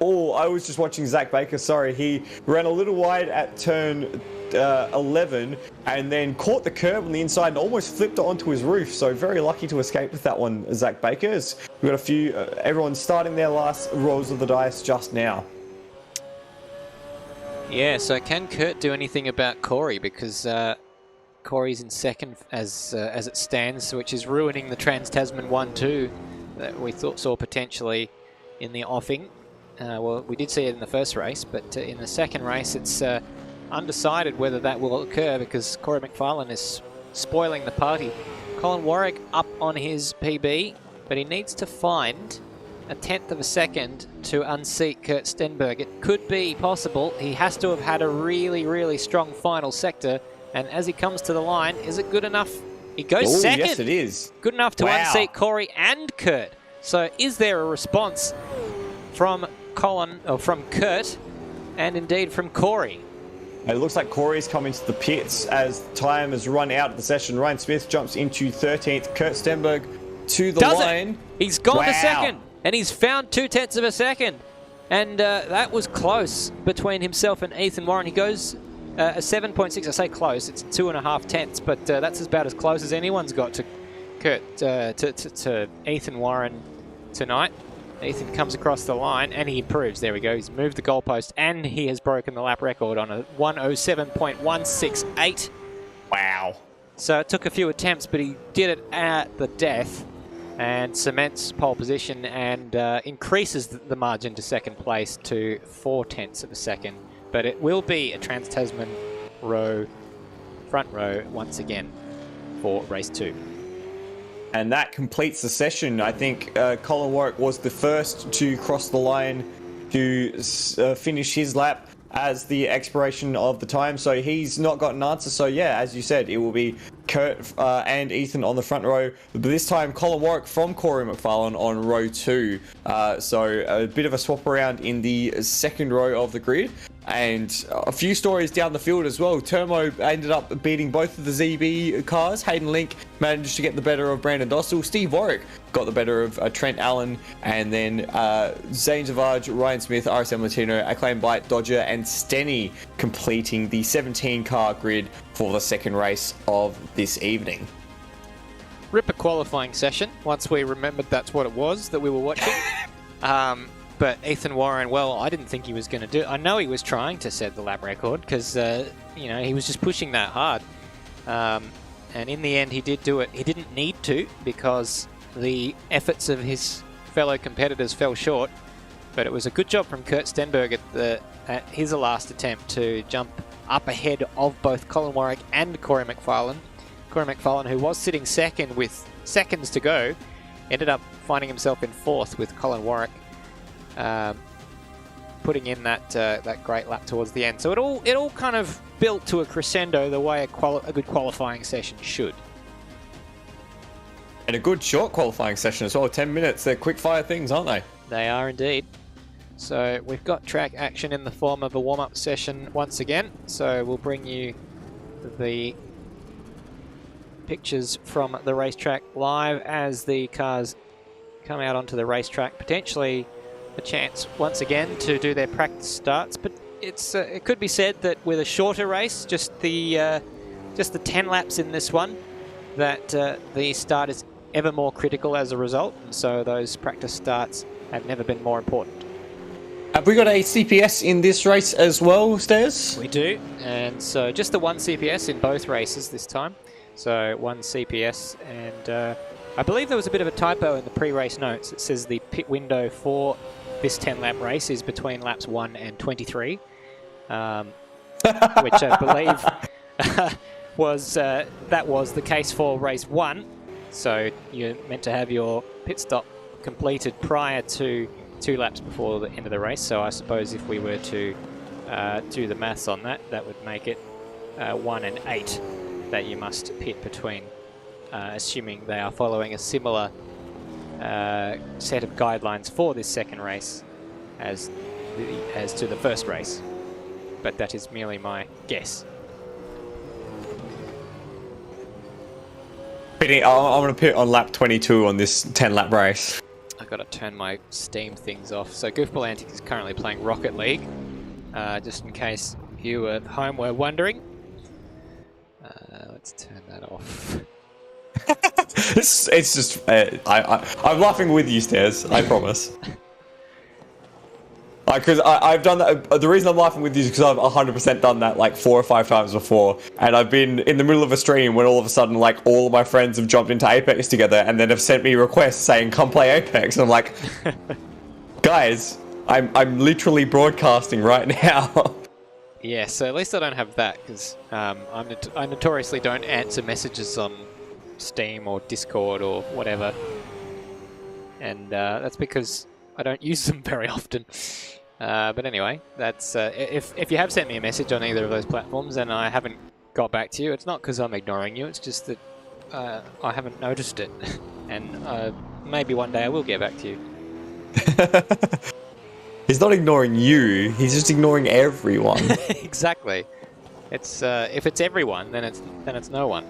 Oh, I was just watching Zach Baker. Sorry, he ran a little wide at turn 11 and then caught the curb on the inside and almost flipped it onto his roof. So very lucky to escape with that one, Zach Baker. We've got a few, everyone's starting their last rolls of the dice just now.
Yeah, so can Kurt do anything about Corey? Because Corey's in second as it stands, which is ruining the Trans-Tasman 1-2 that we saw potentially in the offing. Well, we did see it in the first race, but in the second race, it's undecided whether that will occur because Corey McFarlane is spoiling the party. Colin Warwick up on his PB, but he needs to find a 1/10 of a second to unseat Kurt Stenberg. It could be possible. He has to have had a really, really strong final sector, and as he comes to the line, is it good enough? He goes second.
Yes, it is.
Good enough to unseat Corey and Kurt. So is there a response from Colin, or from Kurt, and indeed from Corey?
It looks like Corey's coming to the pits as time has run out of the session. Ryan Smith jumps into 13th. Kurt Stenberg to the line.
He's gone to second, and he's found 2/10 of a second. And that was close between himself and Ethan Warren. He goes a 7.6. I say close, it's 2.5 tenths, but that's about as close as anyone's got to Kurt, to Ethan Warren tonight. Ethan comes across the line and he improves. There we go. He's moved the goalpost and he has broken the lap record on a 1:07.168.
Wow.
So it took a few attempts, but he did it at the death and cements pole position and increases the margin to second place to 0.4 of a second. But it will be a Trans-Tasman front row once again for race 2.
And that completes the session. I think Colin Warwick was the first to cross the line to finish his lap as the expiration of the time. So he's not got an answer. So yeah, as you said, it will be Kurt and Ethan on the front row. But this time, Colin Warwick from Corey McFarlane on row 2. So a bit of a swap around in the second row of the grid. And a few stories down the field as well. Turmo ended up beating both of the ZB cars. Hayden Link managed to get the better of Brandon Dostal. Steve Warwick got the better of Trent Allen. And then Zane Zavaj, Ryan Smith, RSM Latino, Acclaim Bite, Dodger, and Stenny completing the 17-car grid for the second race of this evening.
ripper qualifying session once we remembered that's what it was that we were watching. But Ethan Warren, well, I didn't think he was going to do it. I know he was trying to set the lap record because, he was just pushing that hard. And in the end, he did do it. He didn't need to because the efforts of his fellow competitors fell short. But it was a good job from Kurt Stenberg at his last attempt to jump up ahead of both Colin Warwick and Corey McFarlane. Corey McFarlane, who was sitting second with seconds to go, ended up finding himself in fourth with Colin Warwick putting in that great lap towards the end. So it all kind of built to a crescendo the way a good qualifying session should.
And a good short qualifying session as well. 10 minutes. They're quick fire things, aren't they?
They are indeed. So we've got track action in the form of a warm-up session once again. So we'll bring you the pictures from the racetrack live as the cars come out onto the racetrack. Potentially a chance once again to do their practice starts, but it could be said that with a shorter race, just the 10 laps in this one, that the start is ever more critical as a result, and so those practice starts have never been more important.
Have we got a CPS in this race as well, Stairs?
We do, and so just the one CPS in both races this time. So one CPS, and I believe there was a bit of a typo in the pre-race notes. It says the pit window for this 10-lap race is between laps 1 and 23, which I believe was the case for race 1. So you're meant to have your pit stop completed prior to 2 laps before the end of the race. So I suppose if we were to do the maths on that, that would make it 1 and 8 that you must pit between, assuming they are following a similar set of guidelines for this second race as to the first race. But that is merely my guess.
I'm going to pit on lap 22 on this 10-lap race.
I've got to turn my Steam things off. So Goofball Antics is currently playing Rocket League, just in case you at home were wondering. Let's turn that off.
It's just... I'm laughing with you, Stairs, I promise. Because I've done that. The reason I'm laughing with you is because I've 100% done that like 4 or 5 times before. And I've been in the middle of a stream when all of a sudden like all of my friends have jumped into Apex together and then have sent me requests saying, come play Apex. And I'm like, guys, I'm literally broadcasting right now.
Yeah, so at least I don't have that because I notoriously don't answer messages on Steam or Discord or whatever. And that's because I don't use them very often. But anyway, that's if you have sent me a message on either of those platforms and I haven't got back to you, it's not because I'm ignoring you, it's just that I haven't noticed it. And maybe one day I will get back to you.
He's not ignoring you, he's just ignoring everyone.
Exactly. It's if it's everyone, then it's no one.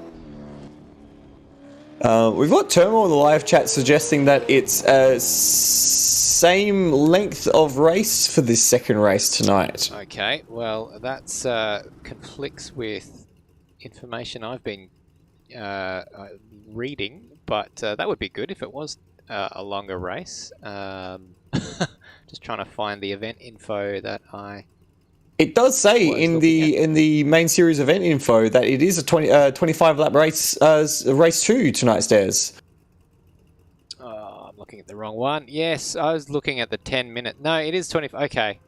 We've got Turmo in the live chat suggesting that it's same length of race for this second race tonight.
Okay, well that's conflicts with information I've been reading, but that would be good if it was a longer race. Just trying to find the event info that I...
It does say in the main series event info that it is a 25 lap race, race 2 tonight, Stairs.
Oh, I'm looking at the wrong one. Yes, I was looking at the 10-minute. No, it is 25. Okay,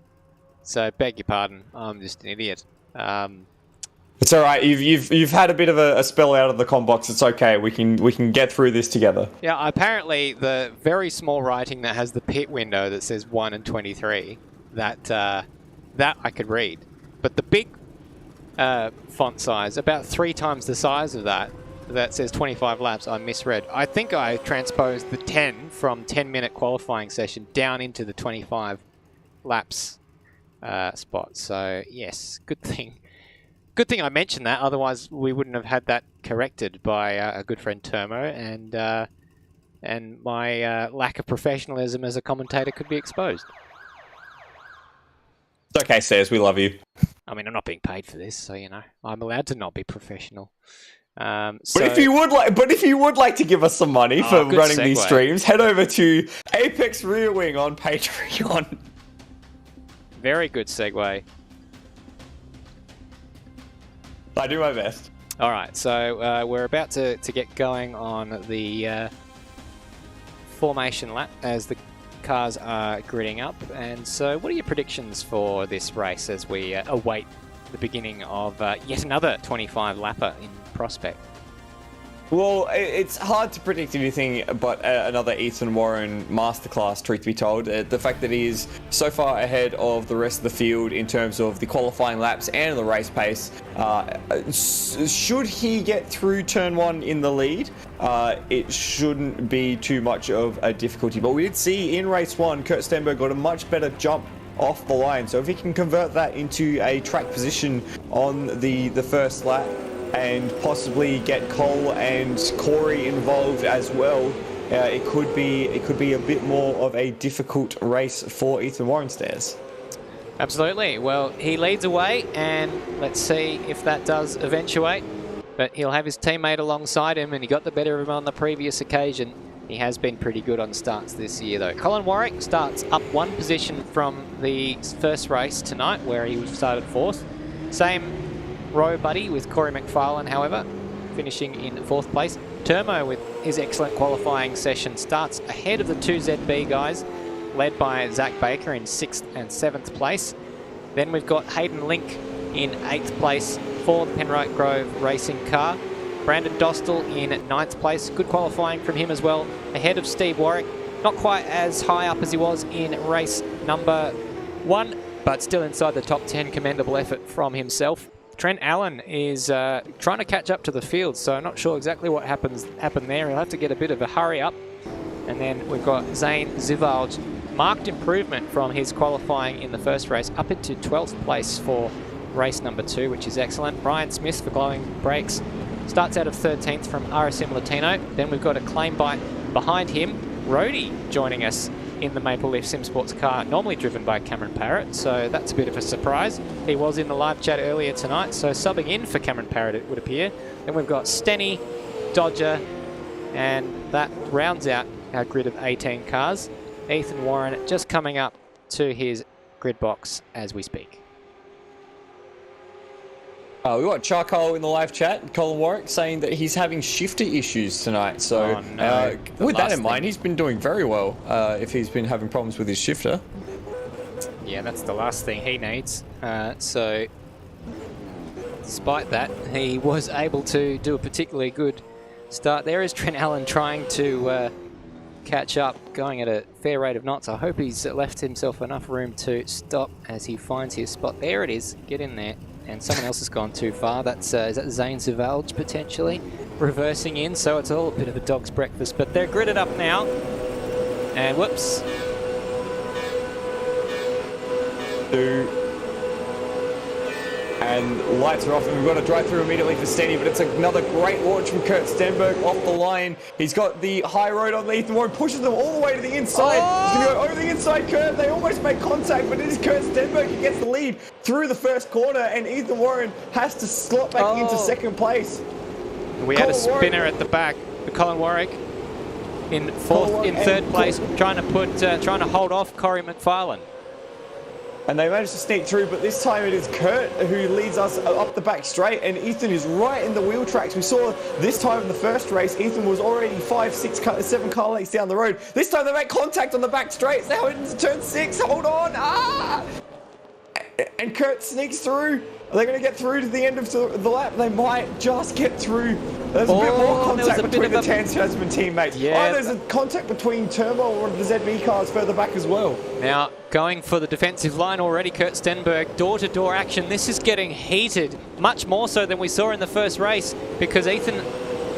so beg your pardon. I'm just an idiot.
It's all right. You've had a bit of a spell out of the comm box. It's okay. We can get through this together.
Yeah, apparently the very small writing that has the pit window that says 1 and 23 that I could read, but the big font size, about 3 times the size of that says 25 laps, I misread. I think I transposed the 10 from 10-minute qualifying session down into the 25 laps spot. So yes, good thing I mentioned that. Otherwise, we wouldn't have had that corrected by a good friend Turmo, and my lack of professionalism as a commentator could be exposed.
It's okay, Stairs. We love you.
I mean, I'm not being paid for this, so, you know, I'm allowed to not be professional.
But if you would like to give us some money for running these streams, head over to Apex Rear Wing on Patreon.
Very good segue.
I do my best.
All right, so we're about to get going on the formation lap as the cars are gridding up. And so what are your predictions for this race as we await the beginning of yet another 25 lapper in prospect?
Well, it's hard to predict anything but another Ethan Warren masterclass, truth be told. The fact that he is so far ahead of the rest of the field in terms of the qualifying laps and the race pace, should he get through turn 1 in the lead, it shouldn't be too much of a difficulty. But we did see in race 1, Kurt Stenberg got a much better jump off the line. So if he can convert that into a track position on the first lap, and possibly get Cole and Corey involved as well, it could be a bit more of a difficult race for Ethan Warren Stairs.
Absolutely. Well, he leads away, and let's see if that does eventuate. But he'll have his teammate alongside him, and he got the better of him on the previous occasion. He has been pretty good on starts this year, though. Colin Warwick starts up 1 position from the first race tonight, where he started 4th. Same row buddy with Corey McFarlane, however, finishing in 4th place. Termo, with his excellent qualifying session, starts ahead of the 2ZB guys, led by Zach Baker in 6th and 7th place. Then we've got Hayden Link in 8th place for the Penrite Grove racing car. Brandon Dostal in 9th place. Good qualifying from him as well, ahead of Steve Warwick. Not quite as high up as he was in race number 1, but still inside the top 10. Commendable effort from himself. Trent Allen is trying to catch up to the field, so I'm not sure exactly what happened there. He'll have to get a bit of a hurry up. And then we've got Zane Zivalj. Marked improvement from his qualifying in the first race, up into 12th place for race number 2, which is excellent. Brian Smith for Glowing Brakes starts out of 13th from RSM Latino. Then we've got a claim bite behind him. Rhodey joining us in the Maple Leaf Sim Sports car, normally driven by Cameron Parrott, so that's a bit of a surprise. He was in the live chat earlier tonight, so subbing in for Cameron Parrott, it would appear. Then we've got Stenny, Dodger, and that rounds out our grid of 18 cars. Ethan Warren just coming up to his grid box as we speak.
We've got Charcoal in the live chat, Colin Warwick, saying that he's having shifter issues tonight. So with that in mind, he's been doing very well if he's been having problems with his shifter.
Yeah, that's the last thing he needs. So despite that, he was able to do a particularly good start. There is Trent Allen trying to catch up, going at a fair rate of knots. I hope he's left himself enough room to stop as he finds his spot. There it is. Get in there. And someone else has gone too far. That's is that Zane Zivalj potentially reversing in, so it's all a bit of a dog's breakfast. But they're gridded up now, and whoops.
And lights are off, and we've got to drive through immediately for Stenny, but it's another great launch from Kurt Stenberg off the line. He's got the high road on Ethan Warren, pushes them all the way to the inside. He's going to go over the inside curve. They almost make contact, but it is Kurt Stenberg who gets the lead through the first corner, and Ethan Warren has to slot back into 2nd place.
We had a spinner at the back for Colin Warwick in 3rd place, trying to hold off Corey McFarlane.
And they managed to sneak through, but this time it is Kurt who leads us up the back straight, and Ethan is right in the wheel tracks. We saw this time in the first race, Ethan was already 5, 6, 7 car lengths down the road. This time they make contact on the back straight. It's now into turn 6. Hold on. And Kurt sneaks through. Are they going to get through to the end of the lap? They might just get through. There's a bit more contact between the Tasman teammates.
Yeah,
there's a contact between Turbo and one of the ZB cars further back as well.
Now, going for the defensive line already, Kurt Stenberg. Door-to-door action. This is getting heated, much more so than we saw in the first race, because Ethan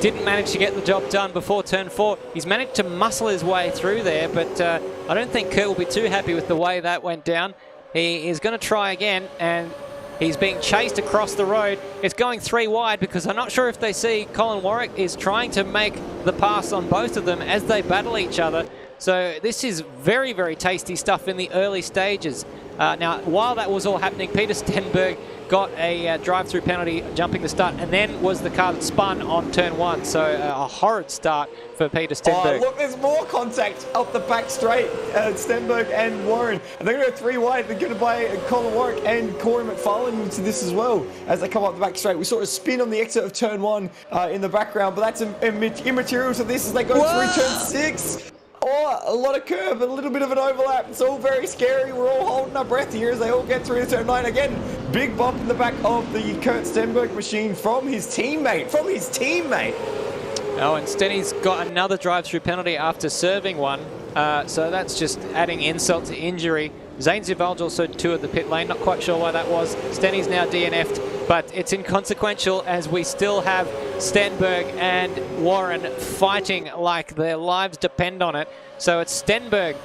didn't manage to get the job done before turn 4. He's managed to muscle his way through there, but I don't think Kurt will be too happy with the way that went down. He is going to try again, and he's being chased across the road. It's going 3 wide because I'm not sure if they see Colin Warwick is trying to make the pass on both of them as they battle each other. So this is very, very tasty stuff in the early stages Now, while that was all happening, Peter Stenberg got a drive-through penalty jumping the start, and then was the car that spun on turn 1. So a horrid start for Peter Stenberg.
Oh, look, there's more contact up the back straight. Stenberg and Warren. And they're going to go 3 wide. They're going to buy Colin Warwick and Corey McFarlane into this as well as they come up the back straight. We saw a spin on the exit of turn 1 in the background, but that's immaterial to this as they go through turn 6. Oh, a lot of curve, a little bit of an overlap. It's all very scary. We're all holding our breath here as they all get through to turn 9. Again, big bump in the back of the Kurt Stenberg machine from his teammate.
Oh, and Stenny's got another drive-through penalty after serving one. So that's just adding insult to injury. Zane Zivalj also 2 at the pit lane. Not quite sure why that was. Stenny's now DNF'd, but it's inconsequential as we still have Stenberg and Warren fighting like their lives depend on it. So it's Stenberg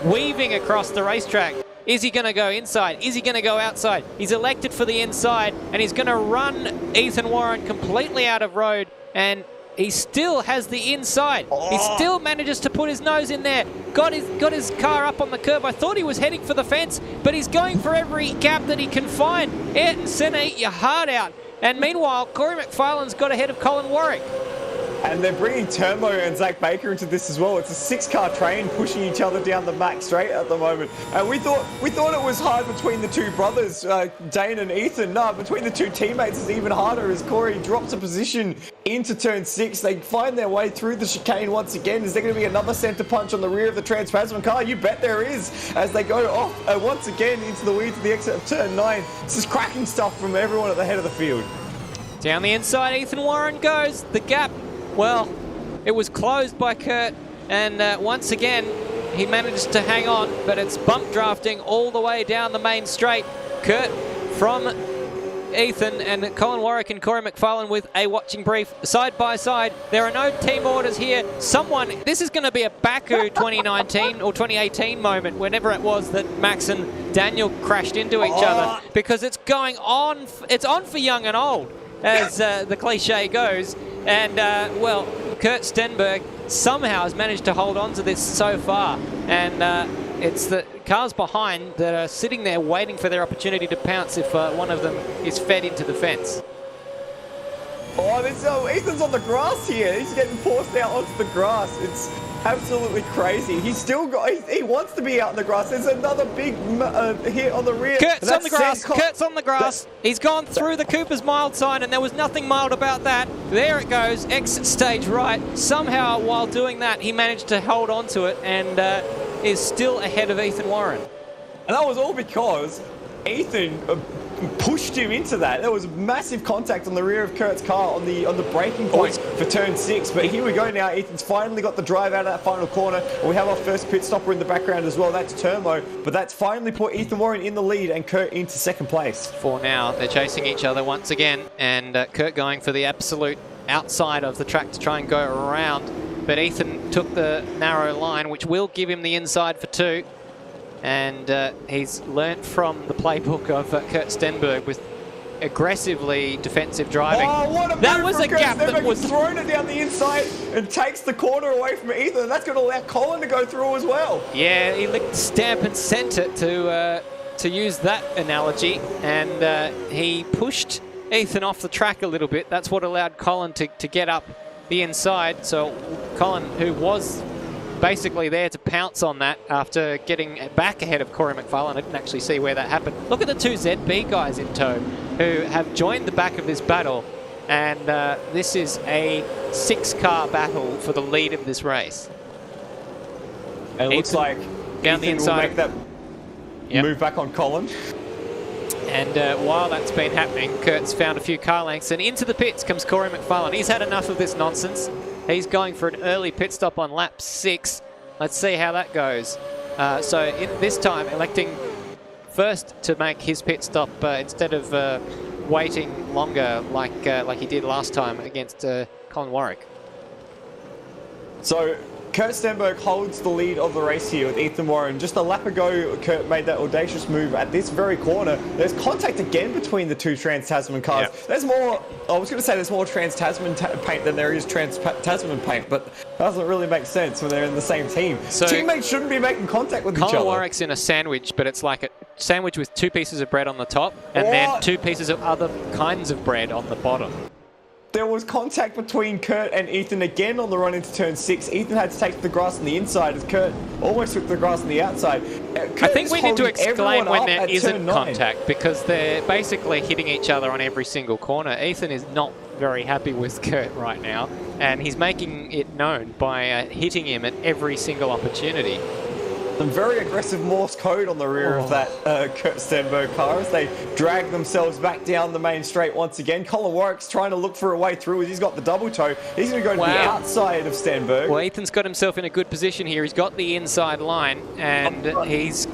weaving across the racetrack. Is he going to go inside? Is he going to go outside? He's elected for the inside, and he's going to run Ethan Warren completely out of road, and he still has the inside. He still manages to put his nose in there. Got his car up on the curb. I thought he was heading for the fence, but he's going for every gap that he can find. Ayrton Senna, eat your heart out. And meanwhile, Corey McFarlane's got ahead of Colin Warwick.
And they're bringing Turmo and Zach Baker into this as well. It's a 6-car train pushing each other down the back straight at the moment. And we thought it was hard between the 2 brothers, Dane and Ethan. No, between the 2 teammates it's even harder as Corey drops a position into turn 6. They find their way through the chicane once again. Is there going to be another centre punch on the rear of the Trans-Tasman car? You bet there is, as they go off once again into the weeds at the exit of turn 9. This is cracking stuff from everyone at the head of the field.
Down the inside, Ethan Warren goes. The gap, well, it was closed by Kurt, and once again, he managed to hang on, but it's bump drafting all the way down the main straight. Kurt from Ethan and Colin Warwick and Corey McFarlane with a watching brief side by side. There are no team orders here. This is going to be a Baku 2019 or 2018 moment, whenever it was that Max and Daniel crashed into each other, because it's going on, it's on for young and old, as the cliche goes. And, well, Kurt Stenberg somehow has managed to hold on to this so far. And it's the cars behind that are sitting there waiting for their opportunity to pounce if one of them is fed into the fence.
Oh, Ethan's on the grass here. He's getting forced out onto the grass. It's absolutely crazy. He's still got. He wants to be out in the grass. There's another big hit on the rear.
Kurt's on the grass. Kurt's on the grass. He's gone through the Cooper's mild sign, and there was nothing mild about that. There it goes. Exit stage right. Somehow, while doing that, he managed to hold on to it and is still ahead of Ethan Warren.
And that was all because Ethan pushed him into that. There was massive contact on the rear of Kurt's car on the braking point for turn 6. But here we go now. Ethan's finally got the drive out of that final corner. And we have our first pit stopper in the background as well. That's Turmo. But that's finally put Ethan Warren in the lead and Kurt into second place.
For now, they're chasing each other once again. And Kurt going for the absolute outside of the track to try and go around. But Ethan took the narrow line, which will give him the inside for 2. And he's learnt from the playbook of Kurt Stenberg with aggressively defensive driving.
Oh, what a
that
move
was
from
a
Kurt
gap
Stenberg.
that was
He's thrown it down the inside and takes the corner away from Ethan. And that's going to allow Colin to go through as well.
Yeah, he licked the stamp and sent it to use that analogy. And he pushed Ethan off the track a little bit. That's what allowed Colin to get up the inside. So Colin, who was basically there to pounce on that after getting back ahead of Corey McFarlane. I didn't actually see where that happened. Look at the 2 ZB guys in tow who have joined the back of this battle, and this is a 6-car battle for the lead of this race.
And it looks like
down the inside
will make that move back on Colin.
And while that's been happening, Kurt's found a few car lengths, and into the pits comes Corey McFarlane. He's had enough of this nonsense. He's going for an early pit stop on lap 6. Let's see how that goes. So in this time, electing first to make his pit stop instead of waiting longer like he did last time against Colin Warwick.
So Kurt Stenberg holds the lead of the race here with Ethan Warren. Just a lap ago, Kurt made that audacious move at this very corner. There's contact again between the 2 Trans-Tasman cars. Yep. There's more, I was going to say there's more Trans-Tasman paint than there is Trans-Tasman paint, but that doesn't really make sense when they're in the same team. So teammates shouldn't be making contact with each other.
Colin Warwick's in a sandwich, but it's like sandwich with 2 pieces of bread on the top and then 2 pieces of other kinds of bread on the bottom.
There was contact between Kurt and Ethan again on the run into turn 6. Ethan had to take the grass on the inside as Kurt almost took the grass on the outside.
I think we need to explain when there isn't contact, because they're basically hitting each other on every single corner. Ethan is not very happy with Kurt right now, and he's making it known by hitting him at every single opportunity.
Some very aggressive Morse code on the rear of that Kurt Stenberg car as they drag themselves back down the main straight once again. Colin Warwick's trying to look for a way through as he's got the double toe. He's going to go to the outside of Stenberg.
Well, Ethan's got himself in a good position here. He's got the inside line, and he's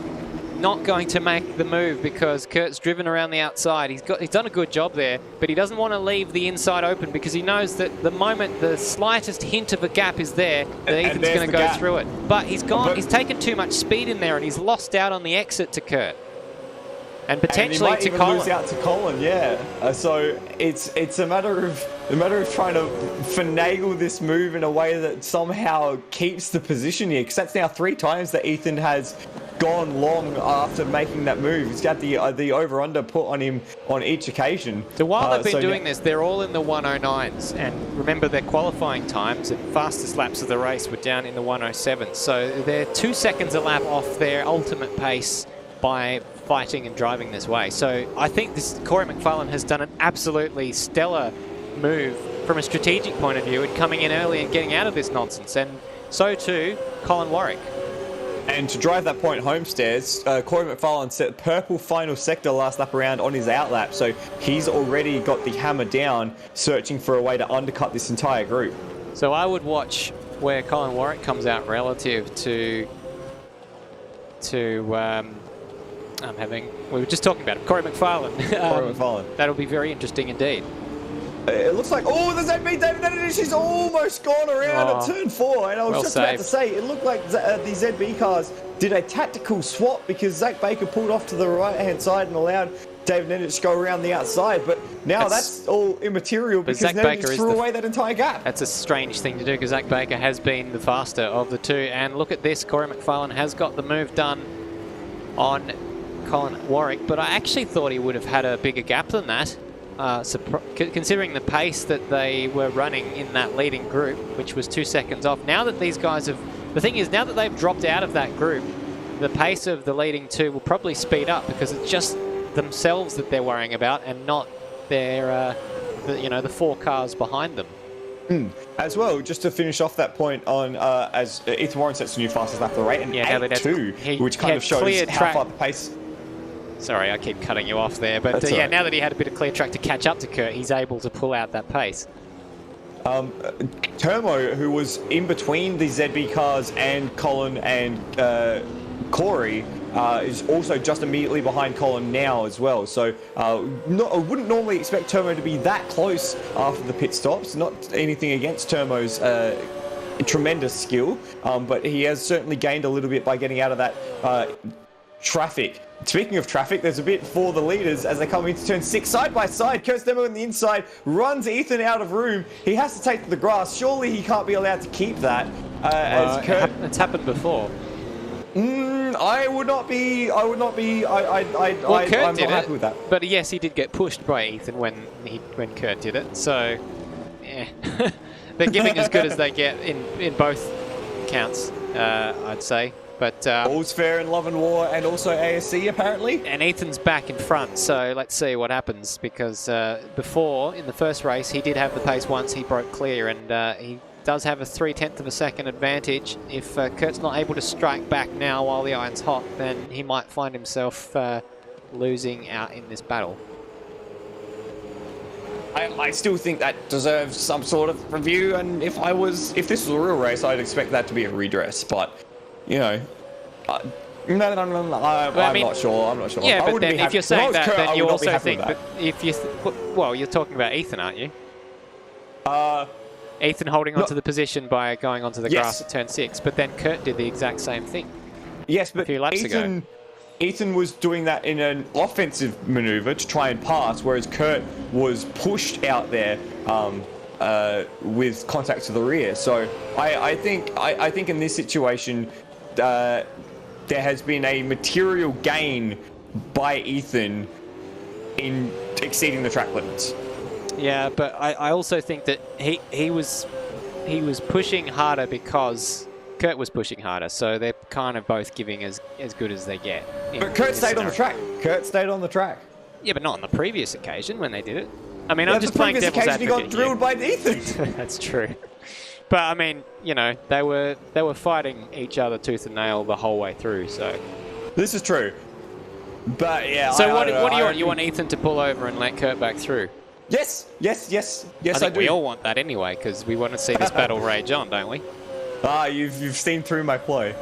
not going to make the move because Kurt's driven around the outside. He's done a good job there, but he doesn't want to leave the inside open because he knows that the moment the slightest hint of a gap is there, that Ethan's going to go through it. But he's taken too much speed in there, and he's lost out on the exit to Kurt. And potentially to Colin.
Lose out to Colin, yeah. So it's a matter of trying to finagle this move in a way that somehow keeps the position here, because that's now 3 times that Ethan has gone long after making that move. He's got the over-under put on him on each occasion.
So while they've been doing this, they're all in the 109s, and remember their qualifying times and fastest laps of the race were down in the 107s. So they're 2 seconds a lap off their ultimate pace by fighting and driving this way. So I think Corey McFarlane has done an absolutely stellar move from a strategic point of view in coming in early and getting out of this nonsense, and so too Colin Warwick.
And to drive that point home, Stairs, Corey McFarlane set purple final sector last lap around on his outlap, so he's already got the hammer down, searching for a way to undercut this entire group.
So I would watch where Colin Warwick comes out relative to we were just talking about it, Corey McFarlane.
Corey McFarlane.
That'll be very interesting indeed.
It looks like, the ZB David Nedish, she's almost gone around at turn 4. And I was about to say, it looked like the ZB cars did a tactical swap because Zach Baker pulled off to the right-hand side and allowed David Nedish to go around the outside. But now that's all immaterial because Nedish threw away that entire gap.
That's a strange thing to do because Zach Baker has been the faster of the two. And look at this, Corey McFarlane has got the move done on Colin Warwick, but I actually thought he would have had a bigger gap than that. Considering the pace that they were running in that leading group, which was 2 seconds off. Now that these guys have... The thing is, now that they've dropped out of that group, the pace of the leading 2 will probably speed up because it's just themselves that they're worrying about and not their, the 4 cars behind them.
As well, just to finish off that point on as Ethan Warren sets the new fastest lap of the race, and 8.2, which kind of shows how far the pace...
Sorry, I keep cutting you off there, but now that he had a bit of clear track to catch up to Kurt, he's able to pull out that pace.
Termo, who was in between the ZB cars and Colin and Corey, is also just immediately behind Colin now as well. So I wouldn't normally expect Termo to be that close after the pit stops. Not anything against Termo's tremendous skill, but he has certainly gained a little bit by getting out of that traffic. Speaking of traffic, there's a bit for the leaders as they come into turn 6 side by side. Kurt Stenberg on the inside runs Ethan out of room. He has to take to the grass. Surely he can't be allowed to keep that. As Kurt...
It's happened before.
I'm not happy with that.
But yes, he did get pushed by Ethan when Kurt did it. So, yeah. They're giving as good as they get in both counts, I'd say. But
all's fair in love and war, and also ASC apparently.
And Ethan's back in front, so let's see what happens. Because before, in the first race, he did have the pace once. He broke clear, and he does have a 0.3 of a second advantage. If Kurt's not able to strike back now while the iron's hot, then he might find himself losing out in this battle.
I still think that deserves some sort of review, and if this was a real race, I'd expect that to be a redress. But you know, I'm not sure.
Yeah, but then if you're saying that, then you also think that if you, well, you're talking about Ethan, aren't you? Ethan holding onto the position by going onto the grass at turn 6, but then Kurt did the exact same thing.
Yes, but
a few laps ago.
Ethan was doing that in an offensive maneuver to try and pass, whereas Kurt was pushed out there with contact to the rear. So I think in this situation, there has been a material gain by Ethan in exceeding the track limits.
Yeah, but I also think that he was pushing harder because Kurt was pushing harder, so they're kind of both giving as good as they get.
But Kurt stayed on the track. Kurt stayed on the track.
Yeah, but not on the previous occasion when they did it. I mean,
Yeah,
I'm just playing devil's advocate.
He got drilled by Ethan.
That's true. But I mean, you know, they were fighting each other tooth and nail the whole way through. So
this is true. But yeah.
So what do you want? You want Ethan to pull over and let Kurt back through?
Yes. I
think
do.
we all want that anyway, because we want to see this battle rage on, don't we?
You've seen through my play.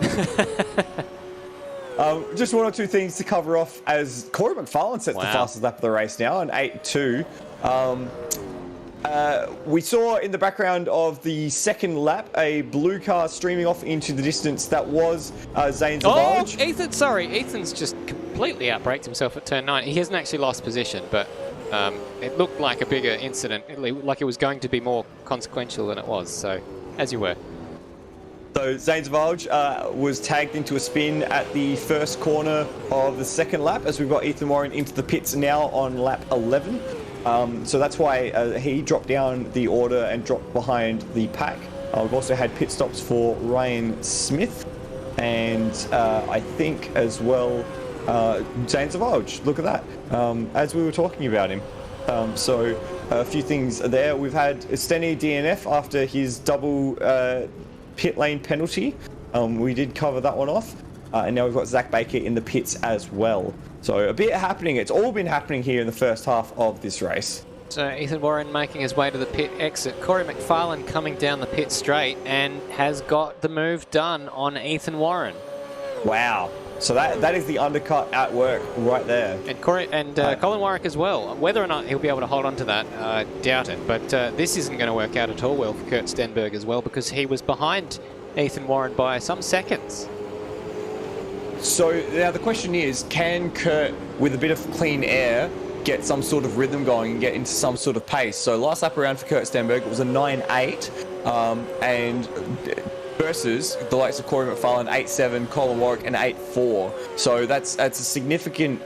Just one or two things to cover off as Corey McFarlane sets the fastest lap of the race now, an 8.2. We saw in the background of the second lap a blue car streaming off into the distance. That was Zane Zavarch.
Oh, Ethan's just completely outbraked himself at turn 9. He hasn't actually lost position, but it looked like a bigger incident, like it was going to be more consequential than it was. So, as you were.
So Zane Zavarch was tagged into a spin at the first corner of the second lap, as we've got Ethan Warren into the pits now on lap 11. So that's why he dropped down the order and dropped behind the pack. We've also had pit stops for Ryan Smith and I think as well Zane Zavarch. Look at that. As we were talking about him. So a few things there. We've had Steny DNF after his double pit lane penalty. We did cover that one off. And now we've got Zach Baker in the pits as well. So a bit happening. It's all been happening here in the first half of this race.
So Ethan Warren making his way to the pit exit. Corey McFarlane coming down the pit straight and has got the move done on Ethan Warren.
Wow. So that is the undercut at work right there.
And Colin Warwick as well. Whether or not he'll be able to hold on to that, I doubt it. But this isn't going to work out at all well for Kurt Stenberg as well, because he was behind Ethan Warren by some seconds.
So now the question is, can Kurt, with a bit of clean air, get some sort of rhythm going and get into some sort of pace? So last lap around for Kurt Stenberg, it was a 9.8, and versus the likes of Corey McFarlane, 8.7, Colin Warwick, and 8.4. So that's a significant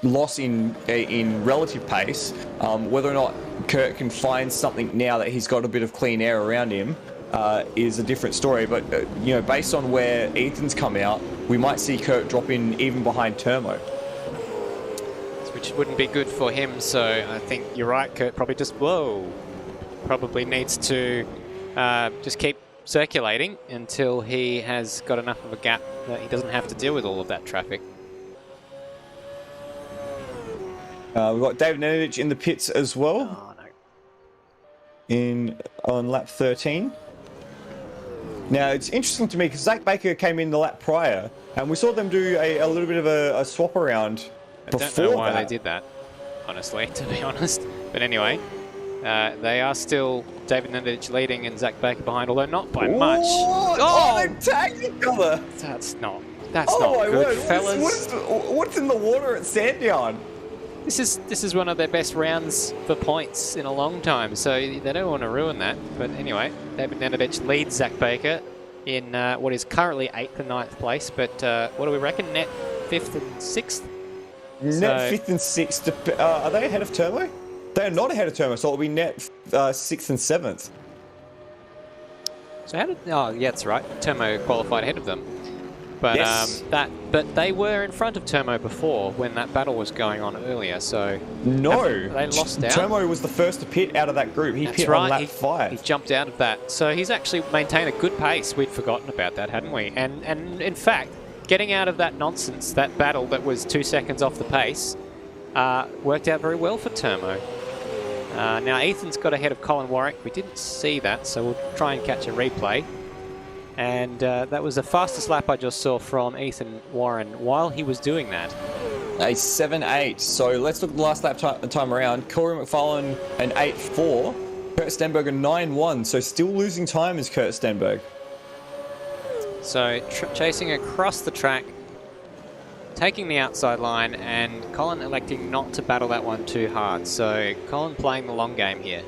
loss in relative pace. Whether or not Kurt can find something now that he's got a bit of clean air around him is a different story. But you know, based on where Ethan's come out, we might see Kurt drop in even behind Turmo,
which wouldn't be good for him. So I think you're right. Kurt probably probably needs to just keep circulating until he has got enough of a gap that he doesn't have to deal with all of that traffic.
We've got David Nenadic in the pits as well.
Oh, no.
On lap 13. Now it's interesting to me because Zach Baker came in the lap prior, and we saw them do a little bit of a swap around.
I don't know why they did that, honestly, to be honest. But anyway, they are still David Nenadic leading and Zach Baker behind, although not by much.
Oh, they tagged each other.
That's not good, fellas.
What's in the water at Sandown?
This is one of their best rounds for points in a long time, so they don't want to ruin that. But anyway, David Nenadic leads Zach Baker in what is currently 8th and 9th place. But what do we reckon? Net 5th and 6th?
Net 5th and 6th. Are they ahead of Turmo? They are not ahead of Turmo, so it'll be net 6th and 7th.
So how did? Oh, yeah, that's right. Turmo qualified ahead of them. But
yes.
But they were in front of Turmo before when that battle was going on earlier. So
no,
they lost out.
Turmo was the first to pit out of that group. He pit on lap 5.
He jumped out of that. So he's actually maintained a good pace. We'd forgotten about that, hadn't we? And in fact, getting out of that nonsense, that battle that was 2 seconds off the pace, worked out very well for Turmo. Now Ethan's got ahead of Colin Warwick. We didn't see that, so we'll try and catch a replay. And that was the fastest lap I just saw from Ethan Warren while he was doing that.
A 7.8. So let's look at the last lap time around. Corey McFarlane an 8.4. Kurt Stenberg a 9.1. So still losing time is Kurt Stenberg.
So chasing across the track, taking the outside line, and Colin electing not to battle that one too hard. So Colin playing the long game here.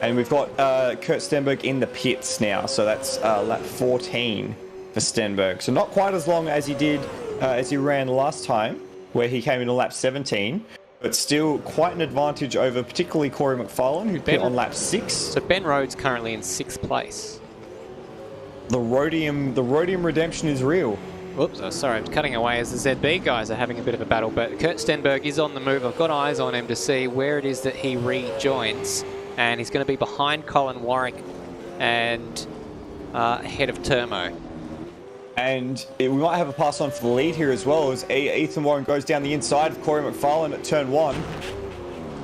And we've got Kurt Stenberg in the pits now, so that's lap 14 for Stenberg. So not quite as long as he did as he ran last time, where he came in on lap 17, but still quite an advantage over particularly Corey McFarlane, who pit on lap 6.
So Ben Rhodes currently in 6th place.
The Rhodium redemption is real.
Whoops, oh, sorry, I'm cutting away as the ZB guys are having a bit of a battle, but Kurt Stenberg is on the move. I've got eyes on him to see where it is that he rejoins, and he's going to be behind Colin Warwick and ahead of Termo.
And we might have a pass on for the lead here as well, as Ethan Warren goes down the inside of Corey McFarlane at turn 1.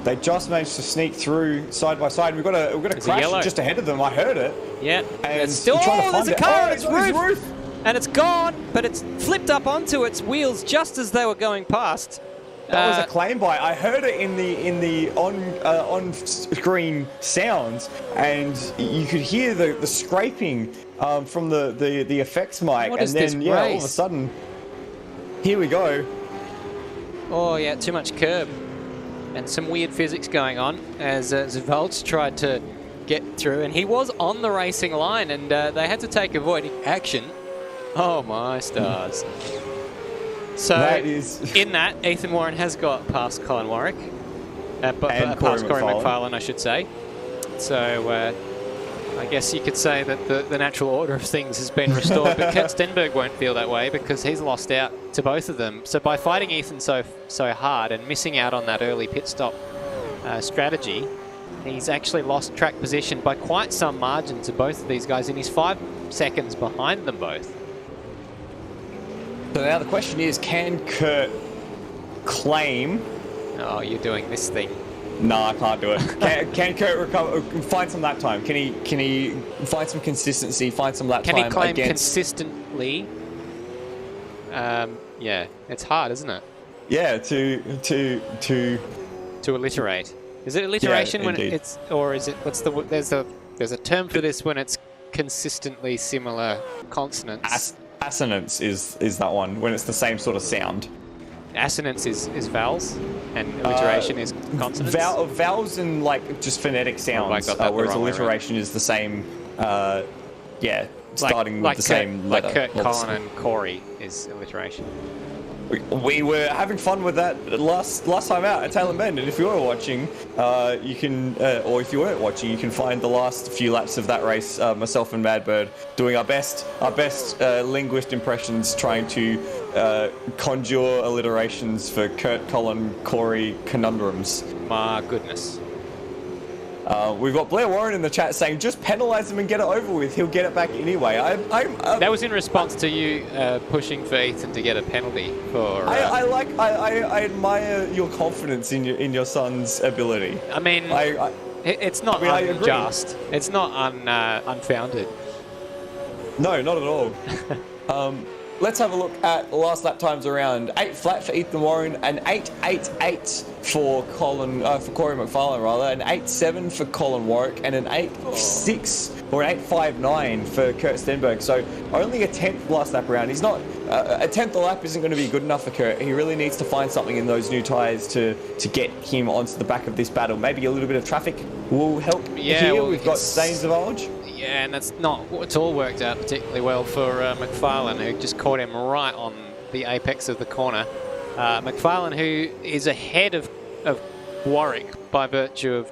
They just managed to sneak through side by side. We've got a crash just ahead of them. I heard it.
Yeah.
And
it's still, there's a car on its roof.
roof.
And it's gone, but it's flipped up onto its wheels just as they were going past.
That was a claim by. I heard it in the on-screen sounds, and you could hear the scraping from the effects mic,
What
and
is
then
this
all of a
race?
sudden, here we go.
Oh yeah, too much curb. And some weird physics going on as Zvolts tried to get through, and he was on the racing line, and they had to take avoiding action. Oh my stars. So in that, Ethan Warren has got past Colin Warwick, but past Corey McFarlane, I should say. So I guess you could say that the natural order of things has been restored, but Kurt Stenberg won't feel that way because he's lost out to both of them. So by fighting Ethan so hard and missing out on that early pit stop strategy, he's actually lost track position by quite some margin to both of these guys, and he's 5 seconds behind them both.
So now the question is, can Kurt claim?
Oh, you're doing this thing.
No, I can't do it. Can Kurt find some lap time? Can he find some consistency? Find some lap time?
Can he claim consistently? Yeah, it's hard, isn't it?
Yeah, to
alliterate. Is it alliteration when it's, or is it? What's the? There's a term for this when it's consistently similar consonants.
Assonance is that one when it's the same sort of sound.
Assonance is vowels, and alliteration is consonants.
Vowels and like just phonetic sounds, whereas alliteration is the same. Starting with the same letter.
Like Kurt, Colin, and Corey is alliteration.
We were having fun with that last time out at Taylor Bend, and if you were watching, you can, or if you weren't watching, you can find the last few laps of that race. Myself and Madbird doing our best linguist impressions, trying to conjure alliterations for Kurt, Colin, Corey conundrums.
My goodness.
We've got Blair Warren in the chat saying, just penalise him and get it over with. He'll get it back anyway.
That was in response to you pushing for Ethan to get a penalty for.
I admire your confidence in your son's ability.
I mean, it's not unjust. It's not unfounded.
No, not at all. Let's have a look at the last lap times around. 8 flat for Ethan Warren, an 8.88 for Corey McFarlane rather, an 8.7 for Colin Warwick, and an 8.6 or an 8.59 for Kurt Stenberg. So only a 10th last lap around. He's not a 10th a lap isn't going to be good enough for Kurt. He really needs to find something in those new tyres to get him onto the back of this battle. Maybe a little bit of traffic will help here. Well, we've got Staines of Arge.
Yeah, and that's not what's all worked out particularly well for McFarlane, who just caught him right on the apex of the corner. McFarlane, who is ahead of Warwick by virtue of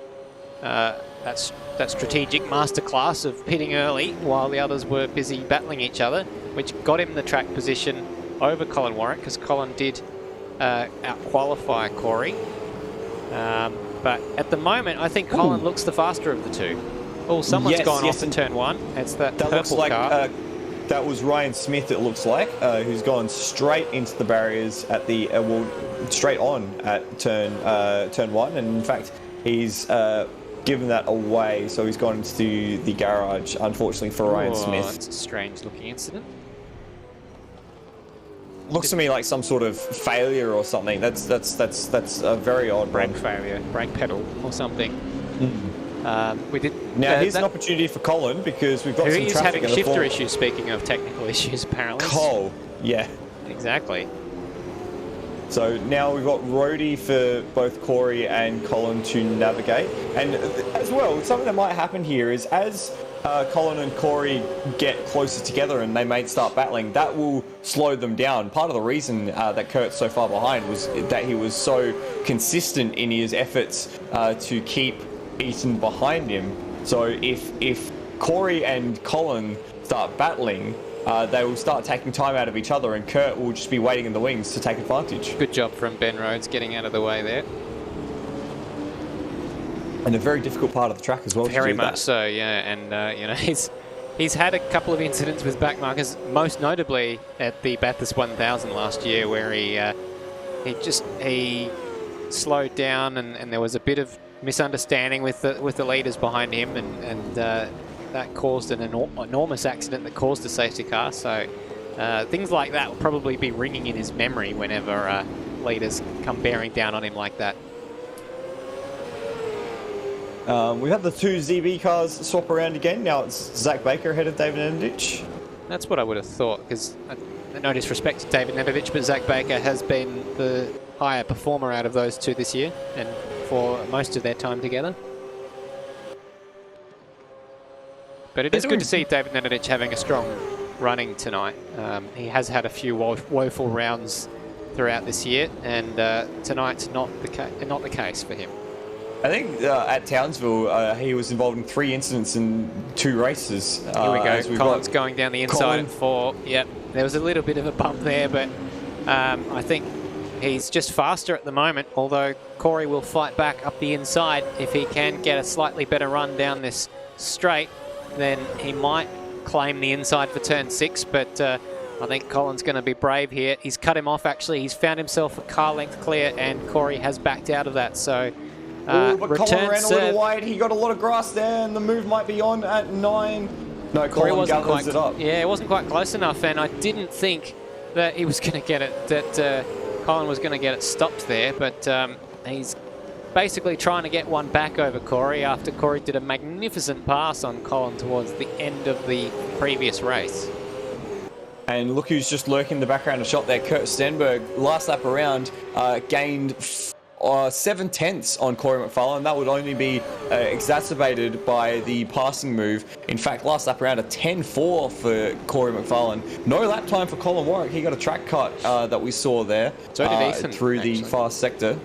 that strategic masterclass of pitting early while the others were busy battling each other, which got him the track position over Colin Warwick, because Colin did out-qualify Corey. But at the moment, I think Colin looks the faster of the two. Oh, someone's gone off in turn 1. It's that purple
looks like,
car.
That was Ryan Smith, it looks like, who's gone straight into the barriers at the straight on at turn 1, and in fact he's given that away, so he's gone into the garage, unfortunately for Ryan Smith.
It's a strange looking incident.
Looks to me like some sort of failure or something. That's a very odd
brake failure, brake pedal or something. We did.
Now here's an opportunity for Colin, because we've got some traffic.
He's having shifter issues. Speaking of technical issues, apparently.
Cole, yeah,
exactly.
So now we've got roadie for both Corey and Colin to navigate, and as well, something that might happen here is as Colin and Corey get closer together and they may start battling, that will slow them down. Part of the reason that Kurt's so far behind was that he was so consistent in his efforts to keep Ethan behind him. So if Corey and Colin start battling, they will start taking time out of each other, and Kurt will just be waiting in the wings to take advantage.
Good job from Ben Rhodes getting out of the way there.
And a very difficult part of the track as well.
Very much so, yeah. And you know, he's had a couple of incidents with back markers, most notably at the Bathurst 1000 last year, where he slowed down, and there was a bit of misunderstanding with the leaders behind him, and that caused an enormous accident that caused a safety car. So things like that will probably be ringing in his memory whenever leaders come bearing down on him like that.
We've had the two ZB cars swap around again. Now it's Zach Baker ahead of David Nedovich.
That's what I would have thought, because no disrespect to David Nedovich, but Zach Baker has been the higher performer out of those two this year, and for most of their time together. But it is good to see David Nedovich having a strong running tonight. He has had a few woeful rounds throughout this year, and tonight's not the case for him.
I think at Townsville, he was involved in 3 incidents in 2 races.
Here we go. Colin's going down the inside at 4. Yep, there was a little bit of a bump there, but I think he's just faster at the moment, although Corey will fight back up the inside. If he can get a slightly better run down this straight, then he might claim the inside for turn 6, but I think Colin's going to be brave here. He's cut him off, actually. He's found himself a car length clear, and Corey has backed out of that, so...
but Colin ran a little wide. He got a lot of grass there, and the move might be on at 9. No, Colin gathers it up.
Yeah, it wasn't quite close enough, and I didn't think that he was going to get it, that Colin was going to get it stopped there, but he's basically trying to get one back over Corey after Corey did a magnificent pass on Colin towards the end of the previous race.
And look who's just lurking in the background of shot there. Kurt Stenberg, last lap around, gained 7/10 on Corey McFarlane. That would only be exacerbated by the passing move. In fact, last lap around, a 10.4 for Corey McFarlane. No lap time for Colin Warwick. He got a track cut that we saw there.
So did Ethan,
through the fast sector.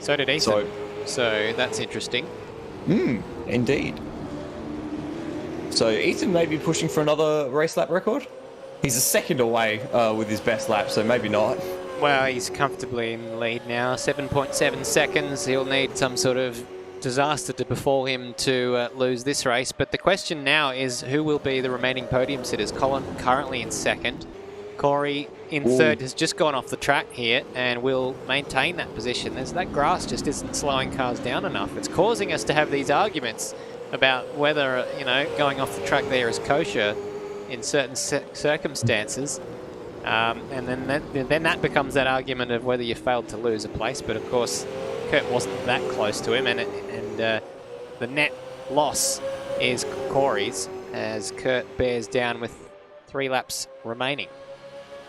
So did Ethan. So that's interesting.
Indeed. So Ethan may be pushing for another race lap record. He's a second away with his best lap, so maybe not.
Well, he's comfortably in the lead now, 7.7 seconds. He'll need some sort of disaster to befall him to lose this race. But the question now is, who will be the remaining podium sitters? Colin currently in second. Corey in third has just gone off the track here and will maintain that position. That grass just isn't slowing cars down enough. It's causing us to have these arguments about whether, you know, going off the track there is kosher in certain circumstances. And then that becomes that argument of whether you failed to lose a place. But of course, Kurt wasn't that close to him, and the net loss is Corey's as Kurt bears down with 3 laps remaining.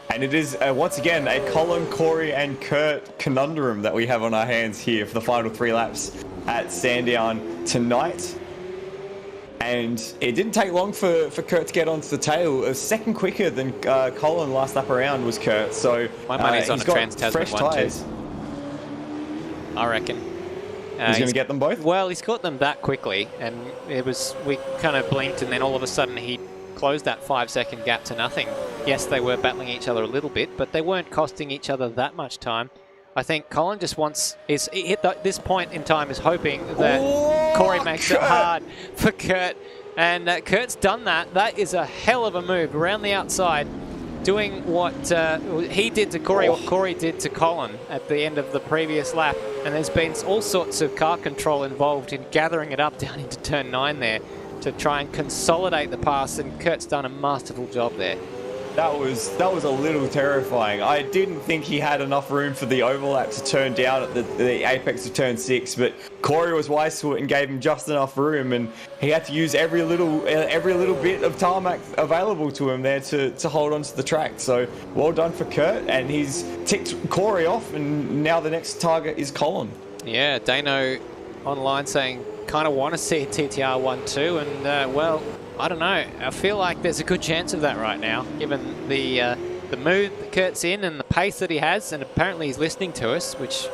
And it is, once again, a Colin, Corey and Kurt conundrum that we have on our hands here for the final 3 laps at Sandown tonight. And it didn't take long for Kurt to get onto the tail. A second quicker than Colin last lap around was Kurt. So
my money's on a Trans-Tasman
fresh tyres.
I reckon.
He's going to get them both?
Well, he's caught them that quickly, and we kind of blinked, and then all of a sudden he closed that 5-second gap to nothing. Yes, they were battling each other a little bit, but they weren't costing each other that much time. I think Colin just this point in time is hoping that Corey makes it hard for Kurt. And Kurt's done that. That is a hell of a move around the outside, doing what he did to Corey, what Corey did to Colin at the end of the previous lap. And there's been all sorts of car control involved in gathering it up down into turn 9 there to try and consolidate the pass. And Kurt's done a masterful job there.
That was a little terrifying. I didn't think he had enough room for the overlap to turn down at the apex of turn 6, but Corey was wise to it and gave him just enough room, and he had to use every little bit of tarmac available to him there to hold onto the track. So well done for Kurt, and he's ticked Corey off, and now the next target is Colin.
Yeah, Dano online saying kind of want to see a TTR 1-2, and well, I don't know. I feel like there's a good chance of that right now, given the mood that Kurt's in and the pace that he has, and apparently he's listening to us, which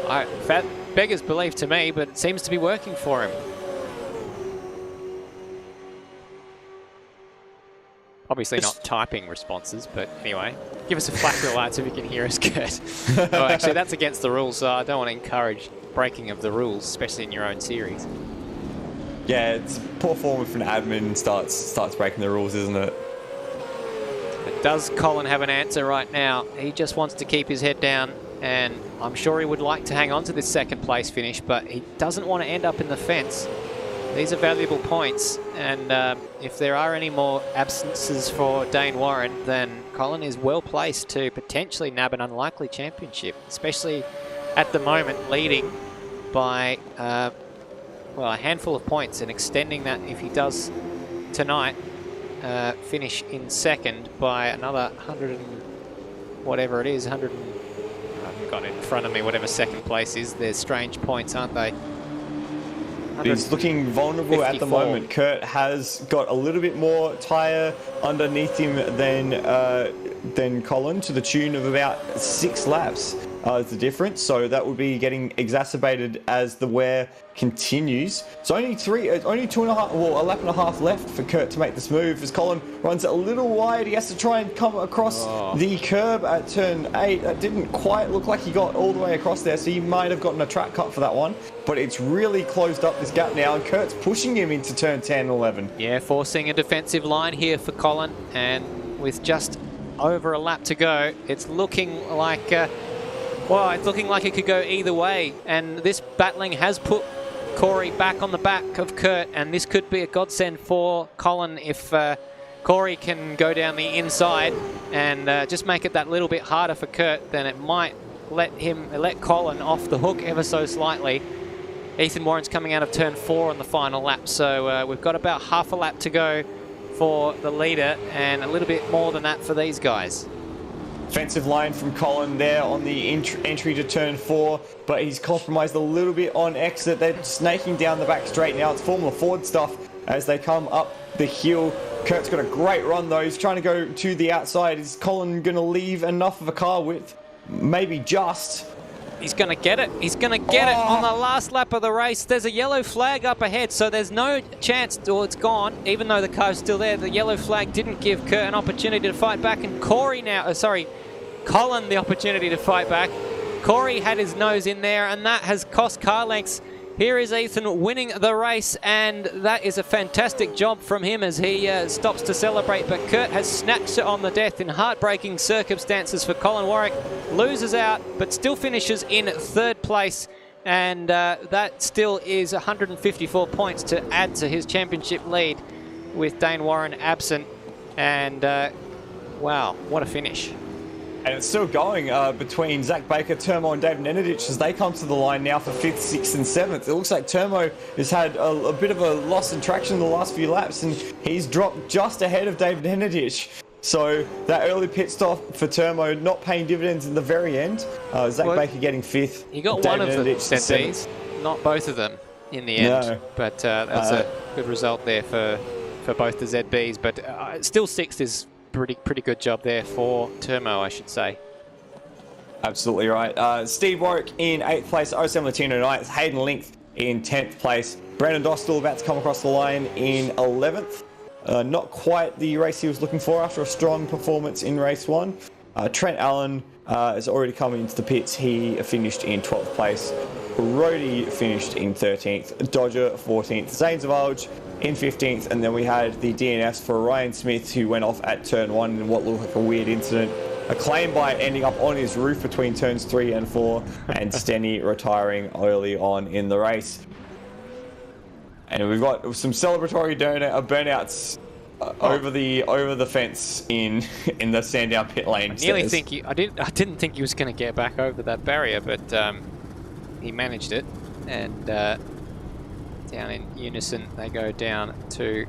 that beggars belief to me, but it seems to be working for him. Obviously not typing responses, but anyway, give us a flash of lights if you can hear us, Kurt. Oh, actually, that's against the rules, so I don't want to encourage breaking of the rules, especially in your own series.
Yeah, it's poor form if an admin starts breaking the rules, isn't it?
But does Colin have an answer right now? He just wants to keep his head down, and I'm sure he would like to hang on to this second place finish, but he doesn't want to end up in the fence. These are valuable points, and if there are any more absences for Dane Warren, then Colin is well placed to potentially nab an unlikely championship, especially at the moment leading by well, a handful of points, and extending that if he does tonight finish in second by another 100 and whatever it is, 100 and, I haven't got it in front of me, whatever second place is. They're strange points, aren't they?
He's looking vulnerable at the moment. Kurt has got a little bit more tyre underneath him than Colin, to the tune of about 6 laps is the difference. So that would be getting exacerbated as the wear continues. It's only 2.5, well, a lap and a half left for Kurt to make this move. As Colin runs it a little wide, he has to try and come across the curb at turn 8. That didn't quite look like he got all the way across there, so he might have gotten a track cut for that one. But it's really closed up this gap now, and Kurt's pushing him into turn 10 and 11.
Yeah, forcing a defensive line here for Colin, and with just over a lap to go, it's looking like well, it's looking like it could go either way, and this battling has put Corey back on the back of Kurt, and this could be a godsend for Colin if Corey can go down the inside and just make it that little bit harder for Kurt. Then it might let Colin off the hook ever so slightly. Ethan Warren's coming out of turn 4 on the final lap, so we've got about half a lap to go for the leader, and a little bit more than that for these guys.
Defensive line from Colin there on the entry to turn 4, but he's compromised a little bit on exit. They're snaking down the back straight now. It's Formula Ford stuff as they come up the hill. Kurt's got a great run though. He's trying to go to the outside. Is Colin going to leave enough of a car width? Maybe just.
He's going to get it. He's going to get it on the last lap of the race. There's a yellow flag up ahead, so there's no chance, or it's gone, even though the car's still there. The yellow flag didn't give Kurt an opportunity to fight back, and Colin the opportunity to fight back. Corey had his nose in there, and that has cost car lengths. Here is Ethan winning the race, and that is a fantastic job from him as he stops to celebrate. But Kurt has snatched it on the death in heartbreaking circumstances for Colin Warwick. Loses out, but still finishes in 3rd place, and that still is 154 points to add to his championship lead with Dane Warren absent. And wow, what a finish.
And it's still going between Zach Baker, Turmo and David Nenadic as they come to the line now for 5th, 6th and 7th. It looks like Turmo has had a bit of a loss in traction in the last few laps, and he's dropped just ahead of David Nenadic. So that early pit stop for Turmo not paying dividends in the very end. Zach Baker getting 5th.
He got one of the ZBs, not both of them in the end. No. But that's a good result there for both the ZBs. But still 6th is pretty good job there for Turmo, I should say.
Absolutely right. Steve Warwick in 8th place, Osam Latino 9th, Hayden Link in 10th place. Brandon Dostal about to come across the line in 11th. Not quite the race he was looking for after a strong performance in race 1. Trent Allen has already come into the pits. He finished in 12th place. Rody finished in 13th. Dodger 14th. Zane Zavalj in 15th, and then we had the DNS for Ryan Smith, who went off at turn 1 in what looked like a weird incident. A claim by ending up on his roof between turns 3 and 4, and Stenny retiring early on in the race. And we've got some celebratory burnouts over the fence in the Sandown pit lane.
I didn't think he was going to get back over that barrier, but he managed it, and down in unison they go down to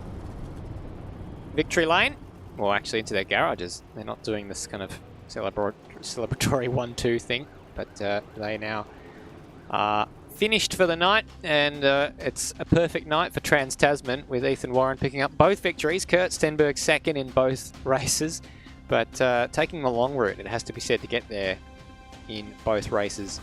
victory lane, well actually into their garages. They're not doing this kind of celebratory 1-2 thing, but they now are finished for the night, and it's a perfect night for Trans-Tasman with Ethan Warren picking up both victories. Kurt Stenberg second in both races, but taking the long route, it has to be said, to get there in both races.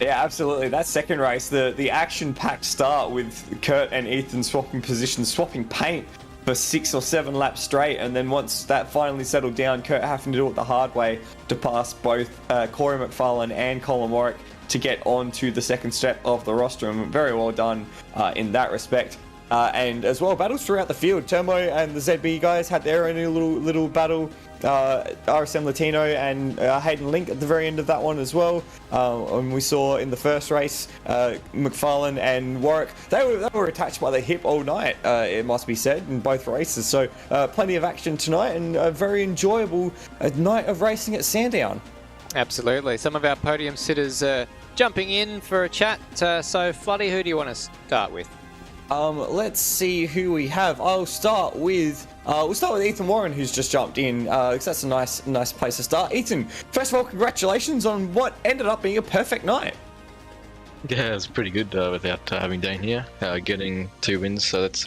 Yeah, absolutely. That second race, the action-packed start with Kurt and Ethan swapping positions, swapping paint for 6 or 7 laps straight, and then once that finally settled down, Kurt having to do it the hard way to pass both Corey McFarlane and Colin Warwick to get on to the second step of the rostrum. Very well done in that respect. And as well, battles throughout the field. Turbo and the ZB guys had their own little battle. RSM Latino and Hayden Link at the very end of that one as well. And we saw in the first race, McFarlane and Warwick, they were attached by the hip all night, it must be said, in both races. So plenty of action tonight, and a very enjoyable night of racing at Sandown.
Absolutely. Some of our podium sitters jumping in for a chat. So Floody, who do you want to start with?
Let's see who we have. We'll start with Ethan Warren, who's just jumped in, because that's a nice place to start. Ethan, first of all, congratulations on what ended up being a perfect night.
Yeah, it was pretty good without having Dane here. Getting 2 wins, so that's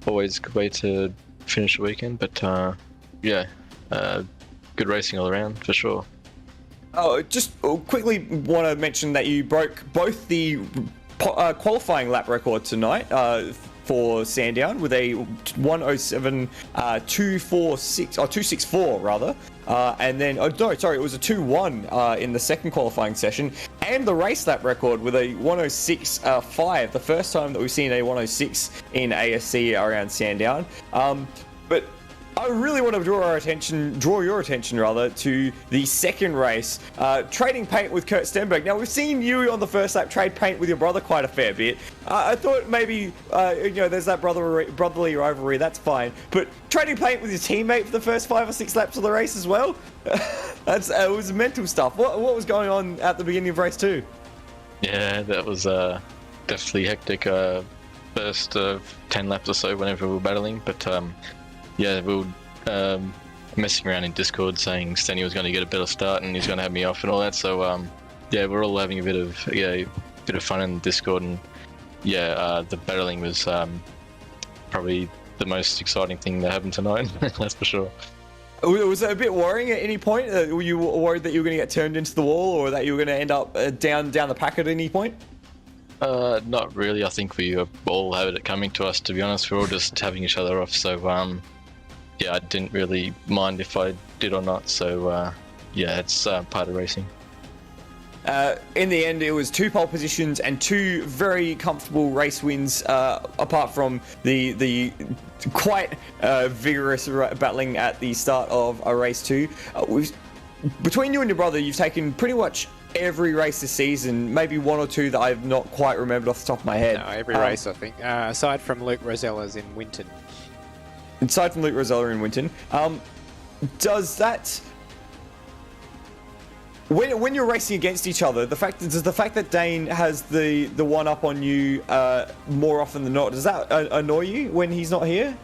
always a good way to finish the weekend. But good racing all around for sure.
Just quickly want to mention that you broke both the qualifying lap record tonight for Sandown with a 264 rather, and then it was a 2-1 in the second qualifying session, and the race lap record with a 106.5, the first time that we've seen a 106 in ASC around Sandown. But I really want to draw your attention to the second race, trading paint with Kurt Stenberg. Now, we've seen you on the first lap trade paint with your brother quite a fair bit. I thought maybe, there's that brotherly rivalry, that's fine. But trading paint with your teammate for the first 5 or 6 laps of the race as well? It was mental stuff. What was going on at the beginning of race 2?
Yeah, that was definitely hectic. First 10 laps or so whenever we were battling, but yeah, we were messing around in Discord saying Stenny was going to get a better start and he's going to have me off and all that. So yeah, we're all having a bit of fun in Discord, and the battling was probably the most exciting thing that happened tonight. That's for sure.
Was it a bit worrying at any point? Were you worried that you were going to get turned into the wall, or that you were going to end up down the pack at any point?
Not really. I think we all had it coming to us, to be honest. We're all just having each other off. So yeah, I didn't really mind if I did or not. So yeah, it's part of racing.
In the end, it was 2 pole positions and 2 very comfortable race wins, apart from the quite vigorous battling at the start of race 2. Between you and your brother, you've taken pretty much every race this season, maybe 1 or 2 that I've not quite remembered off the top of my head.
No, every race, I think, aside from Luke Rosella's in Winton.
Aside from Luke Rosella in Winton, does that... When you're racing against each other, does the fact that Dane has the one up on you more often than not, does that annoy you when he's not here?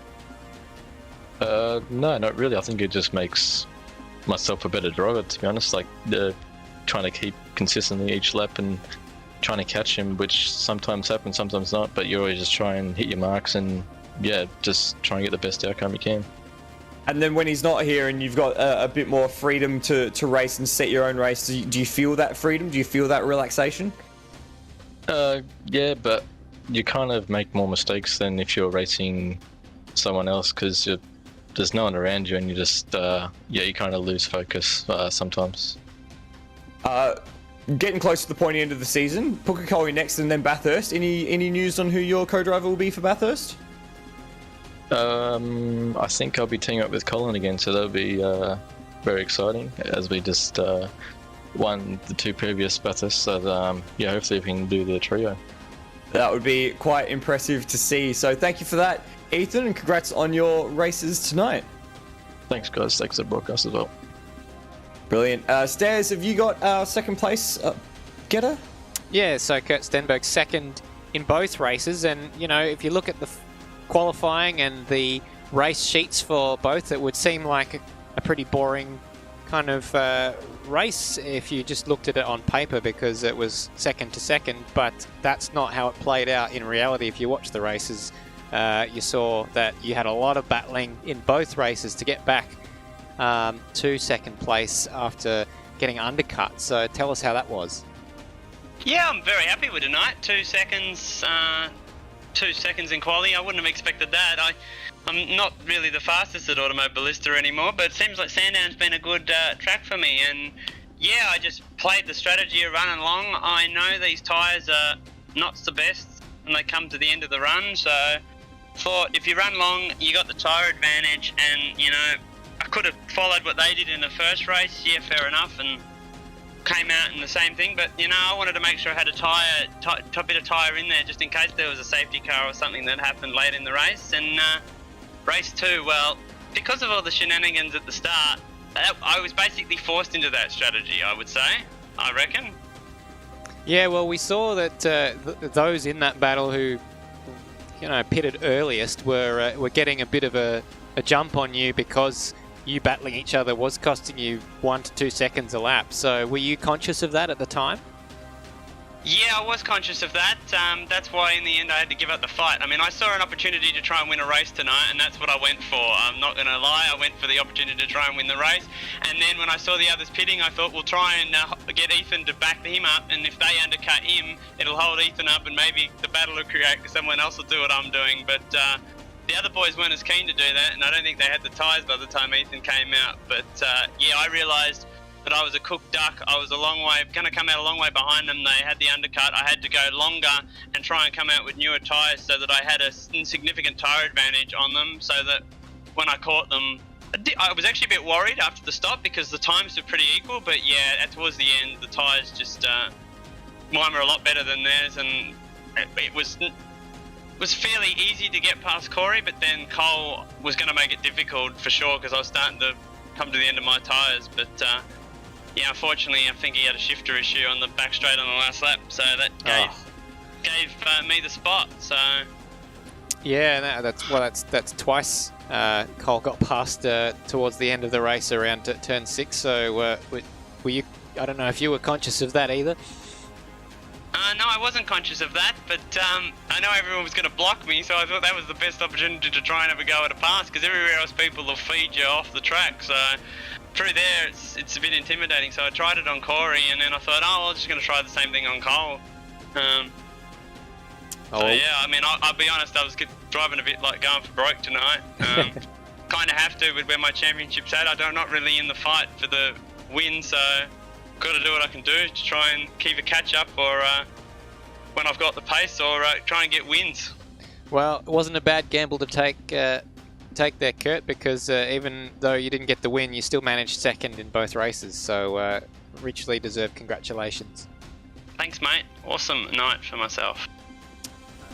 No, not really. I think it just makes myself a better driver, to be honest. Like trying to keep consistently each lap and trying to catch him, which sometimes happens, sometimes not. But you always just try and hit your marks and just try and get the best outcome you can.
And then when he's not here and you've got a bit more freedom to race and set your own race, do you feel that freedom? Do you feel that relaxation?
Yeah, but you kind of make more mistakes than if you're racing someone else, because there's no one around you and you just, you kind of lose focus sometimes.
Getting close to the pointy end of the season, Pukekohe next and then Bathurst. Any news on who your co-driver will be for Bathurst?
I think I'll be teaming up with Colin again, so that'll be very exciting, as we just won the 2 previous Bathurst. So hopefully we can do the trio.
That would be quite impressive to see. So thank you for that, Ethan, and congrats on your races tonight.
Thanks, guys. Thanks to the broadcast as well.
Brilliant. Stairs, have you got second place getter?
Yeah, so Kurt Stenberg second in both races, and if you look at the qualifying and the race sheets for both, it would seem like a pretty boring kind of race if you just looked at it on paper, because it was second to second, but that's not how it played out in reality. If you watch the races, you saw that you had a lot of battling in both races to get back to second place after getting undercut. So tell us how that was.
Yeah, I'm very happy with tonight. 2 seconds, 2 seconds in quali. I wouldn't have expected that. I'm not really the fastest at Automobilista anymore, but it seems like Sandown's been a good track for me. And yeah, I just played the strategy of running long. I know these tyres are not the best when they come to the end of the run, so thought if you run long, you got the tyre advantage. And you know, I could have followed what they did in the first race. Yeah, fair enough, and came out in the same thing. But you know, I wanted to make sure I had a bit of tyre in there just in case there was a safety car or something that happened late in the race. And race 2, well, because of all the shenanigans at the start, I was basically forced into that strategy, I would say, I reckon.
Yeah, well, we saw that those in that battle who, you know, pitted earliest were getting a bit of a jump on you, because you battling each other was costing you 1 to 2 seconds a lap. So were you conscious of that at the time?
Yeah, I was conscious of that. That's why in the end I had to give up the fight. I mean, I saw an opportunity to try and win a race tonight, and that's what I went for. I'm not going to lie, I went for the opportunity to try and win the race. And then when I saw the others pitting, I thought, we'll try and get Ethan to back him up, and if they undercut him, it'll hold Ethan up, and maybe the battle will create because someone else will do what I'm doing. But the other boys weren't as keen to do that, and I don't think they had the tyres by the time Ethan came out. But yeah, I realised that I was a cooked duck. I was going to come out a long way behind them. They had the undercut. I had to go longer and try and come out with newer tyres so that I had a significant tyre advantage on them, so that when I caught them, I was actually a bit worried after the stop because the times were pretty equal. But yeah, towards the end, the tyres just, mine were a lot better than theirs, and it was fairly easy to get past Corey, but then Cole was going to make it difficult for sure because I was starting to come to the end of my tyres. But yeah, unfortunately, I think he had a shifter issue on the back straight on the last lap, so that gave me the spot. So
yeah, that's twice. Cole got past towards the end of the race around turn 6. So were you? I don't know if you were conscious of that either.
No, I wasn't conscious of that, but I know everyone was going to block me, so I thought that was the best opportunity to try and have a go at a pass, because everywhere else people will feed you off the track. So through there, it's a bit intimidating. So I tried it on Corey, and then I thought, oh, I'm just going to try the same thing on Cole. So yeah, I mean, I'll be honest, I was driving a bit like going for broke tonight. Kind of have to with where my championship's at. I'm not really in the fight for the win, so got to do what I can do to try and keep a catch up, or when I've got the pace, or try and get wins.
Well, it wasn't a bad gamble to take there, Kurt, because even though you didn't get the win, you still managed second in both races, so richly deserved congratulations.
Thanks, mate. Awesome night for myself.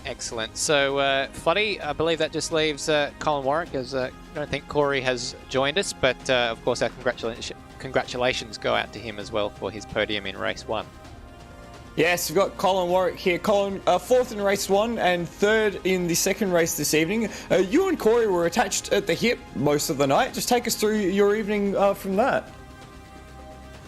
Excellent. So, Fluddy, I believe that just leaves Colin Warwick, as I don't think Corey has joined us, but of course our congratulations go out to him as well for his podium in race 1.
Yes, we've got Colin Warwick here. Colin, 4th in race 1 and 3rd in the second race this evening. You and Corey were attached at the hip most of the night. Just take us through your evening from that.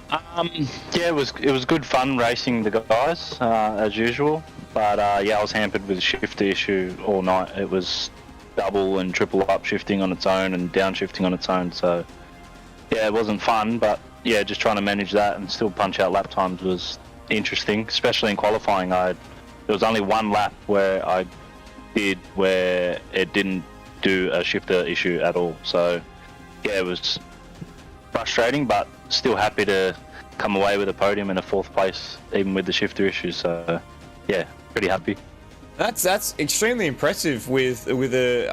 Yeah, it was good fun racing the guys as usual. But yeah, I was hampered with a shifter issue all night. It was double and triple up shifting on its own and downshifting on its own. So yeah, it wasn't fun, but yeah, just trying to manage that and still punch out lap times was interesting, especially in qualifying. There was only one lap where it didn't do a shifter issue at all. So yeah, it was frustrating, but still happy to come away with a podium in a 4th place, even with the shifter issue. So yeah, pretty happy.
That's extremely impressive with a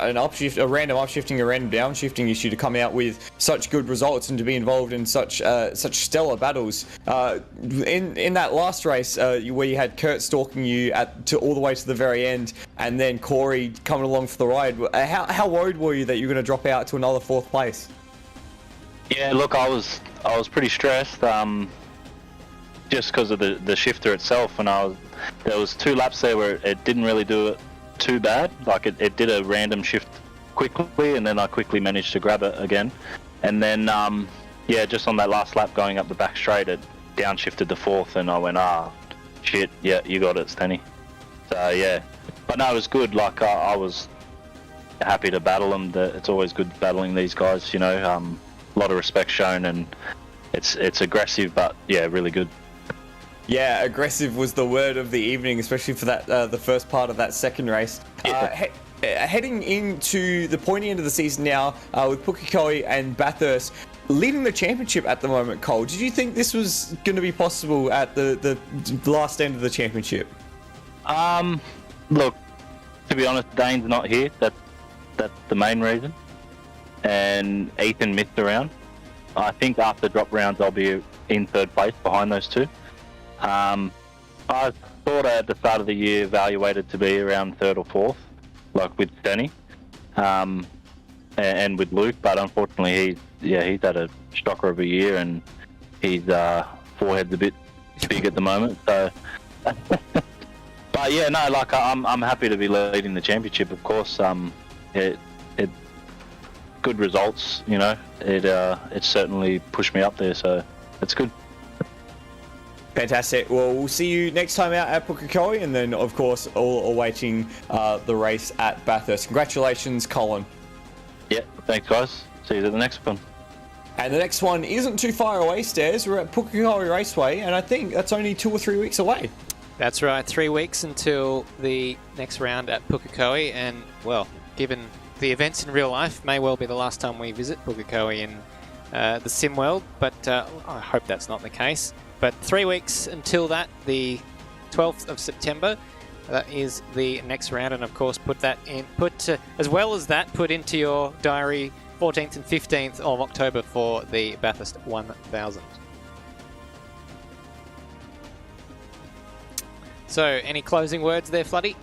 random upshifting, a random downshifting issue to come out with such good results and to be involved in such stellar battles. In that last race where you had Kurt stalking you all the way to the very end, and then Corey coming along for the ride, how worried were you that you were going to drop out to another 4th place?
Yeah, look, I was pretty stressed. Just because of the shifter itself, and there was 2 laps there where it didn't really do it too bad. Like it did a random shift quickly, and then I quickly managed to grab it again. And then yeah, just on that last lap going up the back straight, it downshifted to 4th, and I went, shit, yeah, you got it, Stenny. So yeah, but no, it was good. Like I was happy to battle them. It's always good battling these guys, you know. A lot of respect shown, and it's aggressive, but yeah, really good.
Yeah, aggressive was the word of the evening, especially for that the first part of that second race.
Yeah.
Heading into the pointy end of the season now, with Pukekohe and Bathurst leading the championship at the moment, Cole, did you think this was going to be possible at the last end of the championship?
Look, to be honest, Dane's not here. That's the main reason. And Ethan missed a round. I think after drop rounds, I'll be in 3rd place behind those two. I thought at the start of the year evaluated to be around 3rd or 4th, like with Stenny, and with Luke, but unfortunately he's had a shocker of a year, and his forehead's a bit big at the moment. So, but yeah, no, like I'm happy to be leading the championship. Of course, it good results, you know. It certainly pushed me up there, so it's good.
Fantastic. Well, we'll see you next time out at Pukekohe, and then, of course, all awaiting the race at Bathurst. Congratulations, Colin.
Yeah, thanks, guys. See you at the next one.
And the next one isn't too far away, Stairs. We're at Pukekohe Raceway, and I think that's only 2 or 3 weeks away.
That's right, 3 weeks until the next round at Pukekohe, and, well, given the events in real life, may well be the last time we visit Pukekohe in the sim world, but I hope that's not the case. But 3 weeks until that, the 12th of September, that is the next round, and of course put as well as that, put into your diary 14th and 15th of October for the Bathurst 1000. So, any closing words there, Floody?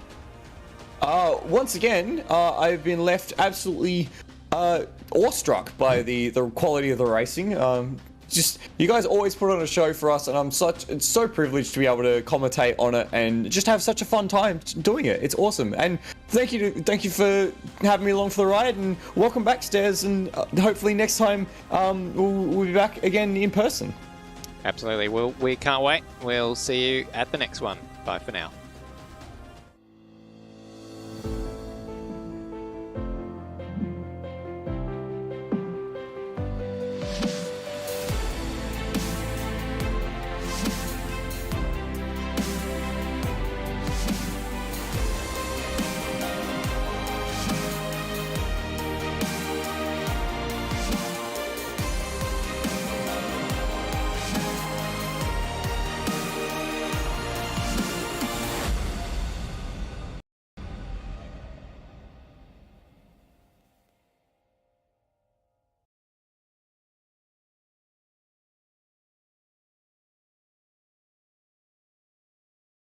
Once again, I've been left absolutely awestruck by the quality of the racing. Just, you guys always put on a show for us, and it's so privileged to be able to commentate on it and just have such a fun time doing it. It's awesome, and thank you for having me along for the ride, and welcome back, Stairs, and hopefully next time we'll be back again in person.
Absolutely. We can't wait. We'll see you at the next one. Bye for now.